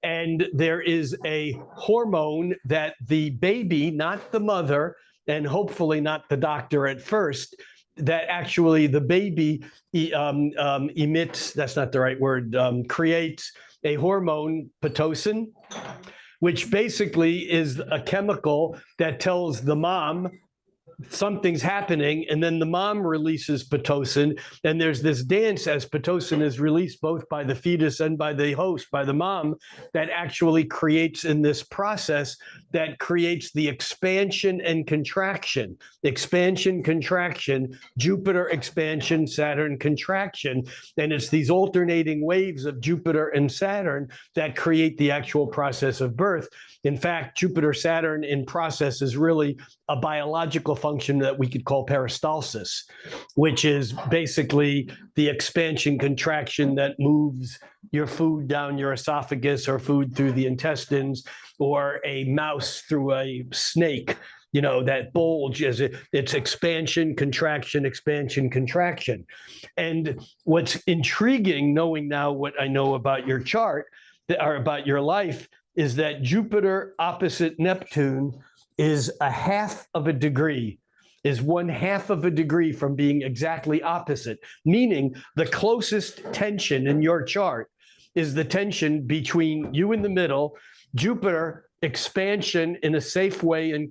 S4: And there is a hormone that the baby, not the mother, and hopefully not the doctor at first, that actually the baby emits, that's not the right word, creates a hormone, Pitocin, which basically is a chemical that tells the mom something's happening, and then the mom releases Pitocin, and there's this dance as Pitocin is released both by the fetus and by the host, by the mom, that actually creates in this process that creates the expansion and contraction. Expansion, contraction, Jupiter expansion, Saturn contraction, and it's these alternating waves of Jupiter and Saturn that create the actual process of birth. In fact, Jupiter-Saturn in process is really a biological function that we could call peristalsis, which is basically the expansion contraction that moves your food down your esophagus or food through the intestines, or a mouse through a snake. That bulge is it's expansion, contraction, expansion, contraction. And what's intriguing, knowing now what I know about your chart or about your life, is that Jupiter opposite Neptune is 1/2 of a degree, is 1/2 of a degree from being exactly opposite, meaning the closest tension in your chart is the tension between you in the middle, Jupiter expansion in a safe way in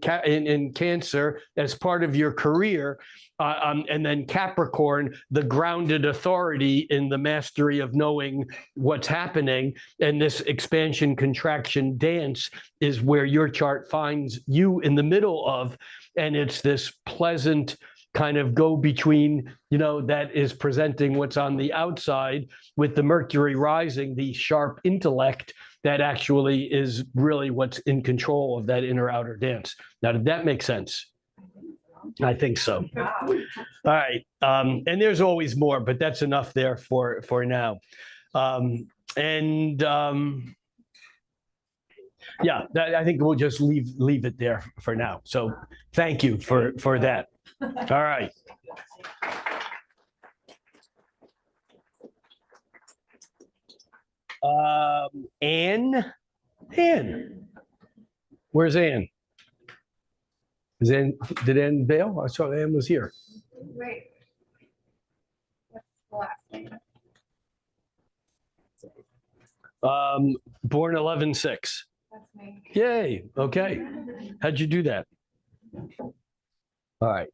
S4: Cancer as part of your career, and then Capricorn, the grounded authority in the mastery of knowing what's happening. And this expansion contraction dance is where your chart finds you in the middle of, and it's this pleasant kind of go between, that is presenting what's on the outside with the Mercury rising, the sharp intellect that actually is really what's in control of that inner outer dance. Now, did that make sense? I think so. All right. And there's always more, but that's enough there for now. Yeah, I think we'll just leave it there for now. So thank you for that. All right. Anne, where's Anne? Did Anne bail? I saw Anne was here.
S6: Wait. What's the last name?
S4: Born 11/6.
S6: That's me.
S4: Yay. Okay. How'd you do that? All right.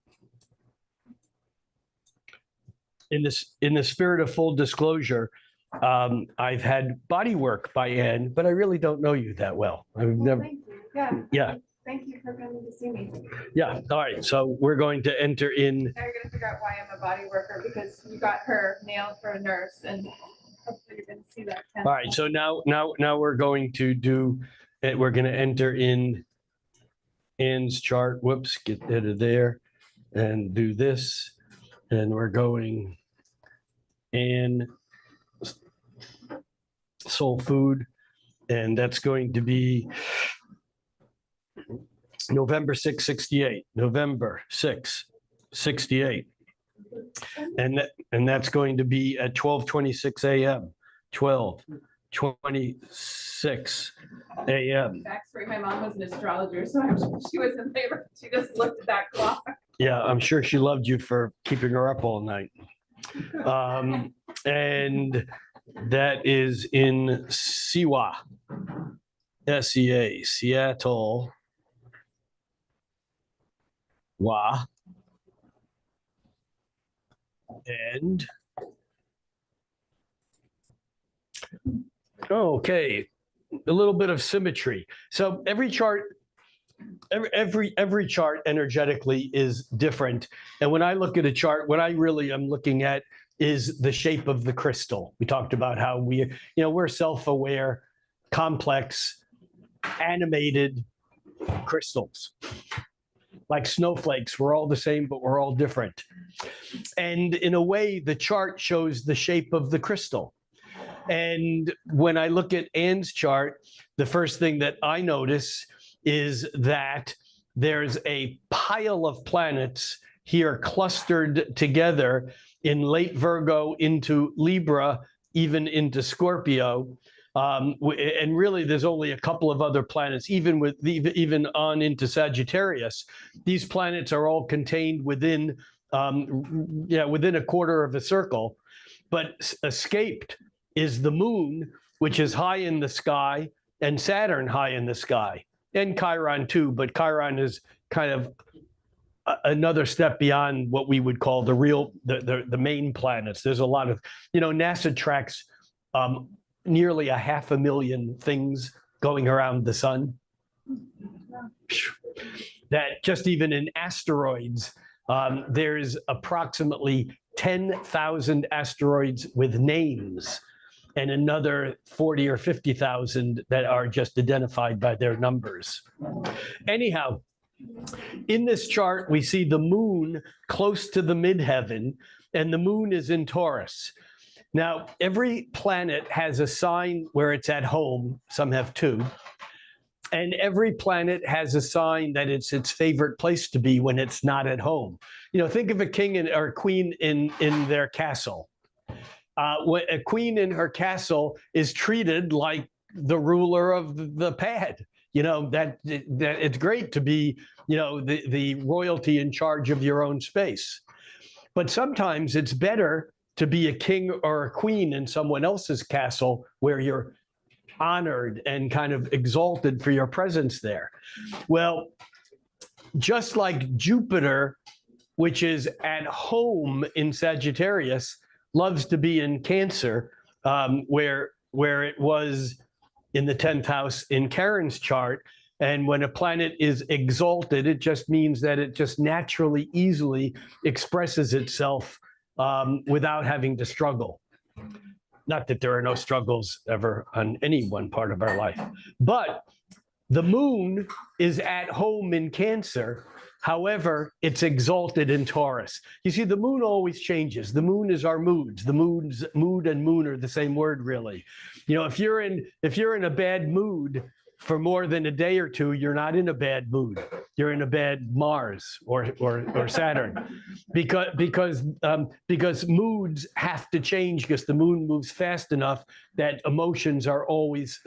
S4: In the spirit of full disclosure, I've had body work by Anne, but I really don't know you that well. I've never.
S6: Thank you. Yeah.
S4: Yeah.
S6: Thank you for coming to see me.
S4: Yeah. All right. So we're going to enter in.
S6: Now you're gonna figure out why I'm a body worker, because you got her nailed for a nurse, and hopefully you're gonna see that.
S4: All right. So now we're going to do. We're going to enter in Anne's chart. Whoops. Get out of there, and do this, and we're going. Anne. Soul Food, and that's going to be November 6, 68. November 6, 68. And that's going to be at 12:26 a.m. 12:26 a.m.
S6: Backstory, my mom was an astrologer, so she was in favor. She just looked at that clock.
S4: Yeah, I'm sure she loved you for keeping her up all night. And that is in Siwa, SEA, Seattle, Wa. And okay, a little bit of symmetry. So every chart energetically is different. And when I look at a chart, what I really am looking at is the shape of the crystal. We talked about how we're self-aware, complex, animated crystals. Like snowflakes, we're all the same, but we're all different. And in a way, the chart shows the shape of the crystal. And when I look at Anne's chart, the first thing that I notice is that there's a pile of planets here clustered together in late Virgo into Libra, even into Scorpio. And really, there's only a couple of other planets, even on into Sagittarius. These planets are all contained within a quarter of a circle. But escaped is the moon, which is high in the sky, and Saturn high in the sky, and Chiron too. But Chiron is kind of another step beyond what we would call the main planets. There's a lot of, NASA tracks nearly 500,000 things going around the sun. That just even in asteroids, there's approximately 10,000 asteroids with names, and another 40 or 50,000 that are just identified by their numbers. Anyhow, in this chart, we see the moon close to the midheaven, and the moon is in Taurus. Now, every planet has a sign where it's at home. Some have two. And every planet has a sign that it's its favorite place to be when it's not at home. Think of a king or a queen in their castle. When a queen in her castle is treated like the ruler of the pad. That it's great to be, the royalty in charge of your own space. But sometimes it's better to be a king or a queen in someone else's castle where you're honored and kind of exalted for your presence there. Well, just like Jupiter, which is at home in Sagittarius, loves to be in Cancer, where it was in the 10th house in Karen's chart. And when a planet is exalted, it just means that it just naturally, easily expresses itself without having to struggle. Not that there are no struggles ever on any one part of our life. But the moon is at home in Cancer. However, it's exalted in Taurus. You see, the moon always changes. The moon is our moods. The mood and moon are the same word, really. If you're in a bad mood, for more than a day or two, you're not in a bad mood. You're in a bad Mars or Saturn, because moods have to change because the moon moves fast enough that emotions are always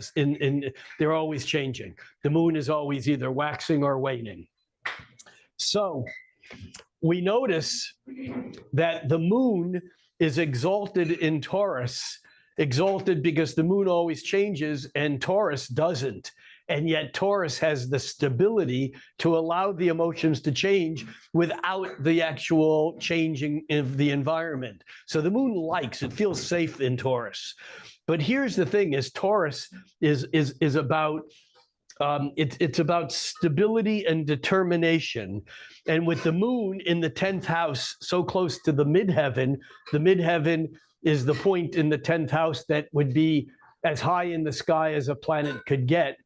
S4: they're always changing. The moon is always either waxing or waning. So we notice that the moon is exalted in Taurus, exalted because the moon always changes and Taurus doesn't. And yet Taurus has the stability to allow the emotions to change without the actual changing of the environment. So the moon it feels safe in Taurus. But here's the thing: is Taurus is about it's about stability and determination. And with the moon in the 10th house, so close to the midheaven is the point in the 10th house that would be as high in the sky as a planet could get.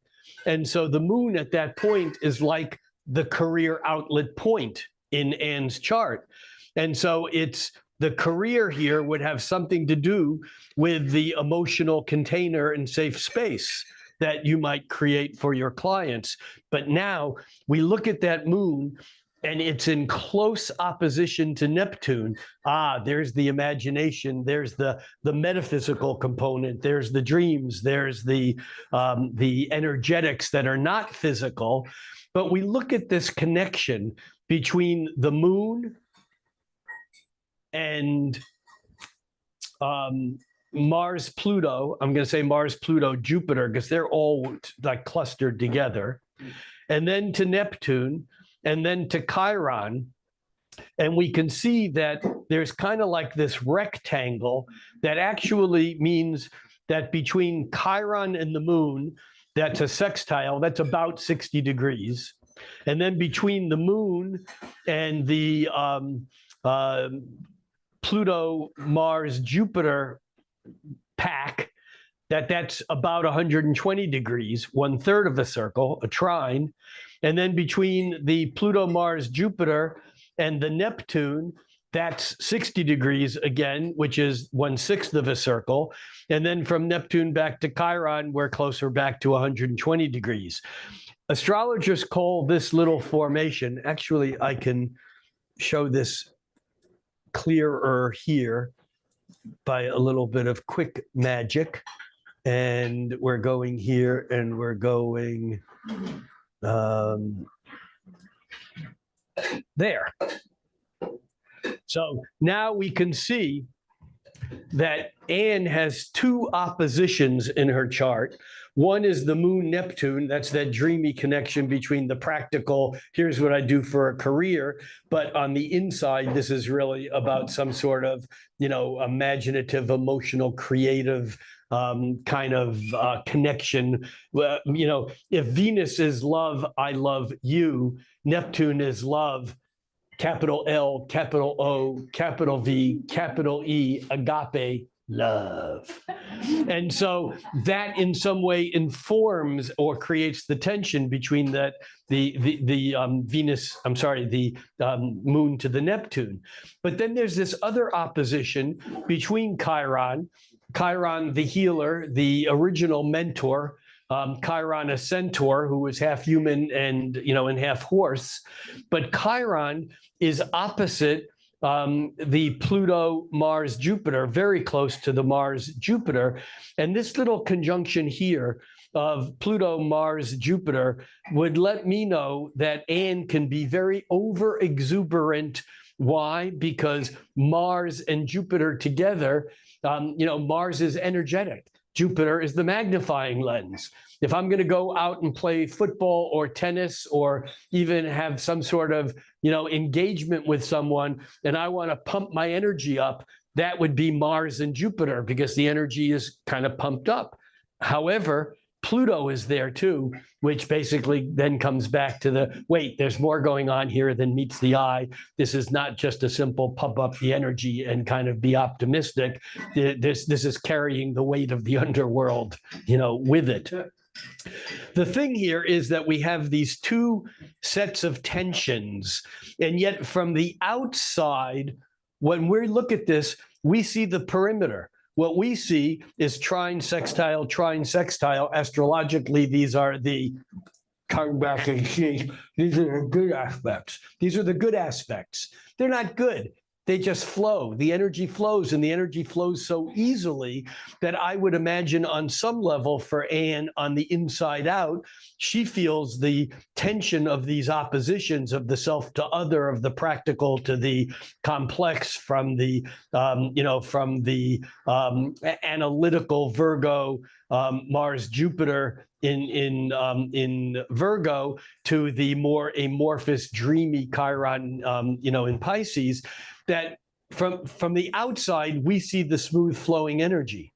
S4: And so the moon at that point is like the career outlet point in Anne's chart. And so it's the career here would have something to do with the emotional container and safe space that you might create for your clients. But now we look at that moon and it's in close opposition to Neptune. There's the imagination, there's the metaphysical component, there's the dreams, there's the energetics that are not physical. But we look at this connection between the moon and Mars, Pluto. I'm going to say Mars, Pluto, Jupiter, because they're all like clustered together. And then to Neptune, and then to Chiron. And we can see that there's kind of like this rectangle that actually means that between Chiron and the moon, that's a sextile, that's about 60 degrees. And then between the moon and the Pluto, Mars, Jupiter pack, that's about 120 degrees, 1/3 of a circle, a trine. And then between the Pluto, Mars, Jupiter and the Neptune, that's 60 degrees again, which is 1/6 of a circle. And then from Neptune back to Chiron, we're closer back to 120 degrees. Astrologers call this little formation, actually, I can show this clearer here by a little bit of quick magic. And we're going here and we're going there. So now we can see that Anne has two oppositions in her chart. One is the moon Neptune. That's that dreamy connection between the practical, here's what I do for a career. But on the inside, this is really about some sort of, imaginative, emotional, creative kind of connection. If Venus is love, I love you. Neptune is love, capital L, capital O, capital V, capital E, agape, love. And so that in some way informs or creates the tension between the moon to the Neptune. But then there's this other opposition between Chiron, the healer, the original mentor, Chiron, a centaur who was half human and half horse. But Chiron is opposite the Pluto, Mars, Jupiter, very close to the Mars, Jupiter. And this little conjunction here of Pluto, Mars, Jupiter would let me know that Anne can be very over exuberant. Why? Because Mars and Jupiter together, Mars is energetic. Jupiter is the magnifying lens. If I'm going to go out and play football or tennis or even have some sort of, engagement with someone and I want to pump my energy up, that would be Mars and Jupiter because the energy is kind of pumped up. However, Pluto is there too, which basically then comes back to there's more going on here than meets the eye. This is not just a simple pump up the energy and kind of be optimistic. This is carrying the weight of the underworld, with it. The thing here is that we have these two sets of tensions, and yet from the outside, when we look at this, we see the perimeter. what we see is trine, sextile, trine, sextile. Astrologically, these are the come back and see, these are the good aspects. These are the good aspects. They're not good. They just flow. The energy flows, and the energy flows so easily that I would imagine on some level for Anne on the inside out, she feels the tension of these oppositions of the self to other, of the practical to the complex, from the, analytical Virgo, Mars, Jupiter in Virgo, to the more amorphous, dreamy Chiron, in Pisces. That from the outside, we see the smooth flowing energy.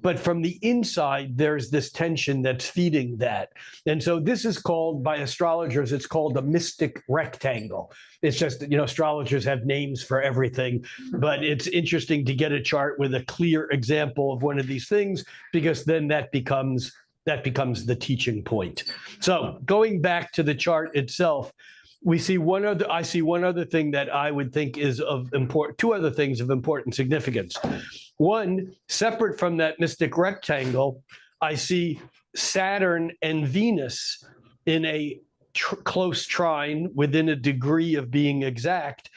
S4: But from the inside, there's this tension that's feeding that. And so this is called, by astrologers, it's called a mystic rectangle. It's just, astrologers have names for everything, but it's interesting to get a chart with a clear example of one of these things, because then that becomes the teaching point. So going back to the chart itself, I see one other thing that I would think is of important, two other things of important significance. One, separate from that mystic rectangle, I see Saturn and Venus in a close trine within a degree of being exact.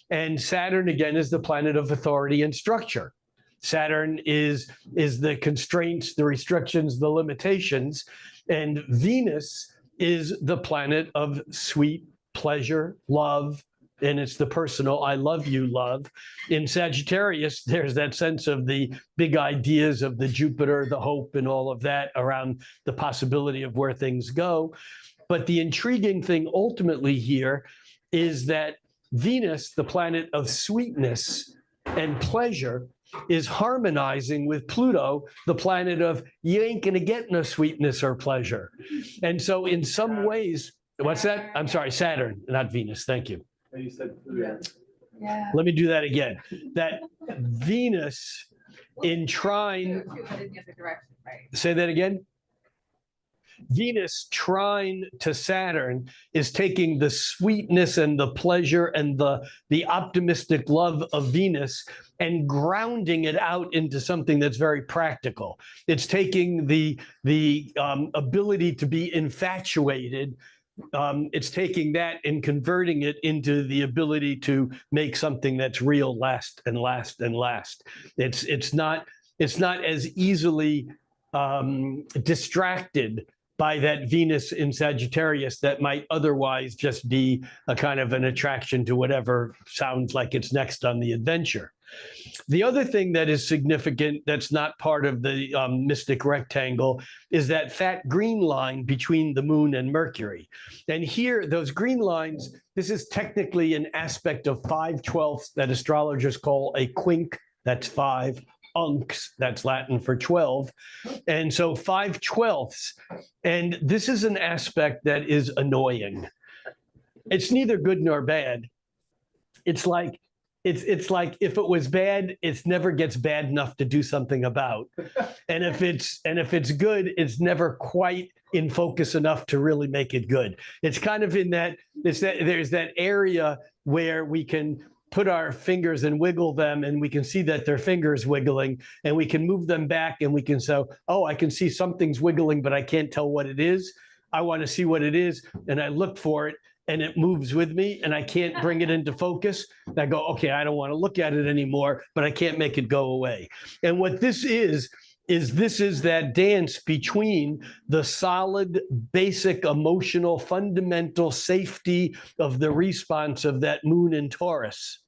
S4: And Saturn, again, is the planet of authority and structure. Saturn is the constraints, the restrictions, the limitations. And Venus is the planet of sweet pleasure, love, and it's the personal, I love you love. In Sagittarius, there's that sense of the big ideas of the Jupiter, the hope, and all of that around the possibility of where things go. But the intriguing thing ultimately here is that Venus, the planet of sweetness and pleasure, is harmonizing with Pluto, the planet of you ain't gonna get no sweetness or pleasure. And so in some ways, what's that? I'm sorry, Saturn, not Venus. Thank you.
S5: You said Pluto.
S6: Yeah.
S4: Let me do that again. That Venus in trine,
S6: Two, but in the other direction, right?
S4: say that again. Venus trine to Saturn is taking the sweetness and the pleasure and the optimistic love of Venus and grounding it out into something that's very practical. It's taking the ability to be infatuated. It's taking that and converting it into the ability to make something that's real, last and last and last. It's not as easily distracted by that Venus in Sagittarius that might otherwise just be a kind of an attraction to whatever sounds like it's next on the adventure. The other thing that is significant that's not part of the mystic rectangle is that fat green line between the moon and Mercury. And here, those green lines, this is technically an aspect of 5/12 that astrologers call a quinque, that's 5, unx, that's Latin for 12. And so 5/12, and this is an aspect that is annoying. It's neither good nor bad. It's like if it was bad, it never gets bad enough to do something about. And if it's good, it's never quite in focus enough to really make it good. It's kind of in that, there's that area where we can put our fingers and wiggle them, and we can see that their fingers wiggling, and we can move them back, and we can say, oh, I can see something's wiggling, but I can't tell what it is. I want to see what it is, and I look for it, and it moves with me, and I can't bring it into focus. I go, okay, I don't want to look at it anymore, but I can't make it go away. And what this is that dance between the solid, basic, emotional, fundamental safety of the response of that moon in Taurus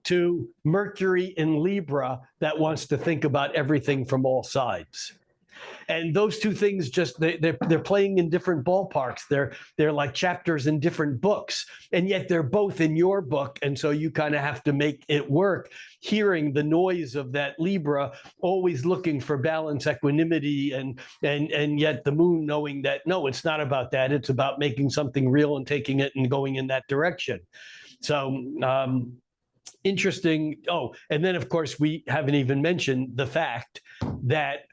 S4: to Mercury in Libra that wants to think about everything from all sides. And those two things just, they're playing in different ballparks. They're like chapters in different books, and yet they're both in your book. And so you kind of have to make it work, hearing the noise of that Libra, always looking for balance, equanimity, and yet the moon knowing that, no, it's not about that. It's about making something real and taking it and going in that direction. So interesting. Oh, and then of course, we haven't even mentioned the fact that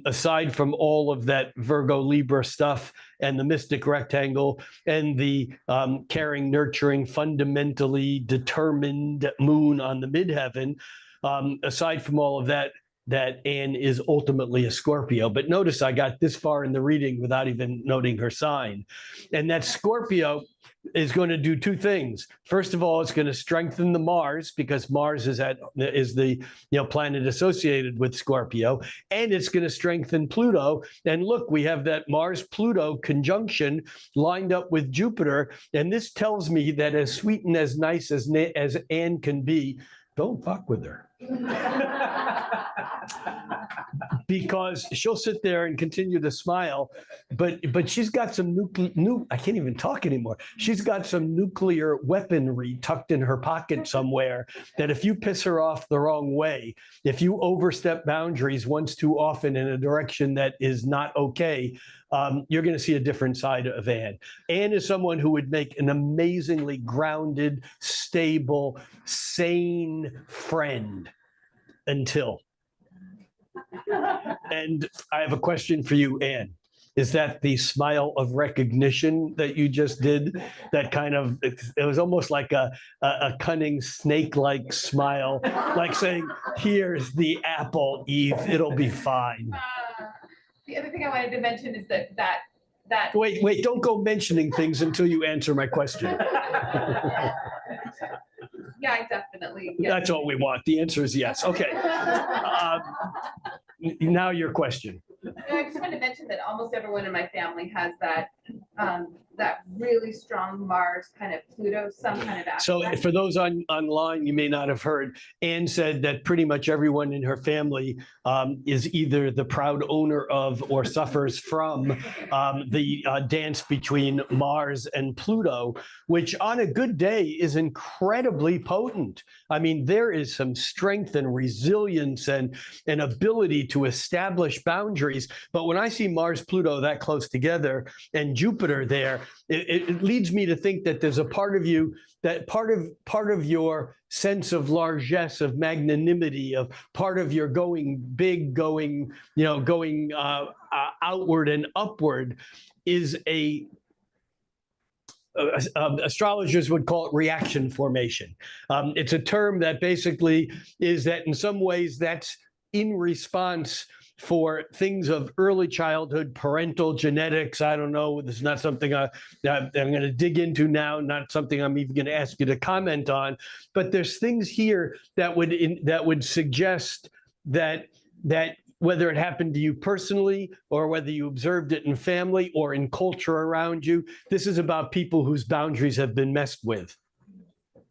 S4: aside from all of that Virgo Libra stuff and the mystic rectangle and the caring, nurturing, fundamentally determined moon on the midheaven, aside from all of that, that Anne is ultimately a Scorpio. But notice I got this far in the reading without even noting her sign. And that Scorpio is going to do two things. First of all, it's going to strengthen the Mars, because Mars is the planet associated with Scorpio, and it's going to strengthen Pluto. And look, we have that Mars-Pluto conjunction lined up with Jupiter, and this tells me that as sweet and as nice as Anne can be, don't fuck with her. Because she'll sit there and continue to smile, but she's got some I can't even talk anymore. She's got some nuclear weaponry tucked in her pocket somewhere that if you piss her off the wrong way, if you overstep boundaries once too often in a direction that is not okay, you're going to see a different side of Anne. Anne is someone who would make an amazingly grounded, stable, sane friend until. And I have a question for you, Anne. Is that the smile of recognition that you just did? That kind of, it was almost like a cunning snake-like smile, like saying, here's the apple, Eve, it'll be fine.
S6: The other thing I wanted to mention is that
S4: Wait, don't go mentioning things until you answer my question.
S6: yeah, I definitely. Yes.
S4: That's all we want. The answer is yes. Okay. Now your question.
S6: No, I just wanted to mention that almost everyone in my family has that really strong Mars kind of Pluto, some kind of aspect.
S4: So for those online, you may not have heard, Anne said that pretty much everyone in her family is either the proud owner of or suffers from the dance between Mars and Pluto, which on a good day is incredibly potent. I mean, there is some strength and resilience and an ability to establish boundaries. But when I see Mars, Pluto that close together and Jupiter there, it leads me to think that there's a part of you that part of your sense of largesse, of magnanimity, of part of your going big, going outward and upward is astrologers would call it reaction formation. It's a term that basically is that in some ways that's in response for things of early childhood, parental genetics. I don't know. This is not something I'm going to dig into now, not something I'm even going to ask you to comment on. But there's things here that would suggest that whether it happened to you personally or whether you observed it in family or in culture around you, this is about people whose boundaries have been messed with.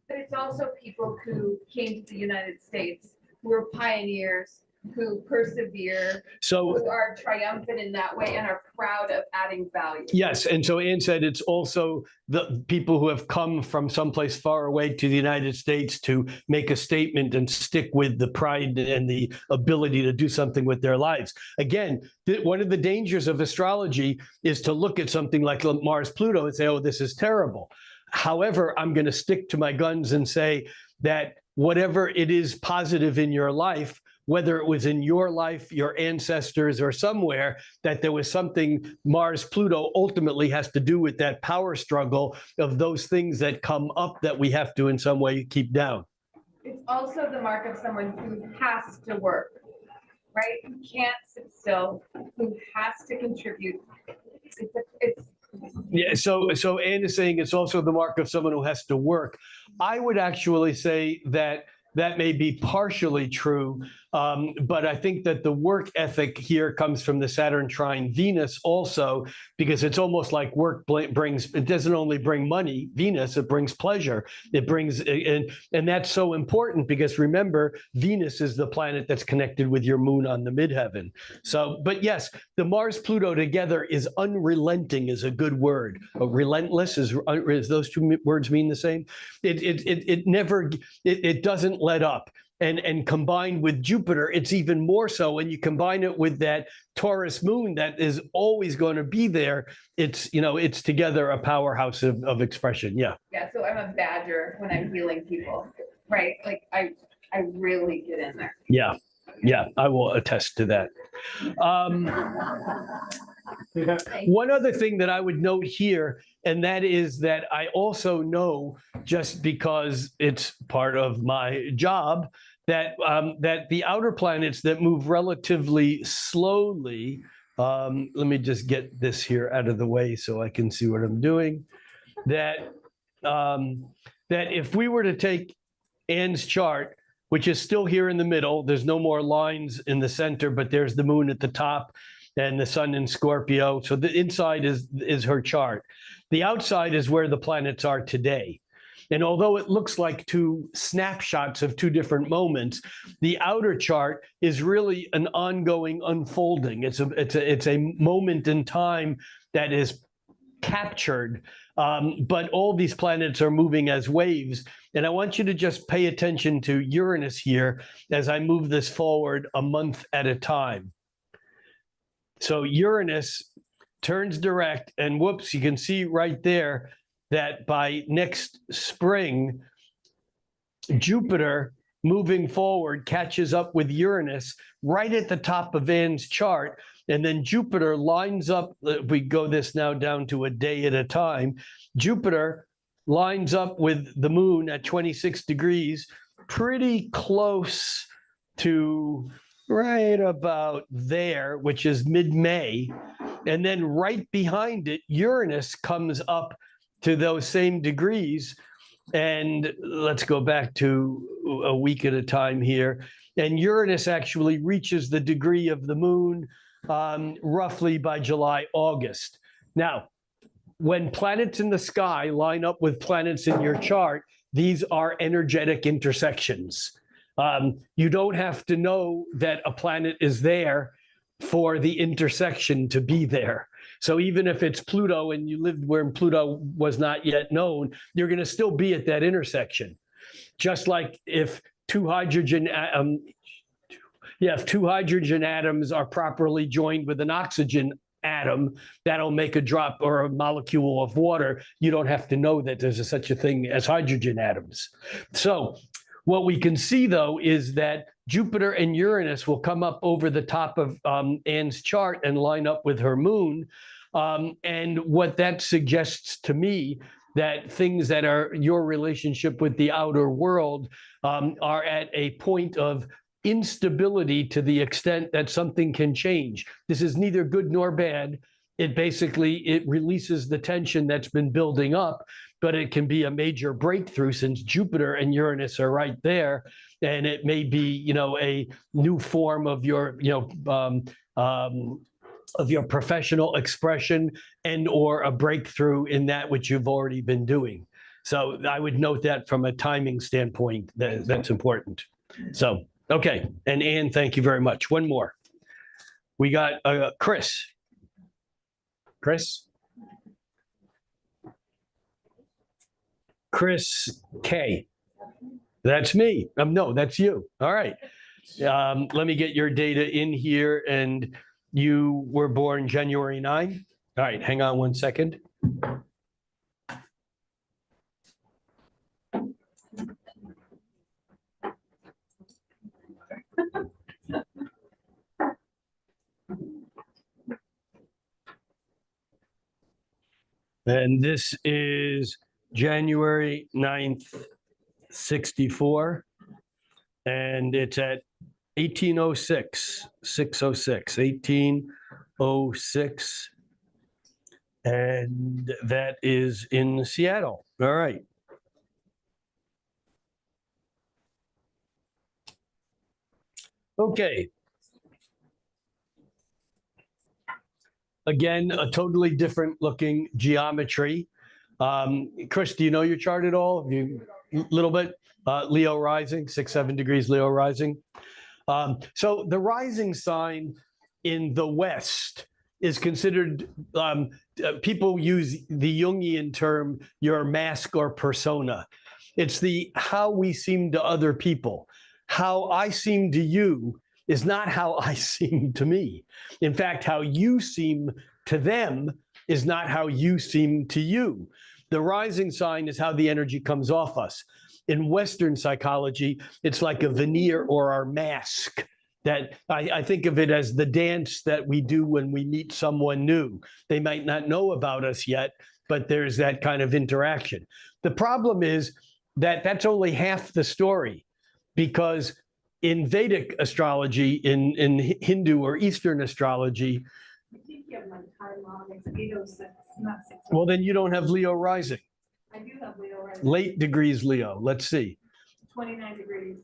S6: But it's also people who came to the United States, who were pioneers, who persevere, who are triumphant in that way and are proud of adding value.
S4: Yes, and so Anne said it's also the people who have come from someplace far away to the United States to make a statement and stick with the pride and the ability to do something with their lives. Again, one of the dangers of astrology is to look at something like Mars, Pluto and say, oh, this is terrible. However, I'm going to stick to my guns and say that whatever it is positive in your life, whether it was in your life, your ancestors, or somewhere, that there was something Mars, Pluto ultimately has to do with that power struggle of those things that come up that we have to in some way keep down.
S6: It's also the mark of someone who has to work, right? Who can't sit still, who has to contribute.
S4: Yeah, so Anne is saying it's also the mark of someone who has to work. I would actually say that may be partially true, but I think that the work ethic here comes from the Saturn trine Venus also, because it's almost like work brings, it doesn't only bring money, Venus, it brings pleasure. It brings, and that's so important because remember, Venus is the planet that's connected with your moon on the midheaven. So, but yes, the Mars-Pluto together is unrelenting is a good word. Relentless is those two words mean the same? It doesn't let up. And combined with Jupiter, it's even more so. When you combine it with that Taurus moon that is always going to be there, it's together a powerhouse of expression. Yeah.
S6: Yeah. So I'm a badger when I'm healing people, right? Like I really get in there.
S4: Yeah. Yeah. I will attest to that. Um, One other thing that I would note here, and that is that I also know, just because it's part of my job, that that the outer planets that move relatively slowly. Let me just get this here out of the way so I can see what I'm doing. That that if we were to take Anne's chart, which is still here in the middle, there's no more lines in the center, but there's the moon at the top and the sun in Scorpio. So the inside is her chart. The outside is where the planets are today. And although it looks like two snapshots of two different moments, the outer chart is really an ongoing unfolding. It's a moment in time that is captured, but all these planets are moving as waves. And I want you to just pay attention to Uranus here as I move this forward a month at a time. So Uranus turns direct, and whoops, you can see right there that by next spring, Jupiter moving forward catches up with Uranus right at the top of Anne's chart. And then Jupiter lines up, we go this now down to a day at a time. Jupiter lines up with the moon at 26 degrees, pretty close to right about there, which is mid-May. And then right behind it, Uranus comes up to those same degrees. And let's go back to a week at a time here. And Uranus actually reaches the degree of the moon roughly by July, August. Now, when planets in the sky line up with planets in your chart, these are energetic intersections. You don't have to know that a planet is there for the intersection to be there. So even if it's Pluto and you lived where Pluto was not yet known, you're going to still be at that intersection. Just like if two hydrogen atoms are properly joined with an oxygen atom, that'll make a drop or a molecule of water. You don't have to know that there's such a thing as hydrogen atoms. So what we can see, though, is that Jupiter and Uranus will come up over the top of Anne's chart and line up with her moon. And what that suggests to me, that things that are your relationship with the outer world are at a point of instability to the extent that something can change. This is neither good nor bad. It releases the tension that's been building up, but it can be a major breakthrough since Jupiter and Uranus are right there. And it may be, a new form of your, of your professional expression and or a breakthrough in that which you've already been doing. So I would note that from a timing standpoint, that's important. So, okay. And Anne, thank you very much. One more. We got Chris. Chris? Chris K. That's me. No, that's you. All right. Let me get your data in here. And you were born January 9. All right. Hang on one second. And this is January 9th, 64. And it's at 1806, 606, 1806. And that is in Seattle. All right. Okay. Again, a totally different looking geometry. Chris, do you know your chart at all? A little bit? Leo rising, 6-7 degrees Leo rising. So the rising sign in the West is considered, people use the Jungian term, your mask or persona. It's the how we seem to other people. How I seem to you is not how I seem to me. In fact, how you seem to them is not how you seem to you. The rising sign is how the energy comes off us. In Western psychology, it's like a veneer or our mask. that I think of it as the dance that we do when we meet someone new. They might not know about us yet, but there's that kind of interaction. The problem is that that's only half the story, because in Vedic astrology, in Hindu or Eastern astrology,
S6: I think you have my time wrong, it's 8:06, not 6.
S4: well, then you don't have Leo rising.
S6: I do have Leo right.
S4: Late degrees Leo. Let's see.
S6: 29 degrees.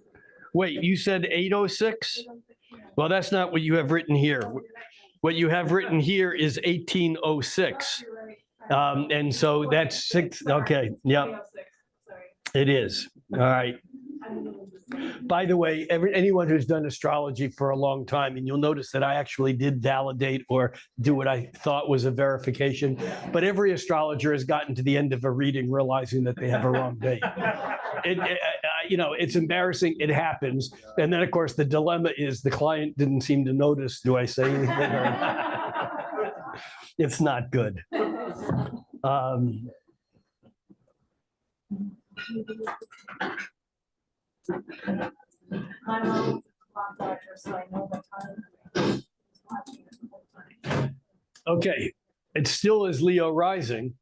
S4: Wait, you said 806?
S6: 8:06, yeah.
S4: Well, that's not what you have written here. What you have written here is 1806.
S6: You're right.
S4: And so that's six. Okay. Yeah,
S6: 8:06, sorry.
S4: it is. All right. By the way, anyone who's done astrology for a long time, and you'll notice that I actually did validate or do what I thought was a verification, but every astrologer has gotten to the end of a reading realizing that they have a wrong date. It's embarrassing. It happens. And then, of course, the dilemma is the client didn't seem to notice. Do I say anything? It's not good.
S7: My mom's a clock watcher, so I know the time. Watching it the whole time.
S4: Okay, it still is Leo rising,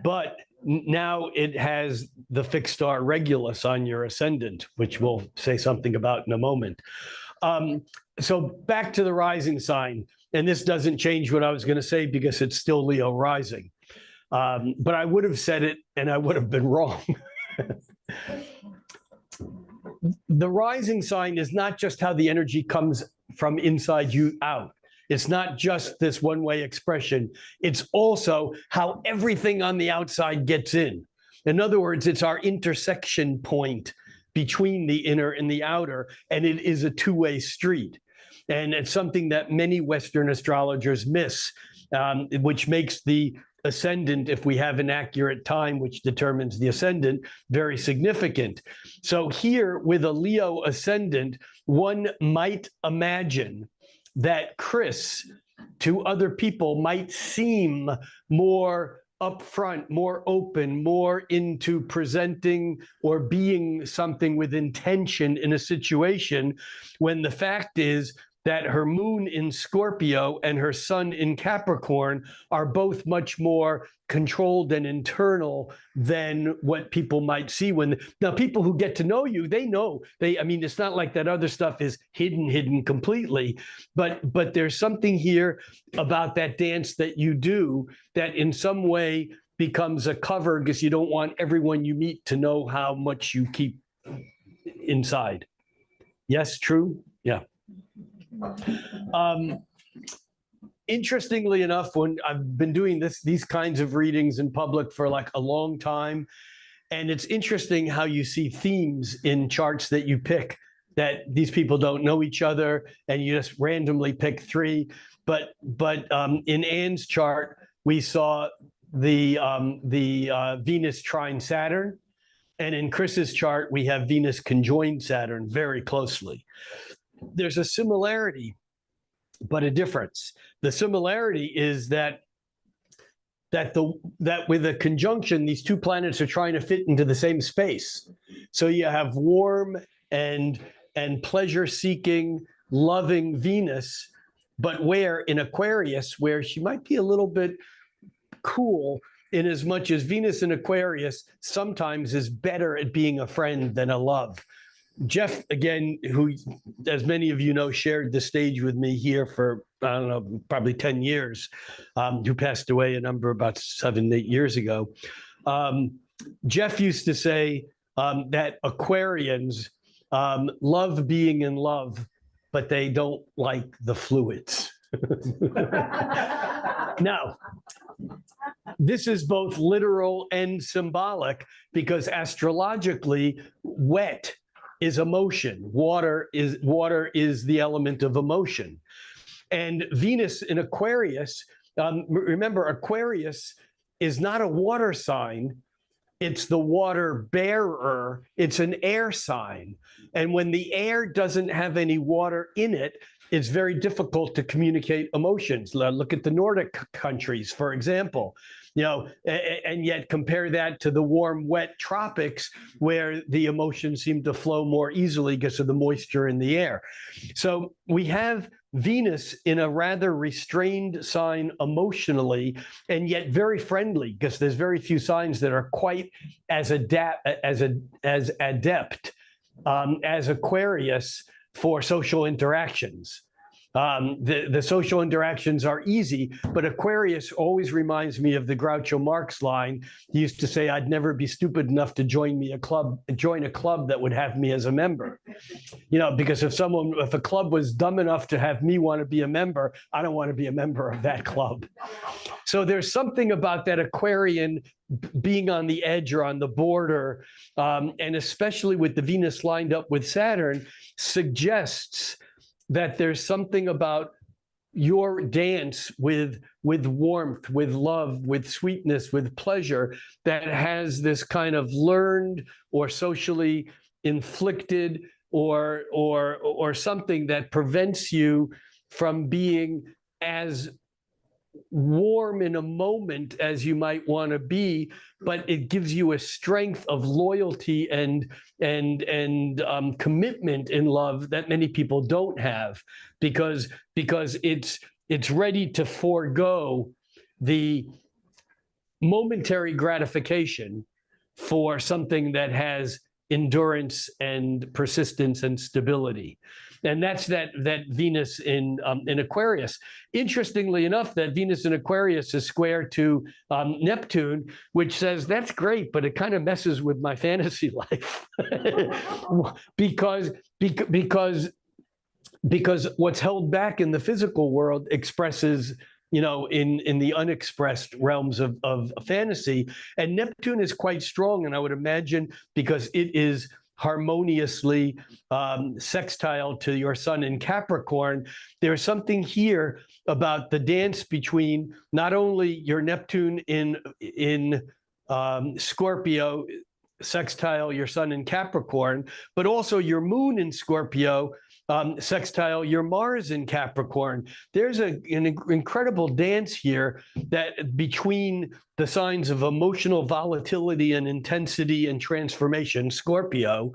S4: but now it has the fixed star Regulus on your ascendant, which we'll say something about in a moment. So back to the rising sign, and this doesn't change what I was going to say because it's still Leo rising. But I would have said it and I would have been wrong. The rising sign is not just how the energy comes from inside you out. It's not just this one-way expression. It's also how everything on the outside gets in. In other words, it's our intersection point between the inner and the outer, and it is a two-way street. And it's something that many Western astrologers miss, which makes the ascendant, if we have an accurate time which determines the ascendant, very significant. So here with a Leo ascendant, one might imagine that Chris to other people might seem more upfront, more open, more into presenting or being something with intention in a situation, when the fact is that her moon in Scorpio and her sun in Capricorn are both much more controlled and internal than what people might see now people who get to know you, they know, it's not like that other stuff is hidden completely, but there's something here about that dance that you do that in some way becomes a cover because you don't want everyone you meet to know how much you keep inside. Yes, true? Yeah. Interestingly enough, when I've been doing these kinds of readings in public for like a long time, and it's interesting how you see themes in charts that you pick, that these people don't know each other and you just randomly pick three. But in Anne's chart, we saw the Venus trine Saturn, and in Chris's chart, we have Venus conjoined Saturn very closely. There's a similarity, but a difference. The similarity is that with a conjunction, these two planets are trying to fit into the same space. So you have warm and pleasure-seeking, loving Venus, but where in Aquarius, where she might be a little bit cool, in as much as Venus in Aquarius sometimes is better at being a friend than a love. Jeff, again, who, as many of you know, shared the stage with me here for, I don't know, probably 10 years, who passed away about 7-8 years ago. Jeff used to say that Aquarians love being in love, but they don't like the fluids. Now, this is both literal and symbolic because astrologically, wet is emotion. Water is the element of emotion. And Venus in Aquarius, remember, Aquarius is not a water sign. It's the water bearer. It's an air sign. And when the air doesn't have any water in it, it's very difficult to communicate emotions. Look at the Nordic countries, for example. And yet compare that to the warm, wet tropics where the emotions seem to flow more easily because of the moisture in the air. So we have Venus in a rather restrained sign emotionally, and yet very friendly, because there's very few signs that are quite as adept as Aquarius for social interactions. The social interactions are easy, but Aquarius always reminds me of the Groucho Marx line. He used to say, "I'd never be stupid enough to join a club that would have me as a member." Because if a club was dumb enough to have me want to be a member, I don't want to be a member of that club. So there's something about that Aquarian being on the edge or on the border, and especially with the Venus lined up with Saturn, suggests that there's something about your dance with warmth, with love, with sweetness, with pleasure that has this kind of learned or socially inflicted or something that prevents you from being as warm in a moment as you might want to be, but it gives you a strength of loyalty and commitment in love that many people don't have, because it's ready to forego the momentary gratification for something that has endurance and persistence and stability. And that's that Venus in Aquarius. Interestingly enough, that Venus in Aquarius is square to Neptune, which says that's great, but it kind of messes with my fantasy life because what's held back in the physical world expresses, in the unexpressed realms of fantasy. And Neptune is quite strong, and I would imagine because it is harmoniously sextile to your sun in Capricorn, there's something here about the dance between not only your Neptune in Scorpio, sextile your sun in Capricorn, but also your moon in Scorpio, sextile your Mars in Capricorn. There's an incredible dance here that between the signs of emotional volatility and intensity and transformation, Scorpio,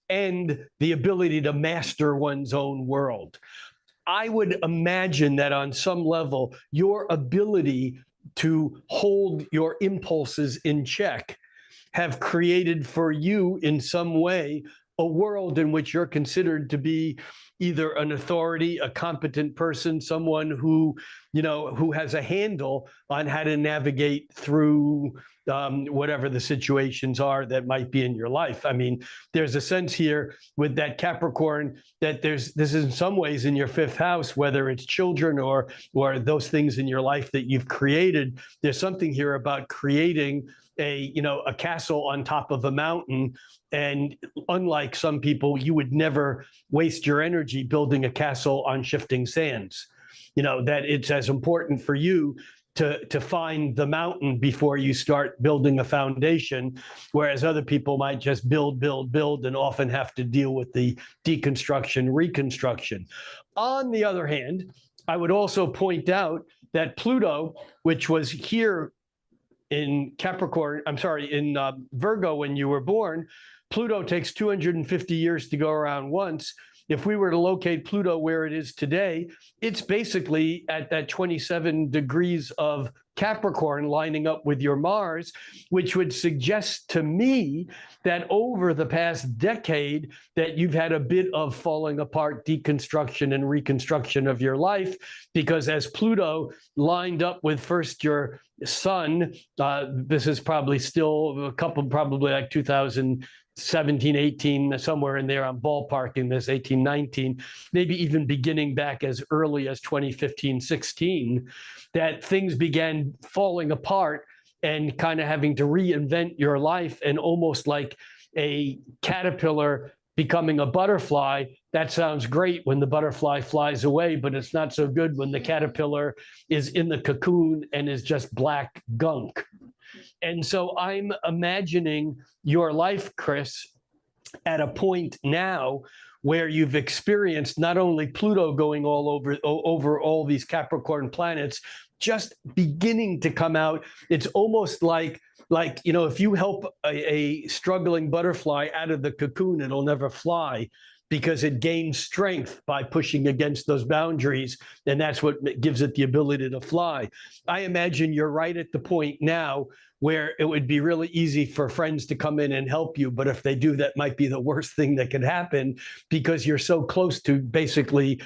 S4: and the ability to master one's own world. I would imagine that on some level, your ability to hold your impulses in check have created for you in some way a world in which you're considered to be either an authority, a competent person, someone who has a handle on how to navigate through whatever the situations are that might be in your life. I mean, there's a sense here with that Capricorn that this is in some ways in your fifth house, whether it's children or those things in your life that you've created. There's something here about creating a castle on top of a mountain. And unlike some people, you would never waste your energy building a castle on shifting sands. That it's as important for you to find the mountain before you start building a foundation, whereas other people might just build, and often have to deal with the deconstruction, reconstruction. On the other hand, I would also point out that Pluto, which was here in Virgo when you were born, Pluto takes 250 years to go around once. If we were to locate Pluto where it is today, it's basically at that 27 degrees of Capricorn lining up with your Mars, which would suggest to me that over the past decade that you've had a bit of falling apart, deconstruction and reconstruction of your life, because as Pluto lined up with first your sun, this is probably still probably like 2017, 18, somewhere in there, I'm ballparking this, 18, 19, maybe even beginning back as early as 2015, 16, that things began falling apart and kind of having to reinvent your life, and almost like a caterpillar becoming a butterfly. That sounds great when the butterfly flies away, but it's not so good when the caterpillar is in the cocoon and is just black gunk. And so I'm imagining your life, Chris, at a point now where you've experienced not only Pluto going all over all these Capricorn planets, just beginning to come out. It's almost like if you help a struggling butterfly out of the cocoon, it'll never fly, because it gains strength by pushing against those boundaries, and that's what gives it the ability to fly. I imagine you're right at the point now where it would be really easy for friends to come in and help you, but if they do, that might be the worst thing that could happen, because you're so close to basically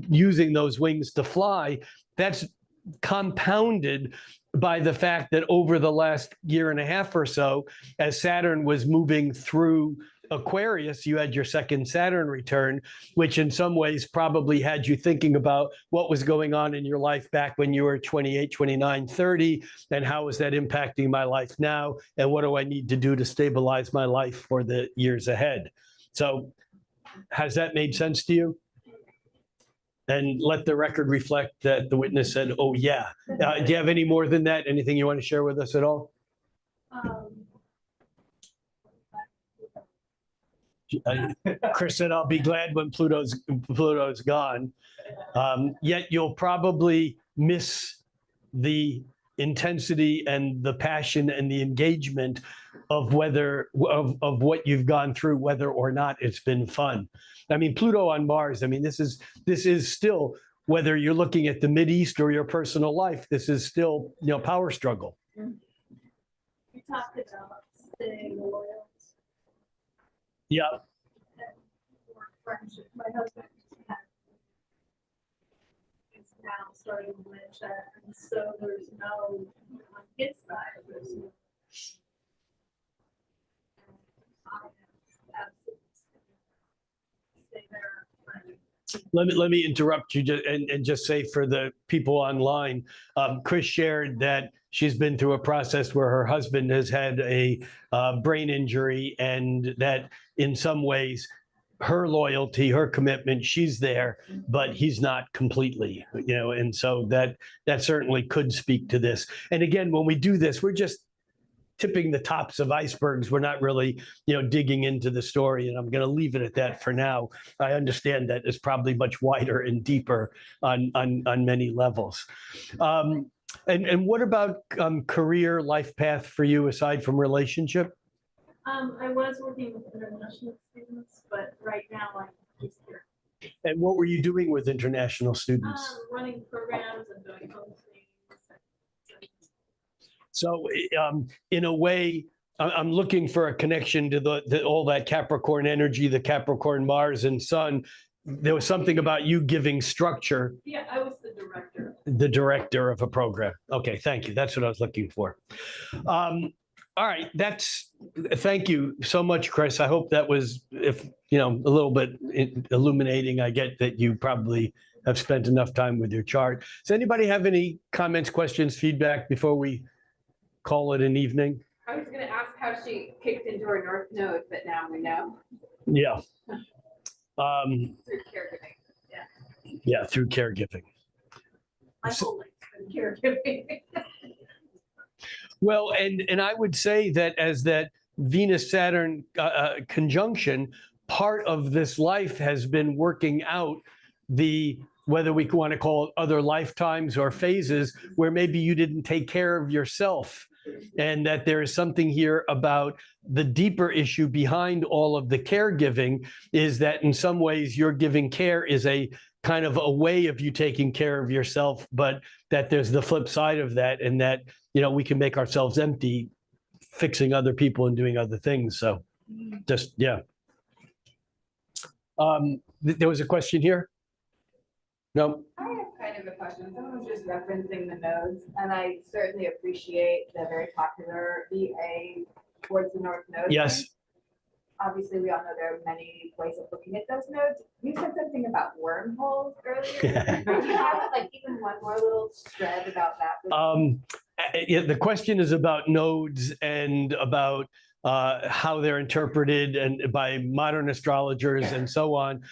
S4: using those wings to fly. That's compounded by the fact that over the last year and a half or so, as Saturn was moving through Aquarius, you had your second Saturn return, which in some ways probably had you thinking about what was going on in your life back when you were 28, 29, 30, and how is that impacting my life now, and what do I need to do to stabilize my life for the years ahead. So has that made sense to you? And let the record reflect that the witness said, oh, yeah. Do you have any more than that? Anything you want to share with us at all? Chris said, I'll be glad when Pluto's gone. Yet you'll probably miss the intensity and the passion and the engagement of what you've gone through, whether or not it's been fun. I mean, Pluto on Mars, I mean, this is still, whether you're looking at the Mideast or your personal life, this is still, power struggle.
S7: You talked about staying loyal.
S4: Yeah.
S7: Or friendship. My husband is now starting to mention that, and so there's no, on his side, there's no. I have absolutely stay there.
S4: Let me interrupt you and just say for the people online, Chris shared that she's been through a process where her husband has had a brain injury, and that in some ways her loyalty, her commitment, she's there, but he's not completely, and so that certainly could speak to this. And again, when we do this, we're just tipping the tops of icebergs. We're not really, digging into the story, and I'm going to leave it at that for now. I understand that it's probably much wider and deeper on many levels. And what about career, life path for you aside from relationship?
S7: I was working with international students, but right now I'm just here.
S4: And what were you doing with international students?
S7: Running programs and doing home things.
S4: So in a way, I'm looking for a connection to all that Capricorn energy, the Capricorn Mars and Sun. There was something about you giving structure.
S7: Yeah, I was the director.
S4: The director of a program. Okay, thank you. That's what I was looking for. All right, thank you so much, Chris. I hope that was, a little bit illuminating. I get that you probably have spent enough time with your chart. Does anybody have any comments, questions, feedback before we call it an evening?
S3: I was gonna ask how she kicked into her North Node, but now we know.
S4: Yeah.
S3: Through caregiving.
S4: Yeah, through caregiving.
S7: I've always been caregiving.
S4: Well, and I would say that as that Venus-Saturn conjunction, part of this life has been working out whether we want to call it other lifetimes or phases, where maybe you didn't take care of yourself. And that there is something here about the deeper issue behind all of the caregiving, is that in some ways your giving care is a kind of a way of you taking care of yourself, but that there's the flip side of that, and that, we can make ourselves empty fixing other people and doing other things. So just, yeah. There was a question here? No?
S3: I have kind of a question. Someone was just referencing the nodes, and I certainly appreciate the very popular VA towards the North Node.
S4: Yes.
S3: Obviously, we all know there are many ways of looking at those nodes. You said something about wormholes earlier. Do you have even one more little thread about that?
S4: The question is about nodes and about how they're interpreted and by modern astrologers and so on.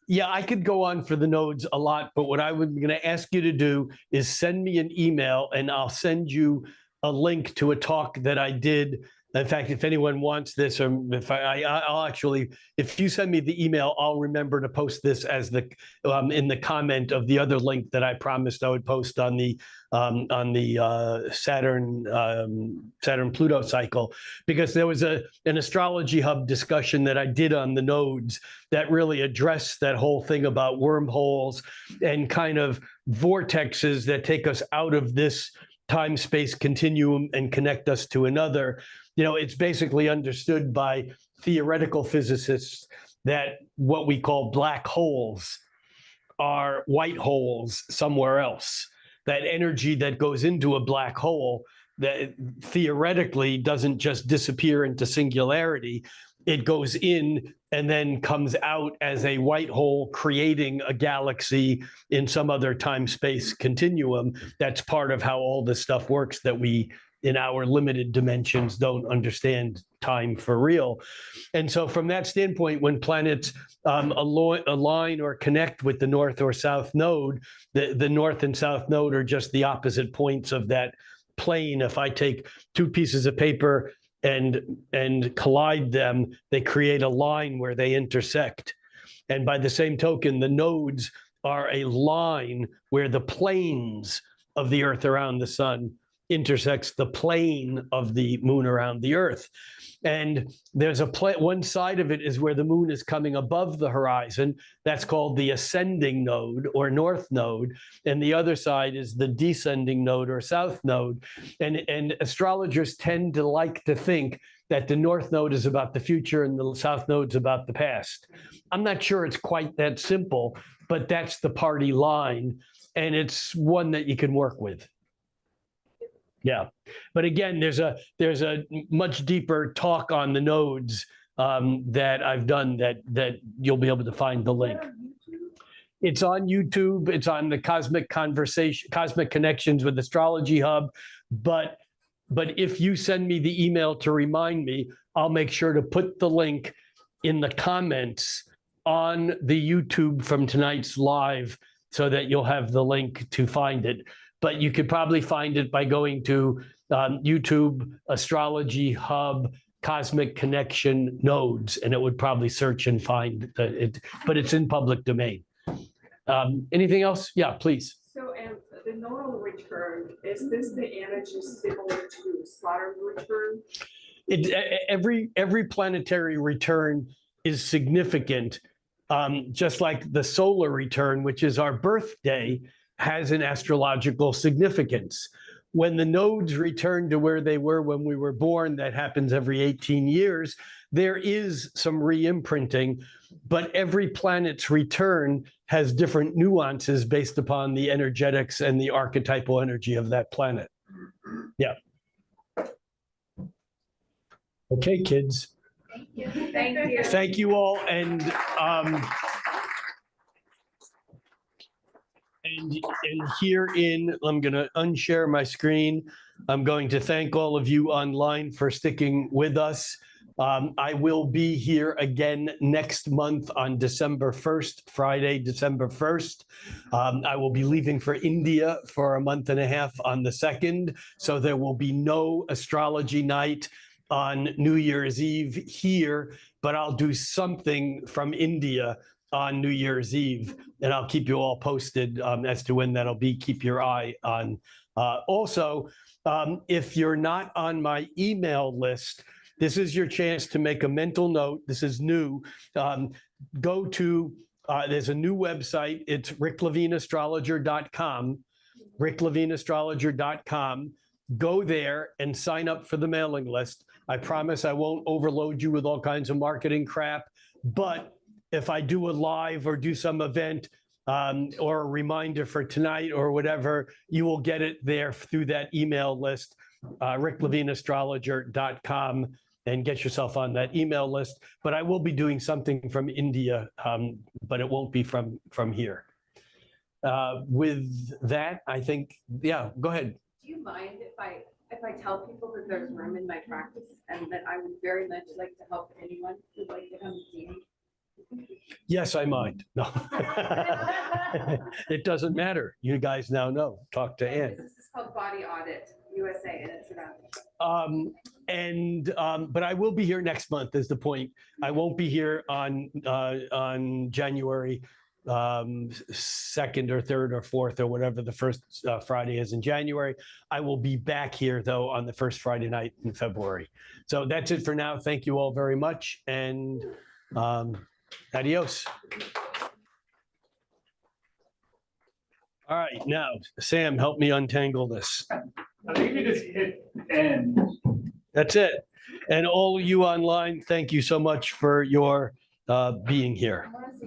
S4: Yeah, I could go on for the nodes a lot, but what I was going to ask you to do is send me an email, and I'll send you a link to a talk that I did In fact, if anyone wants this, or if I'll actually, if you send me the email, I'll remember to post this as the in the comment of the other link that I promised I would post on the Saturn-Pluto cycle, because there was an Astrology Hub discussion that I did on the nodes that really addressed that whole thing about wormholes and kind of vortexes that take us out of this time-space continuum and connect us to another. You know, it's basically understood by theoretical physicists that what we call black holes are white holes somewhere else. That energy that goes into a black hole that theoretically doesn't just disappear into singularity. It goes in and then comes out as a white hole, creating a galaxy in some other time-space continuum. That's part of how all this stuff works, that we, in our limited dimensions, don't understand time for real. And so from that standpoint, when planets align or connect with the north or south node, the north and south node are just the opposite points of that plane. If I take two pieces of paper and collide them, they create a line where they intersect. And by the same token, the nodes are a line where the planes of the Earth around the sun intersects the plane of the moon around the Earth. And there's one side of it is where the moon is coming above the horizon. That's called the ascending node or north node. And the other side is the descending node or south node. And astrologers tend to like to think that the north node is about the future and the south node's about the past. I'm not sure it's quite that simple, but that's the party line. And it's one that you can work with. Yeah, but again, there's a much deeper talk on the nodes that I've done that you'll be able to find the link. It's on YouTube. It's on the Cosmic Connections with Astrology Hub. But if you send me the email to remind me, I'll make sure to put the link in the comments on the YouTube from tonight's live, so that you'll have the link to find it. But you could probably find it by going to YouTube, Astrology Hub, Cosmic Connection Nodes, and it would probably search and find it, but it's in public domain. Anything else? Yeah, please.
S8: So, and the nodal return, is this the energy similar to Saturn return?
S4: Every planetary return is significant, just like the solar return, which is our birthday, has an astrological significance. When the nodes return to where they were when we were born, that happens every 18 years, there is some re-imprinting, but every planet's return has different nuances based upon the energetics and the archetypal energy of that planet. Yeah. Okay, kids.
S6: Thank you. Thank you.
S4: Thank you all. And here I'm going to unshare my screen. I'm going to thank all of you online for sticking with us. I will be here again next month on December 1st, Friday, December 1st. I will be leaving for India for a month and a half on the 2nd. So there will be no astrology night on New Year's Eve here, but I'll do something from India on New Year's Eve, and I'll keep you all posted as to when that'll be. Keep your eye on. Also, if you're not on my email list, this is your chance to make a mental note. This is new. Go to, there's a new website. It's ricklevineastrologer.com, ricklevineastrologer.com. Go there and sign up for the mailing list. I promise I won't overload you with all kinds of marketing crap, but if I do a live or do some event or a reminder for tonight or whatever, you will get it there through that email list, ricklevineastrologer.com, and get yourself on that email list. But I will be doing something from India, but it won't be from here. With that, I think, yeah, go ahead.
S6: Do you mind if I tell people that there's room in my practice and that I would very much like to help anyone who'd like to come and see me?
S4: Yes, I mind. No, it doesn't matter. You guys now know. Talk to Ann.
S6: This is called Body Audit USA, and it's around.
S4: And but I will be here next month is the point. I won't be here on January 2nd or 3rd or 4th or whatever the first Friday is in January. I will be back here though on the first Friday night in February. So that's it for now. Thank you all very much, and adios. All right, now Sam, help me untangle this.
S2: I think you just hit end.
S4: That's it. And all you online, thank you so much for your being here.